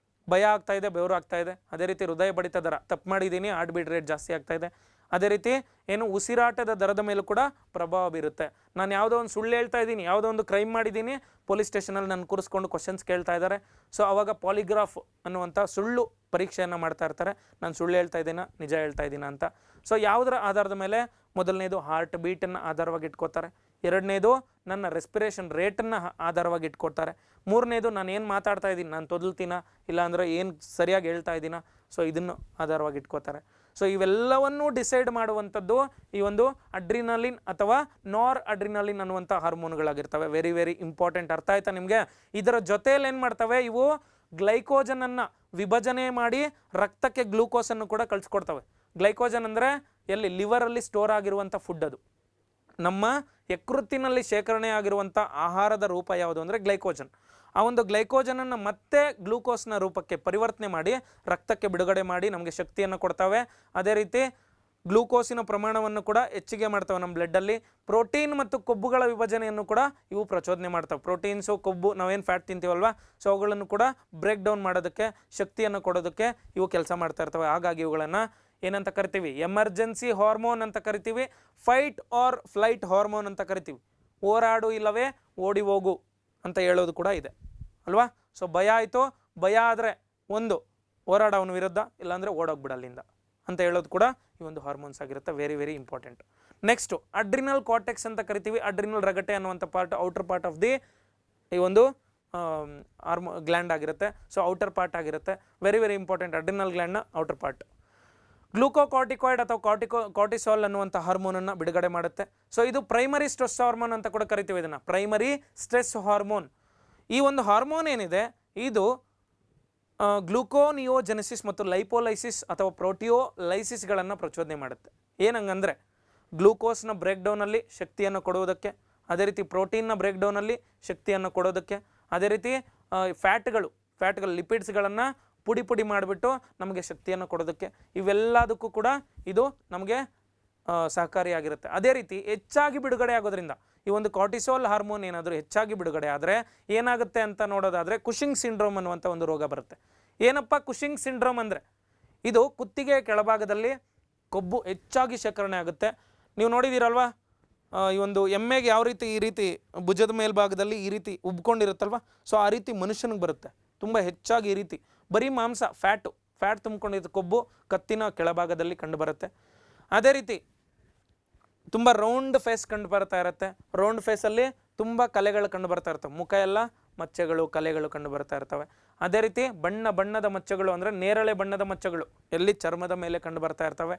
ಭಯ ಆಗ್ತಾ ಇದೆ, ಬೆವರು ಆಗ್ತಾ ಇದೆ. ಅದೇ ರೀತಿ ಹೃದಯ ಬಡಿತ ದರ, ತಪ್ಪು ಮಾಡಿದ್ದೀನಿ, ಹಾರ್ಟ್ ಬೀಟ್ ರೇಟ್ ಜಾಸ್ತಿ ಆಗ್ತಾ ಇದೆ. ಅದೇ ರೀತಿ ಏನು ಉಸಿರಾಟದ ದರದ ಮೇಲೂ ಕೂಡ ಪ್ರಭಾವ ಬೀರುತ್ತೆ. ನಾನು ಯಾವುದೋ ಒಂದು ಸುಳ್ಳು ಹೇಳ್ತಾ ಇದ್ದೀನಿ, ಯಾವುದೋ ಒಂದು ಕ್ರೈಮ್ ಮಾಡಿದ್ದೀನಿ, ಪೊಲೀಸ್ ಸ್ಟೇಷನಲ್ಲಿ ನಾನು ಕೂರಿಸ್ಕೊಂಡು ಕ್ವಶನ್ಸ್ ಕೇಳ್ತಾ ಇದ್ದಾರೆ. ಸೊ ಅವಾಗ ಪಾಲಿಗ್ರಾಫ್ ಅನ್ನುವಂಥ ಸುಳ್ಳು ಪರೀಕ್ಷೆಯನ್ನು ಮಾಡ್ತಾ ಇರ್ತಾರೆ. ನಾನು ಸುಳ್ಳು ಹೇಳ್ತಾ ಇದ್ದೀನ, ನಿಜ ಹೇಳ್ತಾ ಇದ್ದೀನ ಅಂತ. ಸೊ ಯಾವುದರ ಆಧಾರದ ಮೇಲೆ? ಮೊದಲನೇದು ಹಾರ್ಟ್ ಬೀಟನ್ನು ಆಧಾರವಾಗಿ ಇಟ್ಕೋತಾರೆ, ಎರಡನೇದು ನನ್ನ ರೆಸ್ಪಿರೇಷನ್ ರೇಟನ್ನು ಆಧಾರವಾಗಿ ಇಟ್ಕೊಳ್ತಾರೆ. ಮೂರನೇದು ನಾನು ಏನು ಮಾತಾಡ್ತಾ ಇದ್ದೀನಿ, ನಾನು ತೊದಲ್ತೀನ ಇಲ್ಲಾಂದರೆ ಏನು ಸರಿಯಾಗಿ ಹೇಳ್ತಾ ಇದ್ದೀನ, ಸೊ ಇದನ್ನು ಆಧಾರವಾಗಿ ಇಟ್ಕೋತಾರೆ. ಸೊ ಇವೆಲ್ಲವನ್ನೂ ಡಿಸೈಡ್ ಮಾಡುವಂಥದ್ದು ಈ ಒಂದು ಅಡ್ರಿನಲಿನ್ ಅಥವಾ ನಾರ್ ಅಡ್ರಿನಲಿನ್ ಅನ್ನುವಂಥ ಹಾರ್ಮೋನ್ಗಳಾಗಿರ್ತವೆ. Very very important. ಅರ್ಥ ಆಯ್ತಾ ನಿಮಗೆ? ಇದರ ಜೊತೆಯಲ್ಲಿ ಏನು ಮಾಡ್ತವೆ, ಇವು ಗ್ಲೈಕೋಜನನ್ನು ವಿಭಜನೆ ಮಾಡಿ ರಕ್ತಕ್ಕೆ ಗ್ಲೂಕೋಸನ್ನು ಕೂಡ ಕಳಿಸ್ಕೊಡ್ತವೆ. ಗ್ಲೈಕೋಜನ್ ಅಂದರೆ ಎಲ್ಲಿ? ಲಿವರಲ್ಲಿ ಸ್ಟೋರ್ ಆಗಿರುವಂಥ ಫುಡ್. ಅದು ನಮ್ಮ ಯಕೃತ್ತಿನಲ್ಲಿ ಶೇಖರಣೆ ಆಗಿರುವಂಥ ಆಹಾರದ ರೂಪ ಯಾವುದು ಅಂದರೆ ಗ್ಲೈಕೋಜನ್. ಆ ಒಂದು ಗ್ಲೈಕೋಜನನ್ನು ಮತ್ತೆ ಗ್ಲೂಕೋಸ್ನ ರೂಪಕ್ಕೆ ಪರಿವರ್ತನೆ ಮಾಡಿ ರಕ್ತಕ್ಕೆ ಬಿಡುಗಡೆ ಮಾಡಿ ನಮಗೆ ಶಕ್ತಿಯನ್ನು ಕೊಡ್ತವೆ. ಅದೇ ರೀತಿ ಗ್ಲೂಕೋಸಿನ ಪ್ರಮಾಣವನ್ನು ಕೂಡ ಹೆಚ್ಚಿಗೆ ಮಾಡ್ತವೆ ನಮ್ಮ ಬ್ಲಡ್ಡಲ್ಲಿ. ಪ್ರೋಟೀನ್ ಮತ್ತು ಕೊಬ್ಬುಗಳ ವಿಭಜನೆಯನ್ನು ಕೂಡ ಇವು ಪ್ರಚೋದನೆ ಮಾಡ್ತವೆ. ಪ್ರೋಟೀನ್ಸು, ಕೊಬ್ಬು, ನಾವೇನು ಫ್ಯಾಟ್ ತಿಂತೀವಲ್ವ, ಸೊ ಅವುಗಳನ್ನು ಕೂಡ ಬ್ರೇಕ್ ಡೌನ್ ಮಾಡೋದಕ್ಕೆ, ಶಕ್ತಿಯನ್ನು ಕೊಡೋದಕ್ಕೆ ಇವು ಕೆಲಸ ಮಾಡ್ತಾ ಇರ್ತವೆ. ಹಾಗಾಗಿ ಇವುಗಳನ್ನು ಏನಂತ ಕರಿತೀವಿ? ಎಮರ್ಜೆನ್ಸಿ ಹಾರ್ಮೋನ್ ಅಂತ ಕರಿತೀವಿ. ಫೈಟ್ ಆರ್ ಫ್ಲೈಟ್ ಹಾರ್ಮೋನ್ ಅಂತ ಕರಿತೀವಿ. ಹೋರಾಡು ಇಲ್ಲವೇ ಓಡಿ ಹೋಗು ಅಂತ ಹೇಳೋದು ಕೂಡ ಇದೆ ಅಲ್ವಾ? ಸೊ ಭಯ ಆಯಿತು, ಭಯ ಆದರೆ ಒಂದು ಹೋರಾಡ ಅವನ ವಿರುದ್ಧ, ಇಲ್ಲಾಂದರೆ ಓಡೋಗ್ಬಿಡ ಅಲ್ಲಿಂದ ಅಂತ ಹೇಳೋದು ಕೂಡ ಈ ಒಂದು ಹಾರ್ಮೋನ್ಸ್ ಆಗಿರುತ್ತೆ. Very very important. Next adrenal cortex ಅಂತ ಕರಿತೀವಿ. ಅಡ್ರಿನಲ್ ರಗಟೆ ಅನ್ನುವಂಥ part, outer part of the ಈ ಒಂದು ಗ್ಲ್ಯಾಂಡ್ ಆಗಿರುತ್ತೆ. ಸೊ ಔಟರ್ ಪಾರ್ಟ್ ಆಗಿರುತ್ತೆ. Very very important. ಅಡ್ರಿನಲ್ ಗ್ಲ್ಯಾಂಡ್ನ ಔಟರ್ ಪಾರ್ಟ್ ಗ್ಲೂಕೋಕಾರ್ಟಿಕಾಯ್ಡ್ ಅಥವಾ ಕಾರ್ಟಿಸಾಲ್ ಅನ್ನುವಂಥ ಹಾರ್ಮೋನನ್ನು ಬಿಡುಗಡೆ ಮಾಡುತ್ತೆ. ಸೊ ಇದು ಪ್ರೈಮರಿ ಸ್ಟ್ರೆಸ್ ಹಾರ್ಮೋನ್ ಅಂತ ಕೂಡ ಕರಿತೀವಿ. ಇದನ್ನು ಪ್ರೈಮರಿ ಸ್ಟ್ರೆಸ್ ಹಾರ್ಮೋನ್. ಈ ಒಂದು ಹಾರ್ಮೋನ್ ಏನಿದೆ ಇದು ಗ್ಲೂಕೋನಿಯೋಜೆನೆಸಿಸ್ ಮತ್ತು ಲೈಪೋಲೈಸಿಸ್ ಅಥವಾ ಪ್ರೋಟಿಯೋಲೈಸಿಸ್ಗಳನ್ನು ಪ್ರಚೋದನೆ ಮಾಡುತ್ತೆ. ಏನಂಗಂದರೆ ಗ್ಲೂಕೋಸ್ನ ಬ್ರೇಕ್ ಡೌನಲ್ಲಿ ಶಕ್ತಿಯನ್ನು ಕೊಡುವುದಕ್ಕೆ, ಅದೇ ರೀತಿ ಪ್ರೋಟೀನ್ನ ಬ್ರೇಕ್ ಡೌನಲ್ಲಿ ಶಕ್ತಿಯನ್ನು ಕೊಡೋದಕ್ಕೆ, ಅದೇ ರೀತಿ ಫ್ಯಾಟ್ಗಳು ಲಿಪಿಡ್ಸ್ಗಳನ್ನು ಪುಡಿ ಮಾಡಿಬಿಟ್ಟು ನಮಗೆ ಶಕ್ತಿಯನ್ನು ಕೊಡೋದಕ್ಕೆ, ಇವೆಲ್ಲದಕ್ಕೂ ಕೂಡ ಇದು ನಮಗೆ ಸಹಕಾರಿಯಾಗಿರುತ್ತೆ. ಅದೇ ರೀತಿ ಹೆಚ್ಚಾಗಿ ಬಿಡುಗಡೆ ಆಗೋದ್ರಿಂದ ಈ ಒಂದು ಕಾರ್ಟಿಸಾಲ್ ಹಾರ್ಮೋನ್ ಏನಾದರೂ ಹೆಚ್ಚಾಗಿ ಬಿಡುಗಡೆ ಆದರೆ ಏನಾಗುತ್ತೆ ಅಂತ ನೋಡೋದಾದರೆ ಕುಶಿಂಗ್ ಸಿಂಡ್ರೋಮ್ ಅನ್ನುವಂಥ ಒಂದು ರೋಗ ಬರುತ್ತೆ. ಏನಪ್ಪ ಕುಶಿಂಗ್ ಸಿಂಡ್ರೋಮ್ ಅಂದರೆ? ಇದು ಕುತ್ತಿಗೆ ಕೆಳಭಾಗದಲ್ಲಿ ಕೊಬ್ಬು ಹೆಚ್ಚಾಗಿ ಶೇಖರಣೆ ಆಗುತ್ತೆ. ನೀವು ನೋಡಿದ್ದೀರಲ್ವಾ, ಈ ಒಂದು ಎಮ್ಮೆಗೆ ಯಾವ ರೀತಿ ಈ ರೀತಿ ಭುಜದ ಮೇಲ್ಭಾಗದಲ್ಲಿ ಈ ರೀತಿ ಉಬ್ಕೊಂಡಿರುತ್ತಲ್ವ, ಸೊ ಆ ರೀತಿ ಮನುಷ್ಯನಿಗೆ ಬರುತ್ತೆ ತುಂಬ ಹೆಚ್ಚಾಗಿ. ಈ ರೀತಿ ಬರೀ ಮಾಂಸ, ಫ್ಯಾಟ್ ತುಂಬಿಕೊಂಡಿದ್ದು ಕೊಬ್ಬು ಕತ್ತಿನ ಕೆಳಭಾಗದಲ್ಲಿ ಕಂಡುಬರುತ್ತೆ. ಅದೇ ರೀತಿ ತುಂಬ ರೌಂಡ್ ಫೇಸ್ ಕಂಡು ಬರ್ತಾ ಇರುತ್ತೆ. ರೌಂಡ್ ಫೇಸಲ್ಲಿ ತುಂಬ ಕಲೆಗಳು ಕಂಡು ಬರ್ತಾ ಇರ್ತವೆ. ಮುಖ ಎಲ್ಲ ಮಚ್ಚೆಗಳು, ಕಲೆಗಳು ಕಂಡು ಬರ್ತಾ ಇರ್ತವೆ. ಅದೇ ರೀತಿ ಬಣ್ಣದ ಮಚ್ಚೆಗಳು ಅಂದರೆ ನೇರಳೆ ಬಣ್ಣದ ಮಚ್ಚೆಗಳು ಎಲ್ಲಿ ಚರ್ಮದ ಮೇಲೆ ಕಂಡು ಬರ್ತಾ ಇರ್ತವೆ.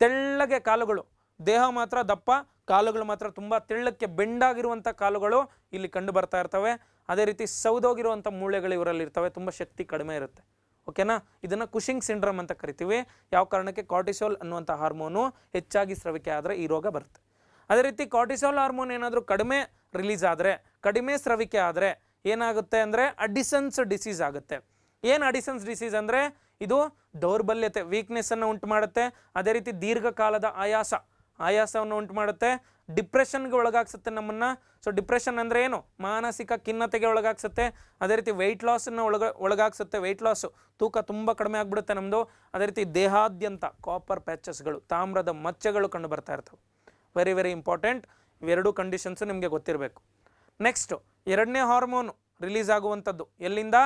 ತೆಳ್ಳಗೆ ಕಾಲುಗಳು, ದೇಹ ಮಾತ್ರ ದಪ್ಪ, ಕಾಲುಗಳು ಮಾತ್ರ ತುಂಬ ತೆಳ್ಳಕ್ಕೆ ಬೆಂಡಾಗಿರುವಂಥ ಕಾಲುಗಳು ಇಲ್ಲಿ ಕಂಡು ಬರ್ತಾ ಇರ್ತವೆ. ಅದೇ ರೀತಿ ಸೌದೋಗಿರುವಂಥ ಮೂಳೆಗಳು ಇವರಲ್ಲಿ ಇರ್ತವೆ. ತುಂಬ ಶಕ್ತಿ ಕಡಿಮೆ ಇರುತ್ತೆ. ಓಕೆನಾ? ಇದನ್ನು ಕುಶಿಂಗ್ ಸಿಂಡ್ರೋಮ್ ಅಂತ ಕರಿತೀವಿ. ಯಾವ ಕಾರಣಕ್ಕೆ? ಕಾರ್ಟಿಸಾಲ್ ಅನ್ನುವಂಥ ಹಾರ್ಮೋನು ಹೆಚ್ಚಾಗಿ ಸ್ರವಿಕೆ ಆದರೆ ಈ ರೋಗ ಬರುತ್ತೆ. ಅದೇ ರೀತಿ ಕಾರ್ಟಿಸಾಲ್ ಹಾರ್ಮೋನ್ ಏನಾದರೂ ಕಡಿಮೆ ರಿಲೀಸ್ ಆದರೆ, ಕಡಿಮೆ ಸ್ರವಿಕೆ ಆದರೆ ಏನಾಗುತ್ತೆ ಅಂದರೆ ಅಡಿಸನ್ಸ್ ಡಿಸೀಸ್ ಆಗುತ್ತೆ. ಏನು ಅಡಿಸನ್ಸ್ ಡಿಸೀಸ್ ಅಂದರೆ ಇದು ದೌರ್ಬಲ್ಯತೆ, ವೀಕ್ನೆಸ್ಸನ್ನು ಉಂಟು ಮಾಡುತ್ತೆ. ಅದೇ ರೀತಿ ದೀರ್ಘಕಾಲದ ಆಯಾಸವನ್ನು ಉಂಟು ಮಾಡುತ್ತೆ. ಡಿಪ್ರೆಷನ್ಗೆ ಒಳಗಾಗ್ಸುತ್ತೆ ನಮ್ಮನ್ನು. ಸೊ ಡಿಪ್ರೆಷನ್ ಅಂದರೆ ಏನು? ಮಾನಸಿಕ ಖಿನ್ನತೆಗೆ ಒಳಗಾಗ್ಸುತ್ತೆ. ಅದೇ ರೀತಿ ವೆಯ್ಟ್ ಲಾಸನ್ನು ಒಳಗಾಗ್ಸುತ್ತೆ. ವೆಯ್ಟ್ ಲಾಸು, ತೂಕ ತುಂಬ ಕಡಿಮೆ ಆಗಿಬಿಡುತ್ತೆ ನಮ್ಮದು. ಅದೇ ರೀತಿ ದೇಹಾದ್ಯಂತ ಕಾಪರ್ ಪ್ಯಾಚಸ್ಗಳು, ತಾಮ್ರದ ಮಚ್ಚೆಗಳು ಕಂಡು ಬರ್ತಾ ಇರ್ತವೆ. Very very important. ಇವೆರಡೂ ಕಂಡೀಷನ್ಸು ನಿಮಗೆ ಗೊತ್ತಿರಬೇಕು. ನೆಕ್ಸ್ಟು ಎರಡನೇ ಹಾರ್ಮೋನು ರಿಲೀಸ್ ಆಗುವಂಥದ್ದು ಎಲ್ಲಿಂದ?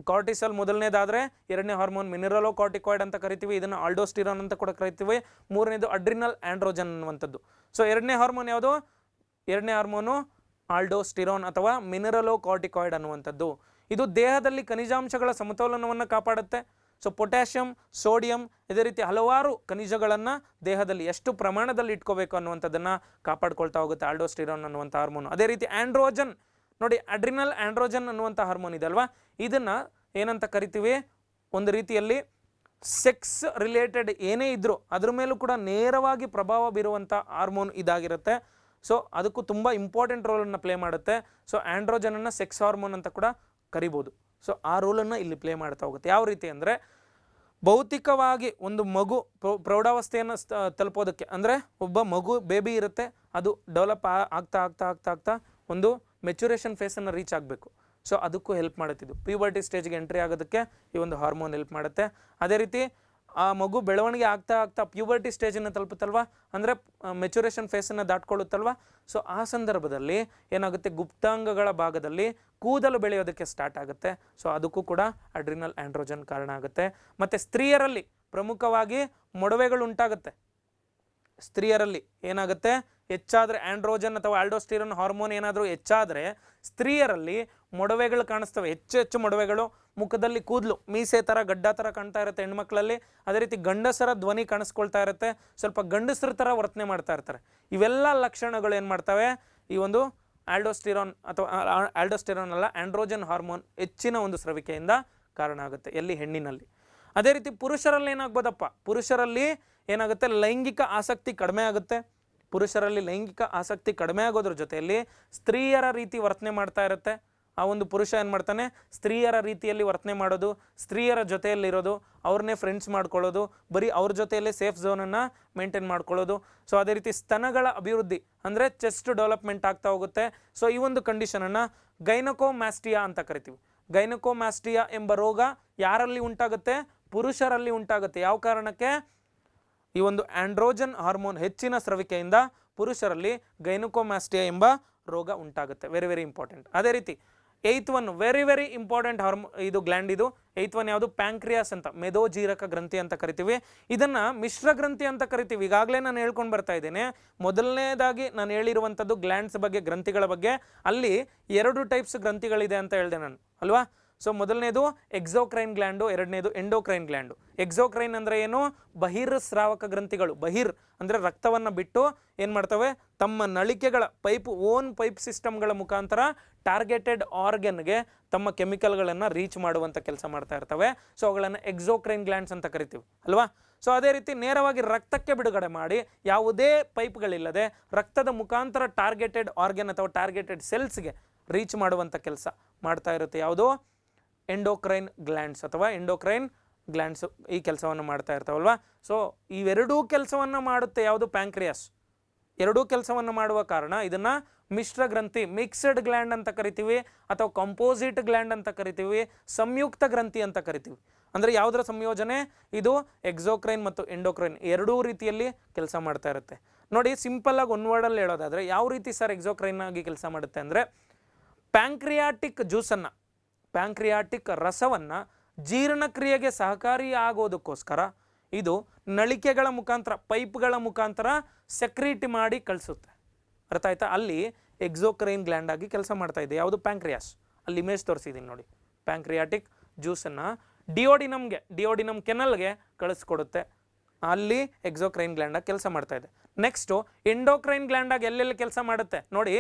ಕಾರ್ಟಿಸಾಲ್ ಮೊದಲನೇದಾದರೆ, ಎರಡನೇ ಹಾರ್ಮೋನ್ ಮಿನರಲೋ ಕಾರ್ಟಿಕಾಯ್ಡ್ ಅಂತ ಕರಿತೀವಿ. ಇದನ್ನು ಆಲ್ಡೋಸ್ಟಿರಾನ್ ಅಂತ ಕೂಡ ಕರಿತೀವಿ. ಮೂರನೇದು ಅಡ್ರಿನಲ್ ಆಂಡ್ರೋಜನ್ ಅನ್ನುವಂಥದ್ದು. ಸೊ ಎರಡನೇ ಹಾರ್ಮೋನ್ ಯಾವುದು? ಎರಡನೇ ಹಾರ್ಮೋನು ಆಲ್ಡೋಸ್ಟಿರಾನ್ ಅಥವಾ ಮಿನರಲೋ ಕಾರ್ಟಿಕಾಯ್ಡ್ ಅನ್ನುವಂಥದ್ದು. ಇದು ದೇಹದಲ್ಲಿ ಖನಿಜಾಂಶಗಳ ಸಮತೋಲನವನ್ನು ಕಾಪಾಡುತ್ತೆ. ಸೊ ಪೊಟ್ಯಾಷಿಯಂ, ಸೋಡಿಯಂ, ಇದೇ ರೀತಿ ಹಲವಾರು ಖನಿಜಗಳನ್ನು ದೇಹದಲ್ಲಿ ಎಷ್ಟು ಪ್ರಮಾಣದಲ್ಲಿ ಇಟ್ಕೋಬೇಕು ಅನ್ನುವಂಥದ್ದನ್ನು ಕಾಪಾಡ್ಕೊಳ್ತಾ ಹೋಗುತ್ತೆ ಆಲ್ಡೋಸ್ಟಿರಾನ್ ಅನ್ನುವಂಥ ಹಾರ್ಮೋನು. ಅದೇ ರೀತಿ ಆಂಡ್ರೋಜನ್ ನೋಡಿ, ಅಡ್ರಿನಲ್ ಆಂಡ್ರೋಜನ್ ಅನ್ನುವಂಥ ಹಾರ್ಮೋನ್ ಇದೆ ಅಲ್ವಾ, ಇದನ್ನು ಏನಂತ ಕರಿತೀವಿ? ಒಂದು ರೀತಿಯಲ್ಲಿ ಸೆಕ್ಸ್ ರಿಲೇಟೆಡ್ ಏನೇ ಇದ್ದರೂ ಅದ್ರ ಮೇಲೂ ಕೂಡ ನೇರವಾಗಿ ಪ್ರಭಾವ ಬೀರುವಂಥ ಹಾರ್ಮೋನ್ ಇದಾಗಿರುತ್ತೆ. ಸೊ ಅದಕ್ಕೂ ತುಂಬ ಇಂಪಾರ್ಟೆಂಟ್ ರೋಲನ್ನು ಪ್ಲೇ ಮಾಡುತ್ತೆ. ಸೊ ಆಂಡ್ರೋಜನನ್ನು ಸೆಕ್ಸ್ ಹಾರ್ಮೋನ್ ಅಂತ ಕೂಡ ಕರಿಬೋದು. ಸೊ ಆ ರೋಲನ್ನು ಇಲ್ಲಿ ಪ್ಲೇ ಮಾಡ್ತಾ ಹೋಗುತ್ತೆ. ಯಾವ ರೀತಿ ಅಂದರೆ ಭೌತಿಕವಾಗಿ ಒಂದು ಮಗು ಪ್ರೌಢಾವಸ್ಥೆಯನ್ನು ತಲುಪೋದಕ್ಕೆ, ಅಂದರೆ ಒಬ್ಬ ಮಗು ಬೇಬಿ ಇರುತ್ತೆ, ಅದು ಡೆವಲಪ್ ಆಗ್ತಾ ಒಂದು ಮೆಚುರೇಷನ್ ಫೇಸನ್ನು ರೀಚ್ ಆಗಬೇಕು. ಸೊ ಅದಕ್ಕೂ ಹೆಲ್ಪ್ ಮಾಡುತ್ತಿದ್ದು ಪ್ಯೂಬರ್ಟಿ ಸ್ಟೇಜ್ಗೆ ಎಂಟ್ರಿ ಆಗೋದಕ್ಕೆ ಈ ಒಂದು ಹಾರ್ಮೋನ್ ಹೆಲ್ಪ್ ಮಾಡುತ್ತೆ. ಅದೇ ರೀತಿ ಆ ಮಗು ಬೆಳವಣಿಗೆ ಆಗ್ತಾ ಪ್ಯೂಬರ್ಟಿ ಸ್ಟೇಜನ್ನು ತಲುಪುತ್ತಲ್ವ, ಅಂದರೆ ಮೆಚುರೇಷನ್ ಫೇಸನ್ನು ದಾಟ್ಕೊಳ್ಳುತ್ತಲ್ವ. ಸೊ ಆ ಸಂದರ್ಭದಲ್ಲಿ ಏನಾಗುತ್ತೆ? ಗುಪ್ತಾಂಗಗಳ ಭಾಗದಲ್ಲಿ ಕೂದಲು ಬೆಳೆಯೋದಕ್ಕೆ ಸ್ಟಾರ್ಟ್ ಆಗುತ್ತೆ. ಸೊ ಅದಕ್ಕೂ ಕೂಡ ಅಡ್ರಿನಲ್ ಆಂಡ್ರೋಜನ್ ಕಾರಣ ಆಗುತ್ತೆ. ಮತ್ತು ಸ್ತ್ರೀಯರಲ್ಲಿ ಪ್ರಮುಖವಾಗಿ ಮೊಡವೆಗಳು ಉಂಟಾಗುತ್ತೆ. ಸ್ತ್ರೀಯರಲ್ಲಿ ಏನಾಗುತ್ತೆ, ಹೆಚ್ಚಾದರೆ ಆಂಡ್ರೋಜನ್ ಅಥವಾ ಆಲ್ಡೋಸ್ಟಿರೋನ್ ಹಾರ್ಮೋನ್ ಏನಾದರೂ ಹೆಚ್ಚಾದರೆ ಸ್ತ್ರೀಯರಲ್ಲಿ ಮೊಡವೆಗಳು ಕಾಣಿಸ್ತವೆ, ಹೆಚ್ಚು ಮೊಡವೆಗಳು, ಮುಖದಲ್ಲಿ ಕೂದಲು ಮೀಸೆ ಥರ ಗಡ್ಡ ಥರ ಕಾಣ್ತಾ ಇರುತ್ತೆ ಹೆಣ್ಮಕ್ಳಲ್ಲಿ. ಅದೇ ರೀತಿ ಗಂಡಸರ ಧ್ವನಿ ಕಾಣಿಸ್ಕೊಳ್ತಾ ಇರುತ್ತೆ, ಸ್ವಲ್ಪ ಗಂಡಸರ ಥರ ವರ್ತನೆ ಮಾಡ್ತಾ ಇರ್ತಾರೆ. ಇವೆಲ್ಲ ಲಕ್ಷಣಗಳು ಏನು ಮಾಡ್ತವೆ, ಈ ಒಂದು ಆಲ್ಡೋಸ್ಟಿರೋನ್ ಅಥವಾ ಆಲ್ಡೋಸ್ಟಿರೋನ್ ಅಲ್ಲ ಆಂಡ್ರೋಜನ್ ಹಾರ್ಮೋನ್ ಹೆಚ್ಚಿನ ಒಂದು ಸ್ರವಿಕೆಯಿಂದ ಕಾರಣ ಆಗುತ್ತೆ. ಎಲ್ಲಿ? ಹೆಣ್ಣಿನಲ್ಲಿ. ಅದೇ ರೀತಿ ಪುರುಷರಲ್ಲಿ ಏನಾಗ್ಬೋದಪ್ಪ, ಪುರುಷರಲ್ಲಿ ಏನಾಗುತ್ತೆ, ಲೈಂಗಿಕ ಆಸಕ್ತಿ ಕಡಿಮೆ ಆಗುತ್ತೆ. ಪುರುಷರಲ್ಲಿ ಲೈಂಗಿಕ ಆಸಕ್ತಿ ಕಡಿಮೆ ಆಗೋದ್ರ ಜೊತೆಯಲ್ಲಿ ಸ್ತ್ರೀಯರ ರೀತಿ ವರ್ತನೆ ಮಾಡ್ತಾ ಇರುತ್ತೆ. ಆ ಒಂದು ಪುರುಷ ಏನು ಮಾಡ್ತಾನೆ, ಸ್ತ್ರೀಯರ ರೀತಿಯಲ್ಲಿ ವರ್ತನೆ ಮಾಡೋದು, ಸ್ತ್ರೀಯರ ಜೊತೆಯಲ್ಲಿರೋದು, ಅವ್ರನ್ನೇ ಫ್ರೆಂಡ್ಸ್ ಮಾಡ್ಕೊಳ್ಳೋದು, ಬರೀ ಅವ್ರ ಜೊತೆಯಲ್ಲೇ ಸೇಫ್ ಝೋನನ್ನು ಮೇಂಟೈನ್ ಮಾಡ್ಕೊಳ್ಳೋದು. ಸೊ ಅದೇ ರೀತಿ ಸ್ತನಗಳ ಅಭಿವೃದ್ಧಿ ಅಂದರೆ ಚೆಸ್ಟ್ ಡೆವಲಪ್ಮೆಂಟ್ ಆಗ್ತಾ ಹೋಗುತ್ತೆ. ಸೊ ಈ ಒಂದು ಕಂಡೀಷನನ್ನು ಗೈನಕೋಮ್ಯಾಸ್ಟಿಯಾ ಅಂತ ಕರಿತೀವಿ. ಗೈನಕೋಮ್ಯಾಸ್ಟಿಯಾ ಎಂಬ ರೋಗ ಯಾರಲ್ಲಿ ಉಂಟಾಗುತ್ತೆ? ಪುರುಷರಲ್ಲಿ ಉಂಟಾಗುತ್ತೆ. ಯಾವ ಕಾರಣಕ್ಕೆ? ಈ ಒಂದು ಆಂಡ್ರೋಜನ್ ಹಾರ್ಮೋನ್ ಹೆಚ್ಚಿನ ಸ್ರವಿಕೆಯಿಂದ ಪುರುಷರಲ್ಲಿ ಗೈನಕೋಮ್ಯಾಸ್ಟಿಯಾ ಎಂಬ ರೋಗ ಉಂಟಾಗುತ್ತೆ. Very very important. ಅದೇ ರೀತಿ 8th ಒನ್ ವೆರಿ ಇಂಪಾರ್ಟೆಂಟ್ ಇದು ಗ್ಲ್ಯಾಂಡ್. ಇದು 8th ಒನ್ ಯಾವುದು? ಪ್ಯಾಂಕ್ರಿಯಾಸ್ ಅಂತ, ಮೇದೋಜೀರಕ ಗ್ರಂಥಿ ಅಂತ ಕರಿತೀವಿ. ಇದನ್ನು ಮಿಶ್ರ ಗ್ರಂಥಿ ಅಂತ ಕರಿತೀವಿ. ಈಗಾಗಲೇ ನಾನು ಹೇಳ್ಕೊಂಡು ಬರ್ತಾ ಇದ್ದೇನೆ. ಮೊದಲನೇದಾಗಿ ನಾನು ಹೇಳಿರುವಂಥದ್ದು ಗ್ಲ್ಯಾಂಡ್ಸ್ ಬಗ್ಗೆ, ಗ್ರಂಥಿಗಳ ಬಗ್ಗೆ. ಅಲ್ಲಿ 2 ಟೈಪ್ಸ್ ಗ್ರಂಥಿಗಳಿದೆ ಅಂತ ಹೇಳಿದೆ ನಾನು ಅಲ್ವಾ. ಸೊ ಮೊದಲನೇದು ಎಕ್ಸೋಕ್ರೈನ್ ಗ್ಲ್ಯಾಂಡು, ಎರಡನೇದು ಎಂಡೋಕ್ರೈನ್ ಗ್ಲ್ಯಾಂಡು. ಎಕ್ಸೋಕ್ರೈನ್ ಅಂದರೆ ಏನು? ಬಹಿರ್ಸ್ರಾವಕ ಗ್ರಂಥಿಗಳು. ಬಹಿರ್ ಅಂದರೆ ರಕ್ತವನ್ನು ಬಿಟ್ಟು ಏನು ಮಾಡ್ತವೆ, ತಮ್ಮ ನಳಿಕೆಗಳ ಓನ್ ಪೈಪ್ ಸಿಸ್ಟಮ್ಗಳ ಮುಖಾಂತರ ಟಾರ್ಗೆಟೆಡ್ ಆರ್ಗನ್ಗೆ ತಮ್ಮ ಕೆಮಿಕಲ್ಗಳನ್ನು ರೀಚ್ ಮಾಡುವಂಥ ಕೆಲಸ ಮಾಡ್ತಾ ಇರ್ತವೆ. ಸೊ ಅವುಗಳನ್ನು ಎಕ್ಸೋಕ್ರೈನ್ ಗ್ಲ್ಯಾಂಡ್ಸ್ ಅಂತ ಕರಿತೀವಿ ಅಲ್ವಾ. ಸೊ ಅದೇ ರೀತಿ ನೇರವಾಗಿ ರಕ್ತಕ್ಕೆ ಬಿಡುಗಡೆ ಮಾಡಿ ಯಾವುದೇ ಪೈಪ್ಗಳಿಲ್ಲದೆ ರಕ್ತದ ಮುಖಾಂತರ ಟಾರ್ಗೆಟೆಡ್ ಆರ್ಗನ್ ಅಥವಾ ಟಾರ್ಗೆಟೆಡ್ ಸೆಲ್ಸ್ಗೆ ರೀಚ್ ಮಾಡುವಂಥ ಕೆಲಸ ಮಾಡ್ತಾ ಇರುತ್ತೆ. ಯಾವುದು? ಎಂಡೋಕ್ರೈನ್ ಗ್ಲ್ಯಾಂಡ್ಸ್ ಅಥವಾ ಎಂಡೋಕ್ರೈನ್ ಗ್ಲ್ಯಾಂಡ್ಸ್ ಈ ಕೆಲಸವನ್ನು ಮಾಡ್ತಾ ಇರ್ತಾವಲ್ವಾ. ಸೊ ಇವೆರಡೂ ಕೆಲಸವನ್ನು ಮಾಡುತ್ತೆ. ಯಾವುದು? ಪ್ಯಾಂಕ್ರಿಯಾಸ್. ಎರಡೂ ಕೆಲಸವನ್ನು ಮಾಡುವ ಕಾರಣ ಇದನ್ನು ಮಿಶ್ರ ಗ್ರಂಥಿ, ಮಿಕ್ಸ್ಡ್ ಗ್ಲ್ಯಾಂಡ್ ಅಂತ ಕರಿತೀವಿ, ಅಥವಾ ಕಂಪೋಸಿಟ್ ಗ್ಲ್ಯಾಂಡ್ ಅಂತ ಕರಿತೀವಿ, ಸಂಯುಕ್ತ ಗ್ರಂಥಿ ಅಂತ ಕರಿತೀವಿ. ಅಂದರೆ ಯಾವುದರ ಸಂಯೋಜನೆ? ಇದು ಎಕ್ಸೋಕ್ರೈನ್ ಮತ್ತು ಎಂಡೋಕ್ರೈನ್ ಎರಡೂ ರೀತಿಯಲ್ಲಿ ಕೆಲಸ ಮಾಡ್ತಾ ಇರುತ್ತೆ. ನೋಡಿ, ಸಿಂಪಲ್ಲಾಗಿ ಒಂದು ವರ್ಡಲ್ಲಿ ಹೇಳೋದಾದರೆ ಯಾವ ರೀತಿ ಸರ್ ಎಕ್ಸೋಕ್ರೈನ್ ಆಗಿ ಕೆಲಸ ಮಾಡುತ್ತೆ ಅಂದರೆ, ಪ್ಯಾಂಕ್ರಿಯಾಟಿಕ್ ಜ್ಯೂಸನ್ನು, ಪ್ಯಾಂಕ್ರಿಯಾಟಿಕ್ ರಸವನ್ನು ಜೀರ್ಣಕ್ರಿಯೆಗೆ ಸಹಕಾರಿಯಾಗೋದಕ್ಕೋಸ್ಕರ ಇದು ನಳಿಕೆಗಳ ಮುಖಾಂತರ, ಪೈಪ್ಗಳ ಮುಖಾಂತರ ಸೆಕ್ರೀಟ್ ಮಾಡಿ ಕಳಿಸುತ್ತೆ. ಅರ್ಥ ಆಯ್ತಾ? ಅಲ್ಲಿ ಎಕ್ಸೋಕ್ರೈನ್ ಗ್ಲ್ಯಾಂಡ್ ಆಗಿ ಕೆಲಸ ಮಾಡ್ತಾ ಇದೆ. ಯಾವುದು? ಪ್ಯಾಂಕ್ರಿಯಾಸ್. ಅಲ್ಲಿ ಇಮೇಜ್ ತೋರಿಸಿದ್ದೀನಿ ನೋಡಿ. Pancreatic ಜ್ಯೂಸನ್ನು duodenum ಕೆನಲ್ಗೆ ಕಳಿಸ್ಕೊಡುತ್ತೆ. ಅಲ್ಲಿ ಎಕ್ಸೋಕ್ರೈನ್ ಗ್ಲ್ಯಾಂಡ್ ಆಗಿ ಕೆಲಸ ಮಾಡ್ತಾ ಇದೆ. ನೆಕ್ಸ್ಟು ಎಂಡೋಕ್ರೈನ್ ಗ್ಲ್ಯಾಂಡ್ ಆಗಿ ಎಲ್ಲೆಲ್ಲಿ ಕೆಲಸ ಮಾಡುತ್ತೆ ನೋಡಿ.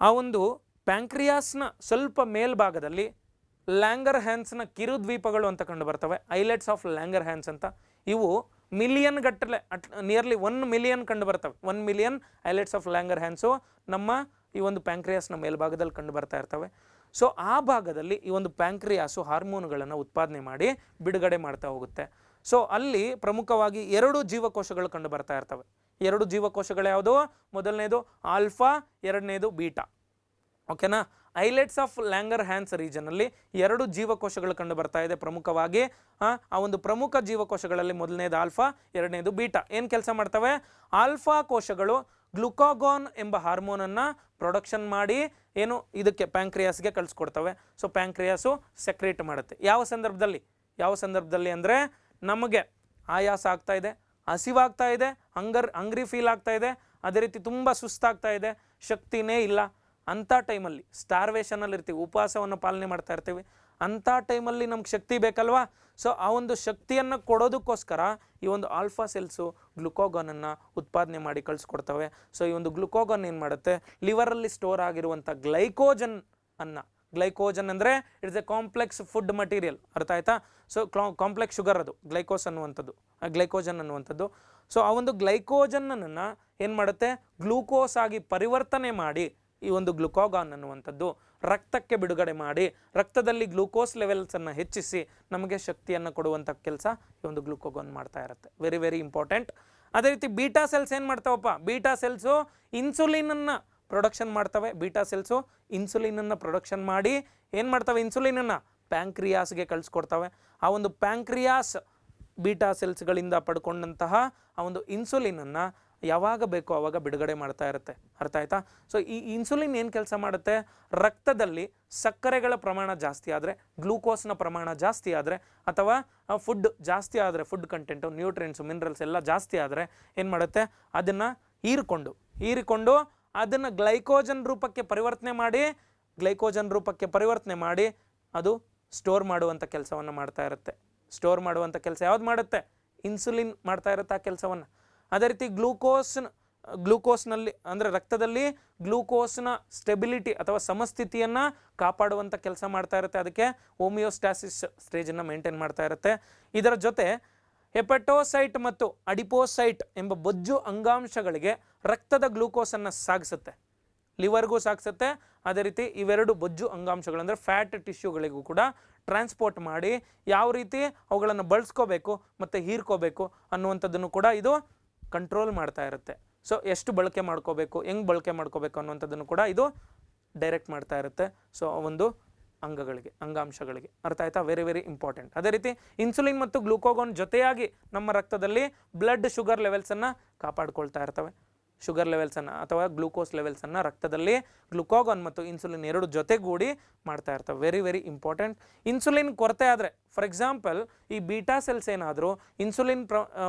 ಆ ಒಂದು ಪ್ಯಾಂಕ್ರಿಯಾಸ್ನ ಸ್ವಲ್ಪ ಮೇಲ್ಭಾಗದಲ್ಲಿ ಲ್ಯಾಂಗರ್ ಹ್ಯಾನ್ಸ್ನ ಕಿರುದ್ವೀಪಗಳು ಅಂತ ಕಂಡು ಬರ್ತವೆ. ಐಲೆಟ್ಸ್ ಆಫ್ ಲ್ಯಾಂಗರ್ ಹ್ಯಾನ್ಸ್ ಅಂತ. ಇವು ಮಿಲಿಯನ್ ಗಟ್ಟಲೆ, ನಿಯರ್ಲಿ 1 ಮಿಲಿಯನ್ ಕಂಡು ಬರ್ತವೆ. 1 ಮಿಲಿಯನ್ ಐಲೆಟ್ಸ್ ಆಫ್ ಲ್ಯಾಂಗರ್ ಹ್ಯಾನ್ಸು ನಮ್ಮ ಈ ಒಂದು ಪ್ಯಾಂಕ್ರಿಯಾಸ್ನ ಮೇಲ್ಭಾಗದಲ್ಲಿ ಕಂಡು ಬರ್ತಾ ಇರ್ತವೆ. ಸೊ ಆ ಭಾಗದಲ್ಲಿ ಈ ಒಂದು ಪ್ಯಾಂಕ್ರಿಯಾಸು ಹಾರ್ಮೋನ್ಗಳನ್ನು ಉತ್ಪಾದನೆ ಮಾಡಿ ಬಿಡುಗಡೆ ಮಾಡ್ತಾ ಹೋಗುತ್ತೆ. ಸೊ ಅಲ್ಲಿ ಪ್ರಮುಖವಾಗಿ 2 ಜೀವಕೋಶಗಳು ಕಂಡು ಬರ್ತಾ ಇರ್ತವೆ. 2 ಜೀವಕೋಶಗಳು ಯಾವುದು? ಮೊದಲನೇದು ಆಲ್ಫಾ, ಎರಡನೇದು ಬೀಟಾ. ಓಕೆನಾ? ಐಲೆಟ್ಸ್ ಆಫ್ ಲ್ಯಾಂಗರ್ ಹ್ಯಾನ್ಸ್ ರೀಜನಲ್ಲಿ 2 ಜೀವಕೋಶಗಳು ಕಂಡು ಬರ್ತಾ ಇದೆ ಪ್ರಮುಖವಾಗಿ. ಆ ಒಂದು ಪ್ರಮುಖ ಜೀವಕೋಶಗಳಲ್ಲಿ ಮೊದಲನೇದು ಆಲ್ಫಾ, ಎರಡನೇದು ಬೀಟಾ. ಏನು ಕೆಲಸ ಮಾಡ್ತವೆ? ಆಲ್ಫಾ ಕೋಶಗಳು ಗ್ಲುಕಾಗೋನ್ ಎಂಬ ಹಾರ್ಮೋನನ್ನು ಪ್ರೊಡಕ್ಷನ್ ಮಾಡಿ ಏನು ಇದಕ್ಕೆ ಪ್ಯಾಂಕ್ರಿಯಾಸ್ಗೆ ಕಳಿಸ್ಕೊಡ್ತವೆ. ಸೊ ಪ್ಯಾಂಕ್ರಿಯಾಸು ಸೆಕ್ರೇಟ್ ಮಾಡುತ್ತೆ. ಯಾವ ಸಂದರ್ಭದಲ್ಲಿ ಅಂದರೆ, ನಮಗೆ ಆಯಾಸ ಆಗ್ತಾ ಇದೆ, ಹಸಿವಾಗ್ತಾ ಇದೆ, ಹಂಗ್ರಿ ಫೀಲ್ ಆಗ್ತಾ ಇದೆ, ಅದೇ ರೀತಿ ತುಂಬ ಸುಸ್ತಾಗ್ತಾ ಇದೆ, ಶಕ್ತಿನೇ ಇಲ್ಲ, ಅಂಥ ಟೈಮಲ್ಲಿ ಸ್ಟಾರ್ವೇಷನಲ್ಲಿ ಇರ್ತೀವಿ, ಉಪವಾಸವನ್ನು ಪಾಲನೆ ಮಾಡ್ತಾ ಇರ್ತೀವಿ. ಅಂಥ ಟೈಮಲ್ಲಿ ನಮ್ಗೆ ಶಕ್ತಿ ಬೇಕಲ್ವಾ. ಸೊ ಆ ಒಂದು ಶಕ್ತಿಯನ್ನು ಕೊಡೋದಕ್ಕೋಸ್ಕರ ಈ ಒಂದು ಆಲ್ಫಾ ಸೆಲ್ಸು ಗ್ಲುಕೋಗಾನನ್ನು ಉತ್ಪಾದನೆ ಮಾಡಿ ಕಳಿಸ್ಕೊಡ್ತವೆ. ಸೊ ಈ ಒಂದು ಗ್ಲುಕೋಗಾನ್ ಏನು ಮಾಡುತ್ತೆ, ಲಿವರಲ್ಲಿ ಸ್ಟೋರ್ ಆಗಿರುವಂಥ ಗ್ಲೈಕೋಜನ್ ಅಂದರೆ it's A complex food material. ಅರ್ಥ ಆಯ್ತಾ? ಸೊ ಕಾಂಪ್ಲೆಕ್ಸ್ ಶುಗರ್ ಅದು ಗ್ಲೈಕೋಜನ್ ಅನ್ನುವಂಥದ್ದು. ಸೊ ಆ ಒಂದು ಗ್ಲೈಕೋಜನ್ನನ್ನು ಏನು ಮಾಡುತ್ತೆ, ಗ್ಲೂಕೋಸ್ ಆಗಿ ಪರಿವರ್ತನೆ ಮಾಡಿ ಈ ಒಂದು ಗ್ಲುಕೋಗಾನ್ ಅನ್ನುವಂಥದ್ದು ರಕ್ತಕ್ಕೆ ಬಿಡುಗಡೆ ಮಾಡಿ ರಕ್ತದಲ್ಲಿ ಗ್ಲೂಕೋಸ್ ಲೆವೆಲ್ಸನ್ನು ಹೆಚ್ಚಿಸಿ ನಮಗೆ ಶಕ್ತಿಯನ್ನು ಕೊಡುವಂಥ ಕೆಲಸ ಈ ಒಂದು ಗ್ಲುಕೋಗಾನ್ ಮಾಡ್ತಾ ಇರುತ್ತೆ. Very very important. ಅದೇ ರೀತಿ ಬೀಟಾ ಸೆಲ್ಸ್ ಏನು ಮಾಡ್ತಾವಪ್ಪ? ಬೀಟಾ ಸೆಲ್ಸು ಇನ್ಸುಲಿನನ್ನು ಪ್ರೊಡಕ್ಷನ್ ಮಾಡ್ತವೆ. ಬೀಟಾ ಸೆಲ್ಸು ಇನ್ಸುಲಿನನ್ನು ಪ್ರೊಡಕ್ಷನ್ ಮಾಡಿ ಏನು ಮಾಡ್ತವೆ? ಇನ್ಸುಲಿನನ್ನು ಪ್ಯಾಂಕ್ರಿಯಾಸ್ಗೆ ಕಳಿಸ್ಕೊಡ್ತವೆ. ಆ ಒಂದು ಪ್ಯಾಂಕ್ರಿಯಾಸ್ ಬೀಟಾ ಸೆಲ್ಸ್ಗಳಿಂದ ಪಡ್ಕೊಂಡಂತಹ ಆ ಒಂದು ಇನ್ಸುಲಿನನ್ನು ಯಾವಾಗ ಬೇಕೋ ಆವಾಗ ಬಿಡುಗಡೆ ಮಾಡ್ತಾ ಇರುತ್ತೆ. ಅರ್ಥ ಆಯ್ತಾ? ಸೊ ಈ ಇನ್ಸುಲಿನ್ ಏನು ಕೆಲಸ ಮಾಡುತ್ತೆ, ರಕ್ತದಲ್ಲಿ ಸಕ್ಕರೆಗಳ ಪ್ರಮಾಣ ಜಾಸ್ತಿ ಆದರೆ, ಗ್ಲೂಕೋಸ್ನ ಪ್ರಮಾಣ ಜಾಸ್ತಿ ಆದರೆ, ಅಥವಾ ಫುಡ್ ಜಾಸ್ತಿ ಆದರೆ, ಫುಡ್ ಕಂಟೆಂಟು, ನ್ಯೂಟ್ರಿಯೆಂಟ್ಸು, ಮಿನರಲ್ಸ್ ಎಲ್ಲ ಜಾಸ್ತಿ ಆದರೆ ಏನು ಮಾಡುತ್ತೆ, ಅದನ್ನು ಹೀರಿಕೊಂಡು ಅದನ್ನು ಗ್ಲೈಕೋಜನ್ ರೂಪಕ್ಕೆ ಪರಿವರ್ತನೆ ಮಾಡಿ ಅದು ಸ್ಟೋರ್ ಮಾಡುವಂಥ ಕೆಲಸವನ್ನು ಮಾಡ್ತಾ ಇರುತ್ತೆ. ಸ್ಟೋರ್ ಮಾಡುವಂಥ ಕೆಲಸ ಯಾವ್ದು ಮಾಡುತ್ತೆ, ಇನ್ಸುಲಿನ್ ಮಾಡ್ತಾ ಇರುತ್ತೆ ಆ ಕೆಲಸವನ್ನು. ಅದೇ ರೀತಿ ಗ್ಲೂಕೋಸ್ನಲ್ಲಿ ಅಂದರೆ ರಕ್ತದಲ್ಲಿ ಗ್ಲೂಕೋಸ್ನ ಸ್ಟೆಬಿಲಿಟಿ ಅಥವಾ ಸಮಸ್ಥಿತಿಯನ್ನು ಕಾಪಾಡುವಂಥ ಕೆಲಸ ಮಾಡ್ತಾ ಇರುತ್ತೆ. ಅದಕ್ಕೆ ಹೋಮಿಯೋಸ್ಟಾಸಿಸ್ ಸ್ಟೇಜನ್ನು ಮೇಂಟೈನ್ ಮಾಡ್ತಾ ಇರುತ್ತೆ. ಇದರ ಜೊತೆ ಹೆಪಟೋಸೈಟ್ ಮತ್ತು ಅಡಿಪೋಸೈಟ್ ಎಂಬ ಬೊಜ್ಜು ಅಂಗಾಂಶಗಳಿಗೆ ರಕ್ತದ ಗ್ಲೂಕೋಸನ್ನು ಸಾಗಿಸುತ್ತೆ, ಲಿವರ್ಗೂ ಸಾಗಿಸುತ್ತೆ. ಅದೇ ರೀತಿ ಇವೆರಡು ಬೊಜ್ಜು ಅಂಗಾಂಶಗಳು ಅಂದರೆ ಫ್ಯಾಟ್ ಟಿಶ್ಯೂಗಳಿಗೂ ಕೂಡ ಟ್ರಾನ್ಸ್ಪೋರ್ಟ್ ಮಾಡಿ ಯಾವ ರೀತಿ ಅವುಗಳನ್ನು ಬಳಸ್ಕೋಬೇಕು ಮತ್ತು ಹೀರ್ಕೋಬೇಕು ಅನ್ನುವಂಥದ್ದನ್ನು ಕೂಡ ಇದು ಕಂಟ್ರೋಲ್ ಮಾಡ್ತಾ ಇರುತ್ತೆ. ಸೊ ಎಷ್ಟು ಬಳಕೆ ಮಾಡ್ಕೋಬೇಕು, ಹೆಂಗೆ ಬಳಕೆ ಮಾಡ್ಕೋಬೇಕು ಅನ್ನುವಂಥದ್ದನ್ನು ಕೂಡ ಇದು ಡೈರೆಕ್ಟ್ ಮಾಡ್ತಾ ಇರುತ್ತೆ. ಸೊ ಒಂದು ಅಂಗಾಂಶಗಳಿಗೆ. ಅರ್ಥ ಆಯ್ತಾ? Very very important. ಅದೇ ರೀತಿ ಇನ್ಸುಲಿನ್ ಮತ್ತು ಗ್ಲೂಕೋಗೋನ್ ಜೊತೆಯಾಗಿ ನಮ್ಮ ರಕ್ತದಲ್ಲಿ ಬ್ಲಡ್ ಶುಗರ್ ಲೆವೆಲ್ಸನ್ನು ಕಾಪಾಡ್ಕೊಳ್ತಾ ಇರ್ತವೆ. ಶುಗರ್ ಲೆವೆಲ್ಸನ್ನು ಅಥವಾ ಗ್ಲೂಕೋಸ್ ಲೆವೆಲ್ಸನ್ನು ರಕ್ತದಲ್ಲಿ ಗ್ಲುಕೋಗಾನ್ ಮತ್ತು ಇನ್ಸುಲಿನ್ ಎರಡು ಜೊತೆಗೂಡಿ ಮಾಡ್ತಾ ಇರ್ತವೆ. Very very important. ಇನ್ಸುಲಿನ್ ಕೊರತೆ ಆದರೆ, ಫಾರ್ ಎಕ್ಸಾಂಪಲ್ ಈ ಬೀಟಾ ಸೆಲ್ಸ್ ಏನಾದರೂ ಇನ್ಸುಲಿನ್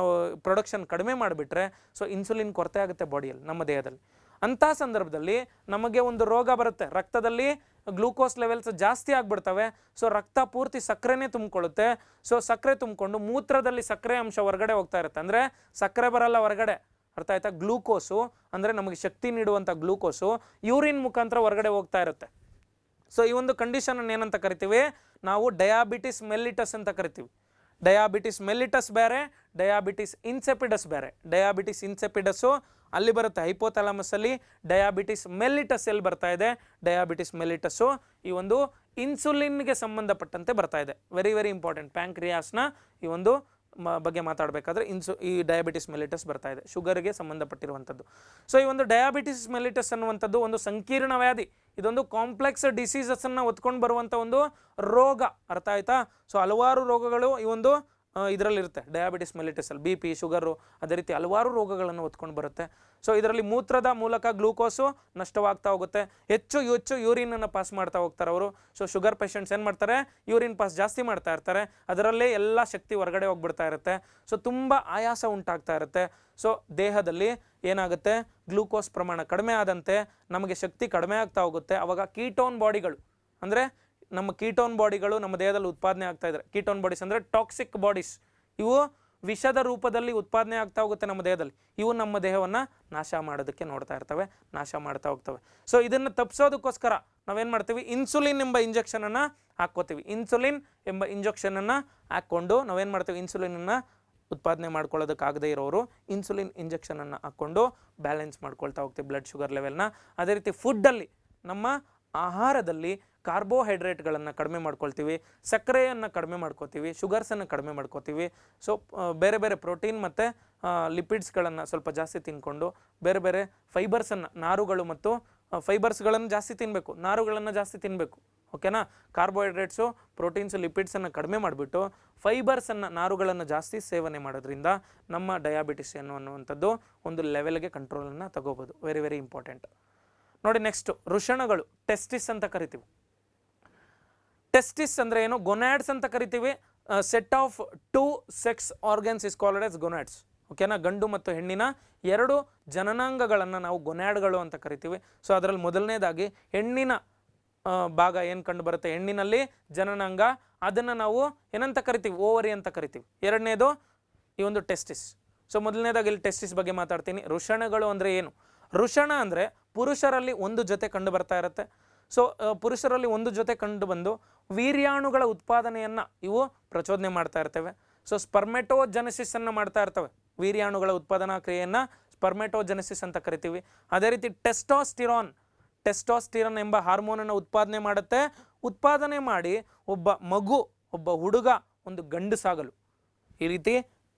ಪ್ರೊಡಕ್ಷನ್ ಕಡಿಮೆ ಮಾಡಿಬಿಟ್ರೆ, ಸೊ ಇನ್ಸುಲಿನ್ ಕೊರತೆ ಆಗುತ್ತೆ ಬಾಡಿಯಲ್ಲಿ, ನಮ್ಮ ದೇಹದಲ್ಲಿ. ಅಂಥ ಸಂದರ್ಭದಲ್ಲಿ ನಮಗೆ ಒಂದು ರೋಗ ಬರುತ್ತೆ, ರಕ್ತದಲ್ಲಿ ಗ್ಲೂಕೋಸ್ ಲೆವೆಲ್ಸ್ ಜಾಸ್ತಿ ಆಗಿಬಿಡ್ತವೆ. ಸೊ ರಕ್ತ ಪೂರ್ತಿ ಸಕ್ಕರೆನೇ ತುಂಬಿಕೊಳ್ಳುತ್ತೆ. ಸೊ ಸಕ್ಕರೆ ತುಂಬಿಕೊಂಡು ಮೂತ್ರದಲ್ಲಿ ಸಕ್ಕರೆ ಅಂಶ ಹೊರಗಡೆ ಹೋಗ್ತಾ ಇರುತ್ತೆ. ಅಂದರೆ ಸಕ್ಕರೆ ಬರಲ್ಲ ಹೊರಗಡೆ. ಅರ್ಥ ಆಯ್ತಾ? ಗ್ಲೂಕೋಸು ಅಂದರೆ ನಮಗೆ ಶಕ್ತಿ ನೀಡುವಂಥ ಗ್ಲೂಕೋಸು ಯೂರಿನ್ ಮುಖಾಂತರ ಹೊರಗಡೆ ಹೋಗ್ತಾ ಇರುತ್ತೆ. ಸೊ ಈ ಒಂದು ಕಂಡೀಷನನ್ನು ಏನಂತ ಕರಿತೀವಿ ನಾವು, ಡಯಾಬಿಟಿಸ್ ಮೆಲ್ಲಿಟಸ್ ಅಂತ ಕರಿತೀವಿ. ಡಯಾಬಿಟಿಸ್ ಮೆಲ್ಲಿಟಸ್ ಬೇರೆ, ಡಯಾಬಿಟಿಸ್ ಇನ್ಸೆಪಿಡಸ್ ಬೇರೆ. ಡಯಾಬಿಟಿಸ್ ಇನ್ಸೆಪಿಡಸ್ಸು ಅಲ್ಲಿ ಬರುತ್ತೆ ಹೈಪೋಥಾಲಮಸಲ್ಲಿ, ಡಯಾಬಿಟಿಸ್ ಮೆಲ್ಲಿಟಸ್ ಎಲ್ಲಿ ಬರ್ತಾ ಇದೆ, ಡಯಾಬಿಟಿಸ್ ಮೆಲ್ಲಿಟಸ್ಸು ಈ ಒಂದು ಇನ್ಸುಲಿನ್ಗೆ ಸಂಬಂಧಪಟ್ಟಂತೆ ಬರ್ತಾ ಇದೆ. Very very important. ಪ್ಯಾಂಕ್ರಿಯಾಸ್ನ ಈ ಒಂದು ಬಗ್ಗೆ ಮಾತಾಡಬೇಕಾದ್ರೆ ಈ ಡಯಾಬಿಟಿಸ್ ಮೆಲ್ಲಿಟಸ್ ಬರ್ತಾ ಇದೆ, ಶುಗರ್ಗೆ ಸಂಬಂಧಪಟ್ಟಿರುವಂಥದ್ದು. ಸೊ ಈ ಒಂದು ಡಯಾಬಿಟಿಸ್ ಮೆಲ್ಲಿಟಸ್ ಅನ್ನುವಂಥದ್ದು ಒಂದು ಸಂಕೀರ್ಣ ವ್ಯಾಧಿ. ಇದೊಂದು ಕಾಂಪ್ಲೆಕ್ಸ್ ಡಿಸೀಸಸ್ಸನ್ನು ಹೊತ್ಕೊಂಡು ಬರುವಂಥ ಒಂದು ರೋಗ. ಅರ್ಥ ಆಯ್ತಾ? ಸೊ ಹಲವಾರು ರೋಗಗಳು ಈ ಒಂದು ಇದರಲ್ಲಿರುತ್ತೆ ಡಯಾಬಿಟಿಸ್ ಮೆಲ್ಲಿಟಸಲ್ಲಿ. ಬಿ ಪಿ, ಶುಗರು, ಅದೇ ರೀತಿ ಹಲವಾರು ರೋಗಗಳನ್ನು ಹೊತ್ಕೊಂಡು ಬರುತ್ತೆ. ಸೊ ಇದರಲ್ಲಿ ಮೂತ್ರದ ಮೂಲಕ ಗ್ಲೂಕೋಸು ನಷ್ಟವಾಗ್ತಾ ಹೋಗುತ್ತೆ. ಹೆಚ್ಚು ಯೂರಿನನ್ನು ಪಾಸ್ ಮಾಡ್ತಾ ಹೋಗ್ತಾರೆ ಅವರು. ಸೊ ಶುಗರ್ ಪೇಷಂಟ್ಸ್ ಏನು ಮಾಡ್ತಾರೆ, ಯೂರಿನ್ ಪಾಸ್ ಜಾಸ್ತಿ ಮಾಡ್ತಾ ಇರ್ತಾರೆ, ಅದರಲ್ಲೇ ಎಲ್ಲ ಶಕ್ತಿ ಹೊರಗಡೆ ಹೋಗ್ಬಿಡ್ತಾ ಇರುತ್ತೆ. ಸೊ ತುಂಬ ಆಯಾಸ ಉಂಟಾಗ್ತಾ ಇರುತ್ತೆ. ಸೊ ದೇಹದಲ್ಲಿ ಏನಾಗುತ್ತೆ, ಗ್ಲೂಕೋಸ್ ಪ್ರಮಾಣ ಕಡಿಮೆ ಆದಂತೆ ನಮಗೆ ಶಕ್ತಿ ಕಡಿಮೆ ಆಗ್ತಾ ಹೋಗುತ್ತೆ. ಆವಾಗ ಕೀಟೋನ್ ಬಾಡಿಗಳು ಅಂದರೆ ನಮ್ಮ ಕೀಟೋನ್ ಬಾಡಿಗಳು ನಮ್ಮ ದೇಹದಲ್ಲಿ ಉತ್ಪಾದನೆ ಆಗ್ತಾ ಇದ್ದಾರೆ. ಕೀಟೋನ್ ಬಾಡೀಸ್ ಅಂದರೆ ಟಾಕ್ಸಿಕ್ ಬಾಡೀಸ್. ಇವು ವಿಷದ ರೂಪದಲ್ಲಿ ಉತ್ಪಾದನೆ ಆಗ್ತಾ ಹೋಗುತ್ತೆ ನಮ್ಮ ದೇಹದಲ್ಲಿ. ಇವು ನಮ್ಮ ದೇಹವನ್ನು ನಾಶ ಮಾಡೋದಕ್ಕೆ ನೋಡ್ತಾ ಇರ್ತವೆ, ನಾಶ ಮಾಡ್ತಾ ಹೋಗ್ತವೆ. ಸೊ ಇದನ್ನು ತಪ್ಪಿಸೋದಕ್ಕೋಸ್ಕರ ನಾವೇನು ಮಾಡ್ತೀವಿ, ಇನ್ಸುಲಿನ್ ಎಂಬ ಇಂಜೆಕ್ಷನನ್ನು ಹಾಕ್ಕೋತೀವಿ. ಇನ್ಸುಲಿನ್ ಎಂಬ ಇಂಜೆಕ್ಷನನ್ನು ಹಾಕ್ಕೊಂಡು ನಾವೇನು ಮಾಡ್ತೀವಿ, ಇನ್ಸುಲಿನನ್ನು ಉತ್ಪಾದನೆ ಮಾಡ್ಕೊಳ್ಳೋದಕ್ಕಾಗದೇ ಇರೋರು ಇನ್ಸುಲಿನ್ ಇಂಜೆಕ್ಷನನ್ನು ಹಾಕ್ಕೊಂಡು ಬ್ಯಾಲೆನ್ಸ್ ಮಾಡ್ಕೊಳ್ತಾ ಹೋಗ್ತೀವಿ ಬ್ಲಡ್ ಶುಗರ್ ಲೆವೆಲ್ನ. ಅದೇ ರೀತಿ ಫುಡ್ಡಲ್ಲಿ, ನಮ್ಮ ಆಹಾರದಲ್ಲಿ ಕಾರ್ಬೋಹೈಡ್ರೇಟ್ಗಳನ್ನು ಕಡಿಮೆ ಮಾಡ್ಕೊಳ್ತೀವಿ, ಸಕ್ಕರೆಯನ್ನು ಕಡಿಮೆ ಮಾಡ್ಕೋತೀವಿ, ಶುಗರ್ಸನ್ನು ಕಡಿಮೆ ಮಾಡ್ಕೋತೀವಿ. ಸೊ ಬೇರೆ ಬೇರೆ ಪ್ರೋಟೀನ್ ಮತ್ತು ಲಿಪಿಡ್ಸ್ಗಳನ್ನು ಸ್ವಲ್ಪ ಜಾಸ್ತಿ ತಿನ್ಕೊಂಡು, ಬೇರೆ ಬೇರೆ ಫೈಬರ್ಸನ್ನು, ನಾರುಗಳು ಮತ್ತು ಫೈಬರ್ಸ್ಗಳನ್ನು ಜಾಸ್ತಿ ತಿನ್ನಬೇಕು, ನಾರುಗಳನ್ನು ಜಾಸ್ತಿ ತಿನ್ನಬೇಕು. ಓಕೆನಾ? ಕಾರ್ಬೋಹೈಡ್ರೇಟ್ಸು, ಪ್ರೋಟೀನ್ಸು, ಲಿಪಿಡ್ಸನ್ನು ಕಡಿಮೆ ಮಾಡಿಬಿಟ್ಟು ಫೈಬರ್ಸನ್ನು, ನಾರುಗಳನ್ನು ಜಾಸ್ತಿ ಸೇವನೆ ಮಾಡೋದ್ರಿಂದ ನಮ್ಮ ಡಯಾಬಿಟಿಸ್ ಅನ್ನುವಂಥದ್ದು ಒಂದು ಲೆವೆಲ್ಗೆ ಕಂಟ್ರೋಲನ್ನು ತಗೋಬೋದು. Very very important. ನೋಡಿ ನೆಕ್ಸ್ಟು ವೃಷಣಗಳು, ಟೆಸ್ಟಿಸ್ ಅಂತ ಕರಿತೀವಿ. ಟೆಸ್ಟಿಸ್ ಅಂದರೆ ಏನು, ಗೊನ್ಯಾಡ್ಸ್ ಅಂತ ಕರಿತೀವಿ. Set of 2 sex organs is called as gonads. ಓಕೆನಾ? ಗಂಡು ಮತ್ತು ಹೆಣ್ಣಿನ 2 ಜನನಾಂಗಗಳನ್ನು ನಾವು ಗೊನ್ಯಾಡ್ಗಳು ಅಂತ ಕರಿತೀವಿ. ಸೊ ಅದರಲ್ಲಿ ಮೊದಲನೇದಾಗಿ ಹೆಣ್ಣಿನ ಭಾಗ ಏನು ಕಂಡು ಬರುತ್ತೆ, ಹೆಣ್ಣಿನಲ್ಲಿ ಜನನಾಂಗ, ಅದನ್ನು ನಾವು ಏನಂತ ಕರಿತೀವಿ, ಓವರಿ ಅಂತ ಕರಿತೀವಿ. ಎರಡನೇದು ಈ ಒಂದು ಟೆಸ್ಟಿಸ್. ಸೊ ಮೊದಲನೇದಾಗಿ ಇಲ್ಲಿ ಟೆಸ್ಟಿಸ್ ಬಗ್ಗೆ ಮಾತಾಡ್ತೀನಿ. ವೃಷಣಗಳು ಅಂದರೆ ಏನು? ವೃಷಣ ಅಂದರೆ ಪುರುಷರಲ್ಲಿ ಒಂದು ಜೊತೆ ಕಂಡು ಬರ್ತಾ ಇರುತ್ತೆ. ಸೊ ಪುರುಷರಲ್ಲಿ ಒಂದು ಜೊತೆ ಕಂಡು ಬಂದು ವೀರ್ಯಾಣುಗಳ ಉತ್ಪಾದನೆಯನ್ನು ಇವು ಪ್ರಚೋದನೆ ಮಾಡ್ತಾ ಇರ್ತವೆ. ಸೊ ಸ್ಪರ್ಮೆಟೋಜೆನೆಸಿಸನ್ನು ಮಾಡ್ತಾ ಇರ್ತವೆ. ವೀರ್ಯಾಣುಗಳ ಉತ್ಪಾದನಾ ಕ್ರಿಯೆಯನ್ನು ಸ್ಪರ್ಮೆಟೋಜೆನೆಸಿಸ್ ಅಂತ ಕರಿತೀವಿ. ಅದೇ ರೀತಿ ಟೆಸ್ಟೋಸ್ಟಿರಾನ್ ಎಂಬ ಹಾರ್ಮೋನನ್ನು ಉತ್ಪಾದನೆ ಮಾಡುತ್ತೆ. ಉತ್ಪಾದನೆ ಮಾಡಿ ಒಬ್ಬ ಹುಡುಗ ಒಂದು ಗಂಡಸಾಗಲು, ಈ ರೀತಿ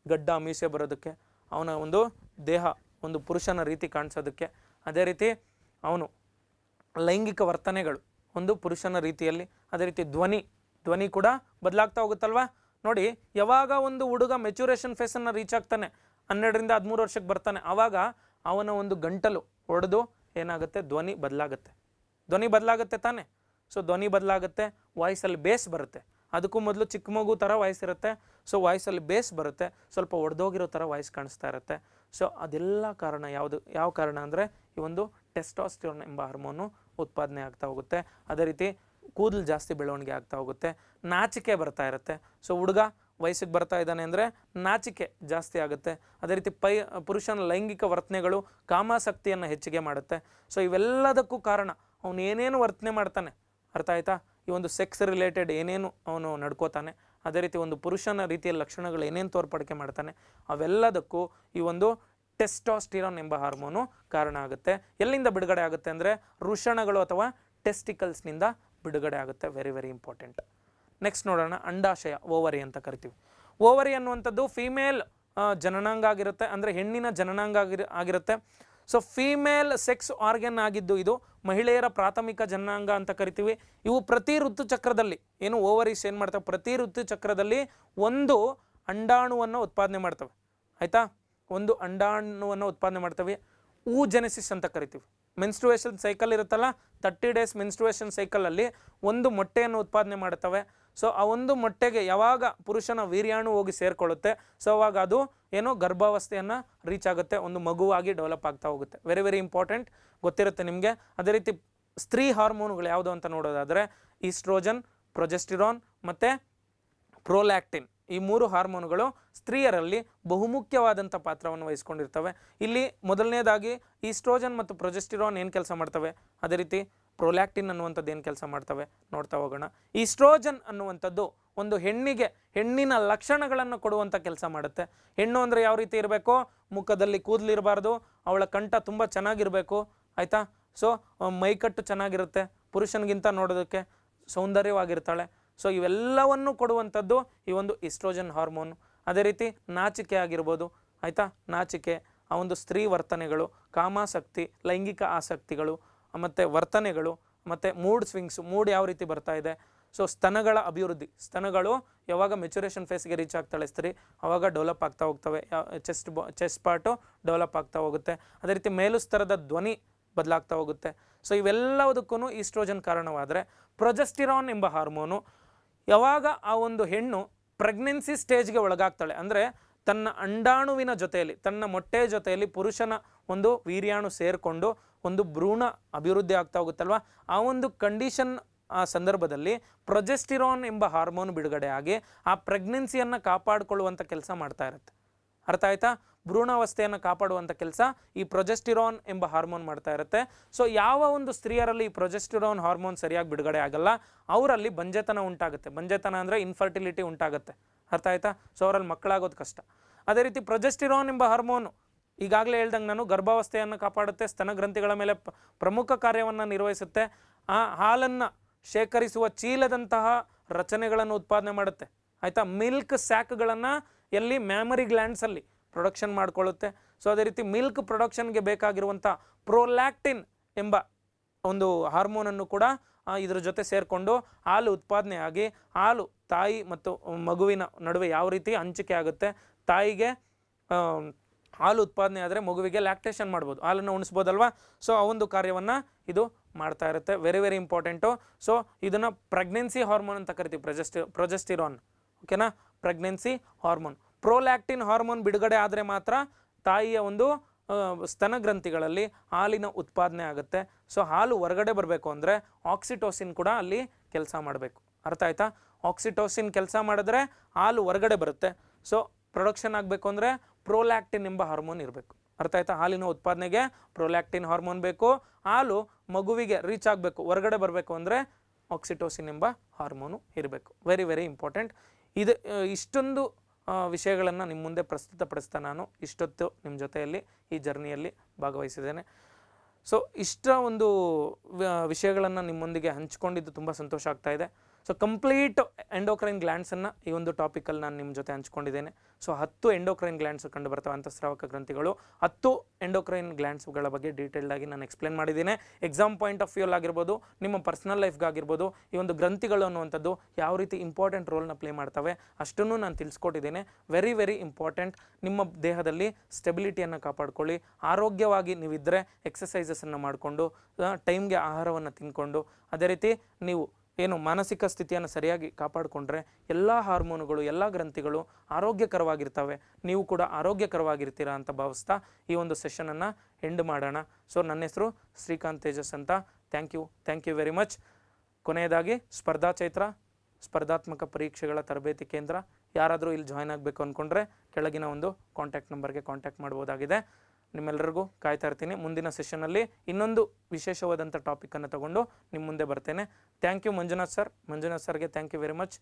ಗಡ್ಡ ಮೀಸೆ ಬರೋದಕ್ಕೆ, ಅವನ ಒಂದು ದೇಹ ಒಂದು ಪುರುಷನ ರೀತಿ ಕಾಣಿಸೋದಕ್ಕೆ, ಅದೇ ರೀತಿ ಅವನು ಲೈಂಗಿಕ ವರ್ತನೆಗಳು ಒಂದು ಪುರುಷನ ರೀತಿಯಲ್ಲಿ, ಅದೇ ರೀತಿ ಧ್ವನಿ ಕೂಡ ಬದಲಾಗ್ತಾ ಹೋಗುತ್ತಲ್ವಾ. ನೋಡಿ, ಯಾವಾಗ ಒಂದು ಹುಡುಗ ಮೆಚುರೇಷನ್ ಫೇಸನ್ನು ರೀಚ್ ಆಗ್ತಾನೆ 12ರಿಂದ 13 ವರ್ಷಕ್ಕೆ ಬರ್ತಾನೆ, ಆವಾಗ ಅವನ ಒಂದು ಗಂಟಲು ಒಡೆದು ಏನಾಗುತ್ತೆ, ಧ್ವನಿ ಬದಲಾಗುತ್ತೆ ತಾನೆ. ಸೊ ಧ್ವನಿ ಬದಲಾಗುತ್ತೆ, ವಾಯ್ಸಲ್ಲಿ ಬೇಸ್ ಬರುತ್ತೆ. ಅದಕ್ಕೂ ಮೊದಲು ಚಿಕ್ಕ ಮಗು ಥರ ವಾಯ್ಸ್ ಇರುತ್ತೆ, ಸೊ ವಾಯ್ಸಲ್ಲಿ ಬೇಸ್ ಬರುತ್ತೆ, ಸ್ವಲ್ಪ ಒಡೆದೋಗಿರೋ ಥರ ವಾಯ್ಸ್ ಕಾಣಿಸ್ತಾ ಇರುತ್ತೆ. ಸೊ ಅದೆಲ್ಲ ಕಾರಣ ಯಾವ ಕಾರಣ ಅಂದರೆ ಈ ಒಂದು ಟೆಸ್ಟೋಸ್ಟಿರೋನ್ ಎಂಬ ಹಾರ್ಮೋನು ಉತ್ಪಾದನೆ ಆಗ್ತಾ ಹೋಗುತ್ತೆ. ಅದೇ ರೀತಿ ಕೂದಲು ಜಾಸ್ತಿ ಬೆಳವಣಿಗೆ ಆಗ್ತಾ ಹೋಗುತ್ತೆ, ನಾಚಿಕೆ ಬರ್ತಾ ಇರುತ್ತೆ. ಸೊ ಹುಡುಗ ವಯಸ್ಸಿಗೆ ಬರ್ತಾ ಇದ್ದಾನೆ ಅಂದರೆ ನಾಚಿಕೆ ಜಾಸ್ತಿ ಆಗುತ್ತೆ. ಅದೇ ರೀತಿ ಪುರುಷನ ಲೈಂಗಿಕ ವರ್ತನೆಗಳು ಕಾಮಾಸಕ್ತಿಯನ್ನು ಹೆಚ್ಚಿಗೆ ಮಾಡುತ್ತೆ. ಸೊ ಇವೆಲ್ಲದಕ್ಕೂ ಕಾರಣ ಅವನು ಏನೇನು ವರ್ತನೆ ಮಾಡ್ತಾನೆ, ಅರ್ಥ ಆಯ್ತಾ, ಈ ಒಂದು ಸೆಕ್ಸ್ ರಿಲೇಟೆಡ್ ಏನೇನು ಅವನು ನಡ್ಕೋತಾನೆ, ಅದೇ ರೀತಿ ಒಂದು ಪುರುಷನ ರೀತಿಯ ಲಕ್ಷಣಗಳು ಏನೇನು ತೋರ್ಪಡಿಕೆ ಮಾಡ್ತಾನೆ, ಅವೆಲ್ಲದಕ್ಕೂ ಈ ಒಂದು ಟೆಸ್ಟೋಸ್ಟಿರಾನ್ ಎಂಬ ಹಾರ್ಮೋನು ಕಾರಣ ಆಗುತ್ತೆ. ಎಲ್ಲಿಂದ ಬಿಡುಗಡೆ ಆಗುತ್ತೆ ಅಂದರೆ ವೃಷಣಗಳು ಅಥವಾ ಟೆಸ್ಟಿಕಲ್ಸ್ನಿಂದ ಬಿಡುಗಡೆ ಆಗುತ್ತೆ. Very very important. ನೆಕ್ಸ್ಟ್ ನೋಡೋಣ, ಅಂಡಾಶಯ, ಓವರಿ ಅಂತ ಕರಿತೀವಿ. ಓವರಿ ಅನ್ನುವಂಥದ್ದು ಫೀಮೇಲ್ ಜನನಾಂಗ ಆಗಿರುತ್ತೆ, ಅಂದರೆ ಹೆಣ್ಣಿನ ಜನನಾಂಗ ಆಗಿರುತ್ತೆ. ಸೊ ಫೀಮೇಲ್ ಸೆಕ್ಸ್ ಆರ್ಗನ್ ಆಗಿದ್ದು ಇದು ಮಹಿಳೆಯರ ಪ್ರಾಥಮಿಕ ಜನನಾಂಗ ಅಂತ ಕರಿತೀವಿ. ಇವು ಪ್ರತಿ ಋತುಚಕ್ರದಲ್ಲಿ ಏನು ಓವರೀಸ್ ಏನು ಮಾಡ್ತವೆ, ಪ್ರತಿ ಋತುಚಕ್ರದಲ್ಲಿ ಒಂದು ಅಂಡಾಣುವನ್ನು ಉತ್ಪಾದನೆ ಮಾಡ್ತವೆ. ಆಯಿತಾ, ಒಂದು ಅಂಡಾಣುವನ್ನು ಉತ್ಪಾದನೆ ಮಾಡ್ತವೆ. ಊಜೆನೆಸಿಸ್ ಅಂತ ಕರಿತೀವಿ. ಮೆನ್ಸ್ಟ್ರುಯೇಷನ್ ಸೈಕಲ್ ಇರುತ್ತಲ್ಲ, 30 ಡೇಸ್ ಮೆನ್ಸ್ಟ್ರುಯೇಷನ್ ಸೈಕಲಲ್ಲಿ ಒಂದು ಮೊಟ್ಟೆಯನ್ನು ಉತ್ಪಾದನೆ ಮಾಡ್ತವೆ. ಸೊ ಆ ಒಂದು ಮೊಟ್ಟೆಗೆ ಯಾವಾಗ ಪುರುಷನ ವೀರ್ಯಾಣು ಹೋಗಿ ಸೇರಿಕೊಳ್ಳುತ್ತೆ, ಸೊ ಅವಾಗ ಅದು ಏನೋ ಗರ್ಭಾವಸ್ಥೆಯನ್ನು ರೀಚ್ ಆಗುತ್ತೆ, ಒಂದು ಮಗುವಾಗಿ ಡೆವಲಪ್ ಆಗ್ತಾ ಹೋಗುತ್ತೆ. ವೆರಿ ವೆರಿ ಇಂಪಾರ್ಟೆಂಟ್, ಗೊತ್ತಿರುತ್ತೆ ನಿಮಗೆ. ಅದೇ ರೀತಿ ಸ್ತ್ರೀ ಹಾರ್ಮೋನುಗಳು ಯಾವುದು ಅಂತ ನೋಡೋದಾದರೆ ಈಸ್ಟ್ರೋಜನ್, ಪ್ರೊಜೆಸ್ಟಿರಾನ್ ಮತ್ತು ಪ್ರೋಲ್ಯಾಕ್ಟಿನ್, ಈ 3 ಹಾರ್ಮೋನುಗಳು ಸ್ತ್ರೀಯರಲ್ಲಿ ಬಹುಮುಖ್ಯವಾದಂಥ ಪಾತ್ರವನ್ನು ವಹಿಸ್ಕೊಂಡಿರ್ತವೆ. ಇಲ್ಲಿ ಮೊದಲನೇದಾಗಿ ಈಸ್ಟ್ರೋಜನ್ ಮತ್ತು ಪ್ರೊಜೆಸ್ಟಿರಾನ್ ಏನು ಕೆಲಸ ಮಾಡ್ತವೆ, ಅದೇ ರೀತಿ ಪ್ರೋಲ್ಯಾಕ್ಟಿನ್ ಅನ್ನುವಂಥದ್ದು ಏನು ಕೆಲಸ ಮಾಡ್ತವೆ ನೋಡ್ತಾ ಹೋಗೋಣ. ಈಸ್ಟ್ರೋಜನ್ ಅನ್ನುವಂಥದ್ದು ಒಂದು ಹೆಣ್ಣಿನ ಲಕ್ಷಣಗಳನ್ನು ಕೊಡುವಂಥ ಕೆಲಸ ಮಾಡುತ್ತೆ. ಹೆಣ್ಣು ಅಂದರೆ ಯಾವ ರೀತಿ ಇರಬೇಕು, ಮುಖದಲ್ಲಿ ಕೂದಲಿರಬಾರ್ದು, ಅವಳ ಕಂಠ ತುಂಬ ಚೆನ್ನಾಗಿರಬೇಕು, ಆಯಿತಾ. ಸೊ ಮೈಕಟ್ಟು ಚೆನ್ನಾಗಿರುತ್ತೆ, ಪುರುಷನಿಗಿಂತ ನೋಡೋದಕ್ಕೆ ಸೌಂದರ್ಯವಾಗಿರ್ತಾಳೆ. ಸೊ ಇವೆಲ್ಲವನ್ನು ಕೊಡುವಂಥದ್ದು ಈ ಒಂದು ಈಸ್ಟ್ರೋಜನ್ ಹಾರ್ಮೋನು. ಅದೇ ರೀತಿ ನಾಚಿಕೆ ಆಗಿರ್ಬೋದು, ಆಯಿತಾ, ನಾಚಿಕೆ, ಆ ಒಂದು ಸ್ತ್ರೀ ವರ್ತನೆಗಳು, ಕಾಮಾಸಕ್ತಿ, ಲೈಂಗಿಕ ಆಸಕ್ತಿಗಳು ಮತ್ತು ವರ್ತನೆಗಳು, ಮತ್ತು ಮೂಡ್ ಸ್ವಿಂಗ್ಸು, ಮೂಡ್ ಯಾವ ರೀತಿ ಬರ್ತಾ ಇದೆ. ಸೊ ಸ್ತನಗಳ ಅಭಿವೃದ್ಧಿ, ಸ್ತನಗಳು ಯಾವಾಗ ಮೆಚುರೇಷನ್ ಫೇಸ್ಗೆ ರೀಚ್ ಆಗ್ತಾಳೆ ಸ್ತ್ರೀ, ಆವಾಗ ಡೆವಲಪ್ ಆಗ್ತಾ ಹೋಗ್ತವೆ, ಚೆಸ್ಟ್ ಪಾರ್ಟು ಡೆವಲಪ್ ಆಗ್ತಾ ಹೋಗುತ್ತೆ. ಅದೇ ರೀತಿ ಮೇಲುಸ್ತರದ ಧ್ವನಿ ಬದಲಾಗ್ತಾ ಹೋಗುತ್ತೆ. ಸೊ ಇವೆಲ್ಲದಕ್ಕೂ ಈಸ್ಟ್ರೋಜನ್ ಕಾರಣವಾದರೆ, ಪ್ರೊಜೆಸ್ಟಿರಾನ್ ಎಂಬ ಹಾರ್ಮೋನು ಯಾವಾಗ ಆ ಒಂದು ಹೆಣ್ಣು ಪ್ರೆಗ್ನೆನ್ಸಿ ಸ್ಟೇಜ್ಗೆ ಒಳಗಾಗ್ತಾಳೆ, ಅಂದರೆ ತನ್ನ ಅಂಡಾಣುವಿನ ಜೊತೆಯಲ್ಲಿ, ತನ್ನ ಮೊಟ್ಟೆ ಜೊತೆಯಲ್ಲಿ ಪುರುಷನ ಒಂದು ವೀರ್ಯಾಣು ಸೇರಿಕೊಂಡು ಒಂದು ಭ್ರೂಣ ಅಭಿವೃದ್ಧಿ ಆಗ್ತಾ ಹೋಗುತ್ತಲ್ವ, ಆ ಒಂದು ಕಂಡೀಷನ್, ಆ ಸಂದರ್ಭದಲ್ಲಿ ಪ್ರೊಜೆಸ್ಟಿರಾನ್ ಎಂಬ ಹಾರ್ಮೋನ್ ಬಿಡುಗಡೆ ಆಗಿ ಆ ಪ್ರೆಗ್ನೆನ್ಸಿಯನ್ನು ಕಾಪಾಡಿಕೊಳ್ಳುವಂಥ ಕೆಲಸ ಮಾಡ್ತಾ ಇರುತ್ತೆ. ಅರ್ಥ ಆಯ್ತಾ, ಭ್ರೂಣಾವಸ್ಥೆಯನ್ನು ಕಾಪಾಡುವಂಥ ಕೆಲಸ ಈ ಪ್ರೊಜೆಸ್ಟಿರಾನ್ ಎಂಬ ಹಾರ್ಮೋನ್ ಮಾಡ್ತಾ ಇರುತ್ತೆ. ಸೊ ಯಾವ ಒಂದು ಸ್ತ್ರೀಯರಲ್ಲಿ ಈ ಪ್ರೊಜೆಸ್ಟಿರಾನ್ ಹಾರ್ಮೋನ್ ಸರಿಯಾಗಿ ಬಿಡುಗಡೆ ಆಗಲ್ಲ, ಅವರಲ್ಲಿ ಬಂಜೆತನ ಉಂಟಾಗುತ್ತೆ. ಬಂಜೆತನ ಅಂದರೆ ಇನ್ಫರ್ಟಿಲಿಟಿ ಉಂಟಾಗುತ್ತೆ, ಅರ್ಥ ಆಯ್ತಾ. ಸೊ ಅವರಲ್ಲಿ ಮಕ್ಕಳಾಗೋದು ಕಷ್ಟ. ಅದೇ ರೀತಿ ಪ್ರೊಜೆಸ್ಟಿರಾನ್ ಎಂಬ ಹಾರ್ಮೋನು ಈಗಾಗಲೇ ಹೇಳ್ದಂಗೆ ನಾನು ಗರ್ಭಾವಸ್ಥೆಯನ್ನು ಕಾಪಾಡುತ್ತೆ, ಸ್ತನಗ್ರಂಥಿಗಳ ಮೇಲೆ ಪ್ರಮುಖ ಕಾರ್ಯವನ್ನು ನಿರ್ವಹಿಸುತ್ತೆ, ಆ ಹಾಲನ್ನು ಶೇಖರಿಸುವ ಚೀಲದಂತಹ ರಚನೆಗಳನ್ನು ಉತ್ಪಾದನೆ ಮಾಡುತ್ತೆ, ಆಯಿತಾ. ಮಿಲ್ಕ್ ಸ್ಯಾಕ್ಗಳನ್ನು ಎಲ್ಲಿ, ಮ್ಯಾಮರಿ ಗ್ಲ್ಯಾಂಡ್ಸಲ್ಲಿ ಪ್ರೊಡಕ್ಷನ್ ಮಾಡಿಕೊಳ್ಳುತ್ತೆ. ಸೊ ಅದೇ ರೀತಿ ಮಿಲ್ಕ್ ಪ್ರೊಡಕ್ಷನ್ಗೆ ಬೇಕಾಗಿರುವಂಥ ಪ್ರೋಲ್ಯಾಕ್ಟಿನ್ ಎಂಬ ಒಂದು ಹಾರ್ಮೋನನ್ನು ಕೂಡ ಇದರ ಜೊತೆ ಸೇರಿಕೊಂಡು ಹಾಲು ಉತ್ಪಾದನೆ ಆಗಿ, ಹಾಲು ತಾಯಿ ಮತ್ತು ಮಗುವಿನ ನಡುವೆ ಯಾವ ರೀತಿ ಹಂಚಿಕೆ ಆಗುತ್ತೆ, ತಾಯಿಗೆ ಹಾಲು ಉತ್ಪಾದನೆ ಆದರೆ ಮಗುವಿಗೆ ಲ್ಯಾಕ್ಟೇಷನ್ ಮಾಡ್ಬೋದು, ಹಾಲನ್ನು ಉಣಿಸ್ಬೋದಲ್ವಾ. ಸೊ ಆ ಒಂದು ಕಾರ್ಯವನ್ನು ಇದು ಮಾಡ್ತಾ ಇರುತ್ತೆ. Very very important. ಸೊ ಇದನ್ನು ಪ್ರೆಗ್ನೆನ್ಸಿ ಹಾರ್ಮೋನ್ ಅಂತ ಕರಿತೀವಿ, ಪ್ರೊಜೆಸ್ಟಿರಾನ್, ಓಕೆನಾ, ಪ್ರೆಗ್ನೆನ್ಸಿ ಹಾರ್ಮೋನ್. ಪ್ರೋಲ್ಯಾಕ್ಟಿನ್ ಹಾರ್ಮೋನ್ ಬಿಡುಗಡೆ ಆದರೆ ಮಾತ್ರ ತಾಯಿಯ ಒಂದು ಸ್ತನಗ್ರಂಥಿಗಳಲ್ಲಿ ಹಾಲಿನ ಉತ್ಪಾದನೆ ಆಗುತ್ತೆ. ಸೊ ಹಾಲು ಹೊರಗಡೆ ಬರಬೇಕು ಅಂದರೆ ಆಕ್ಸಿಟೋಸಿನ್ ಕೂಡ ಅಲ್ಲಿ ಕೆಲಸ ಮಾಡಬೇಕು, ಅರ್ಥ ಆಯ್ತಾ. ಆಕ್ಸಿಟೋಸಿನ್ ಕೆಲಸ ಮಾಡಿದ್ರೆ ಹಾಲು ಹೊರಗಡೆ ಬರುತ್ತೆ. ಸೊ ಪ್ರೊಡಕ್ಷನ್ ಆಗಬೇಕು ಅಂದರೆ ಪ್ರೋಲ್ಯಾಕ್ಟಿನ್ ಎಂಬ ಹಾರ್ಮೋನ್ ಇರಬೇಕು, ಅರ್ಥ ಆಯ್ತಾ. ಹಾಲಿನ ಉತ್ಪಾದನೆಗೆ ಪ್ರೋಲ್ಯಾಕ್ಟಿನ್ ಹಾರ್ಮೋನ್ ಬೇಕು, ಹಾಲು ಮಗುವಿಗೆ ರೀಚ್ ಆಗಬೇಕು, ಹೊರಗಡೆ ಬರಬೇಕು ಅಂದರೆ ಆಕ್ಸಿಟೋಸಿನ್ ಎಂಬ ಹಾರ್ಮೋನು ಇರಬೇಕು. Very very important. ಇಷ್ಟೊಂದು ವಿಷಯಗಳನ್ನು ನಿಮ್ಮ ಮುಂದೆ ಪ್ರಸ್ತುತಪಡಿಸ್ತಾ ನಾನು ಇಷ್ಟೊತ್ತು ನಿಮ್ಮ ಜೊತೆಯಲ್ಲಿ ಈ ಜರ್ನಿಯಲ್ಲಿ ಭಾಗವಹಿಸಿದ್ದೇನೆ. ಸೊ ಇಷ್ಟ ಒಂದು ವಿಷಯಗಳನ್ನು ನಿಮ್ಮೊಂದಿಗೆ ಹಂಚ್ಕೊಂಡಿದ್ದು ತುಂಬ ಸಂತೋಷ ಆಗ್ತಾ ಇದೆ. ಸೊ ಕಂಪ್ಲೀಟ್ ಎಂಡೋಕ್ರೈನ್ ಗ್ಲ್ಯಾಂಡ್ಸನ್ನು ಈ ಒಂದು ಟಾಪಿಕಲ್ಲಿ ನಾನು ನಿಮ್ಮ ಜೊತೆ ಹಂಚ್ಕೊಂಡಿದ್ದೇನೆ. ಸೊ 10 ಎಂಡೋಕ್ರೈನ್ ಗ್ಲ್ಯಾಂಡ್ಸ್ ಕಂಡು ಬರ್ತವೆ, ಅಂತಸ್ರಾವಕ ಗ್ರಂಥಿಗಳು. 10 ಎಂಡೋಕ್ರೈನ್ ಗ್ಲ್ಯಾಂಡ್ಸ್ಗಳ ಬಗ್ಗೆ ಡೀಟೇಲ್ಡ್ ಆಗಿ ನಾನು ಎಕ್ಸ್ಪ್ಲೇನ್ ಮಾಡಿದ್ದೀನಿ. ಎಕ್ಸಾಮ್ ಪಾಯಿಂಟ್ ಆಫ್ ವ್ಯೂ ಆಗಿರ್ಬೋದು, ನಿಮ್ಮ ಪರ್ಸನಲ್ ಲೈಫ್ಗಾಗಿರ್ಬೋದು, ಈ ಒಂದು ಗ್ರಂಥಿಗಳು ಅನ್ನುವಂಥದ್ದು ಯಾವ ರೀತಿ ಇಂಪಾರ್ಟೆಂಟ್ ರೋಲ್ನ ಪ್ಲೇ ಮಾಡ್ತವೆ ಅಷ್ಟನ್ನು ನಾನು ತಿಳಿಸ್ಕೊಟ್ಟಿದ್ದೇನೆ. Very very important. ನಿಮ್ಮ ದೇಹದಲ್ಲಿ ಸ್ಟೆಬಿಲಿಟಿಯನ್ನು ಕಾಪಾಡ್ಕೊಳ್ಳಿ. ಆರೋಗ್ಯವಾಗಿ ನೀವಿದ್ದರೆ ಎಕ್ಸಸೈಸಸನ್ನು ಮಾಡಿಕೊಂಡು, ಟೈಮ್ಗೆ ಆಹಾರವನ್ನು ತಿಂದ್ಕೊಂಡು, ಅದೇ ರೀತಿ ನೀವು ಏನು ಮಾನಸಿಕ ಸ್ಥಿತಿಯನ್ನು ಸರಿಯಾಗಿ ಕಾಪಾಡಿಕೊಂಡ್ರೆ ಎಲ್ಲ ಹಾರ್ಮೋನುಗಳು, ಎಲ್ಲ ಗ್ರಂಥಿಗಳು ಆರೋಗ್ಯಕರವಾಗಿರ್ತವೆ. ನೀವು ಕೂಡ ಆರೋಗ್ಯಕರವಾಗಿರ್ತೀರಾ ಅಂತ ಭಾವಿಸ್ತಾ ಈ ಒಂದು ಸೆಷನನ್ನು ಎಂಡ್ ಮಾಡೋಣ. ಸೊ ನನ್ನ ಹೆಸರು ಶ್ರೀಕಾಂತ್ ತೇಜಸ್ ಅಂತ. Thank you very much. ಕೊನೆಯದಾಗಿ ಸ್ಪರ್ಧಾ ಚೈತ್ರ ಸ್ಪರ್ಧಾತ್ಮಕ ಪರೀಕ್ಷೆಗಳ ತರಬೇತಿ ಕೇಂದ್ರ ಯಾರಾದರೂ ಇಲ್ಲಿ ಜಾಯ್ನ್ ಆಗಬೇಕು ಅಂದ್ಕೊಂಡ್ರೆ ಕೆಳಗಿನ ಒಂದು ಕಾಂಟ್ಯಾಕ್ಟ್ ನಂಬರ್ಗೆ ಕಾಂಟ್ಯಾಕ್ಟ್ ಮಾಡ್ಬೋದಾಗಿದೆ. ನಿಮ್ಮೆಲ್ಲರಿಗೂ ಕಾಯ್ತಾ ಇರ್ತೀನಿ. ಮುಂದಿನ ಸೆಷನಲ್ಲಿ ಇನ್ನೊಂದು ವಿಶೇಷವಾದಂಥ ಟಾಪಿಕನ್ನು ತಗೊಂಡು ನಿಮ್ಮ ಮುಂದೆ ಬರ್ತೇನೆ. ಥ್ಯಾಂಕ್ ಯು ಮಂಜುನಾಥ್ ಸರ್ಗೆ ಥ್ಯಾಂಕ್ ಯು ವೆರಿ ಮಚ್.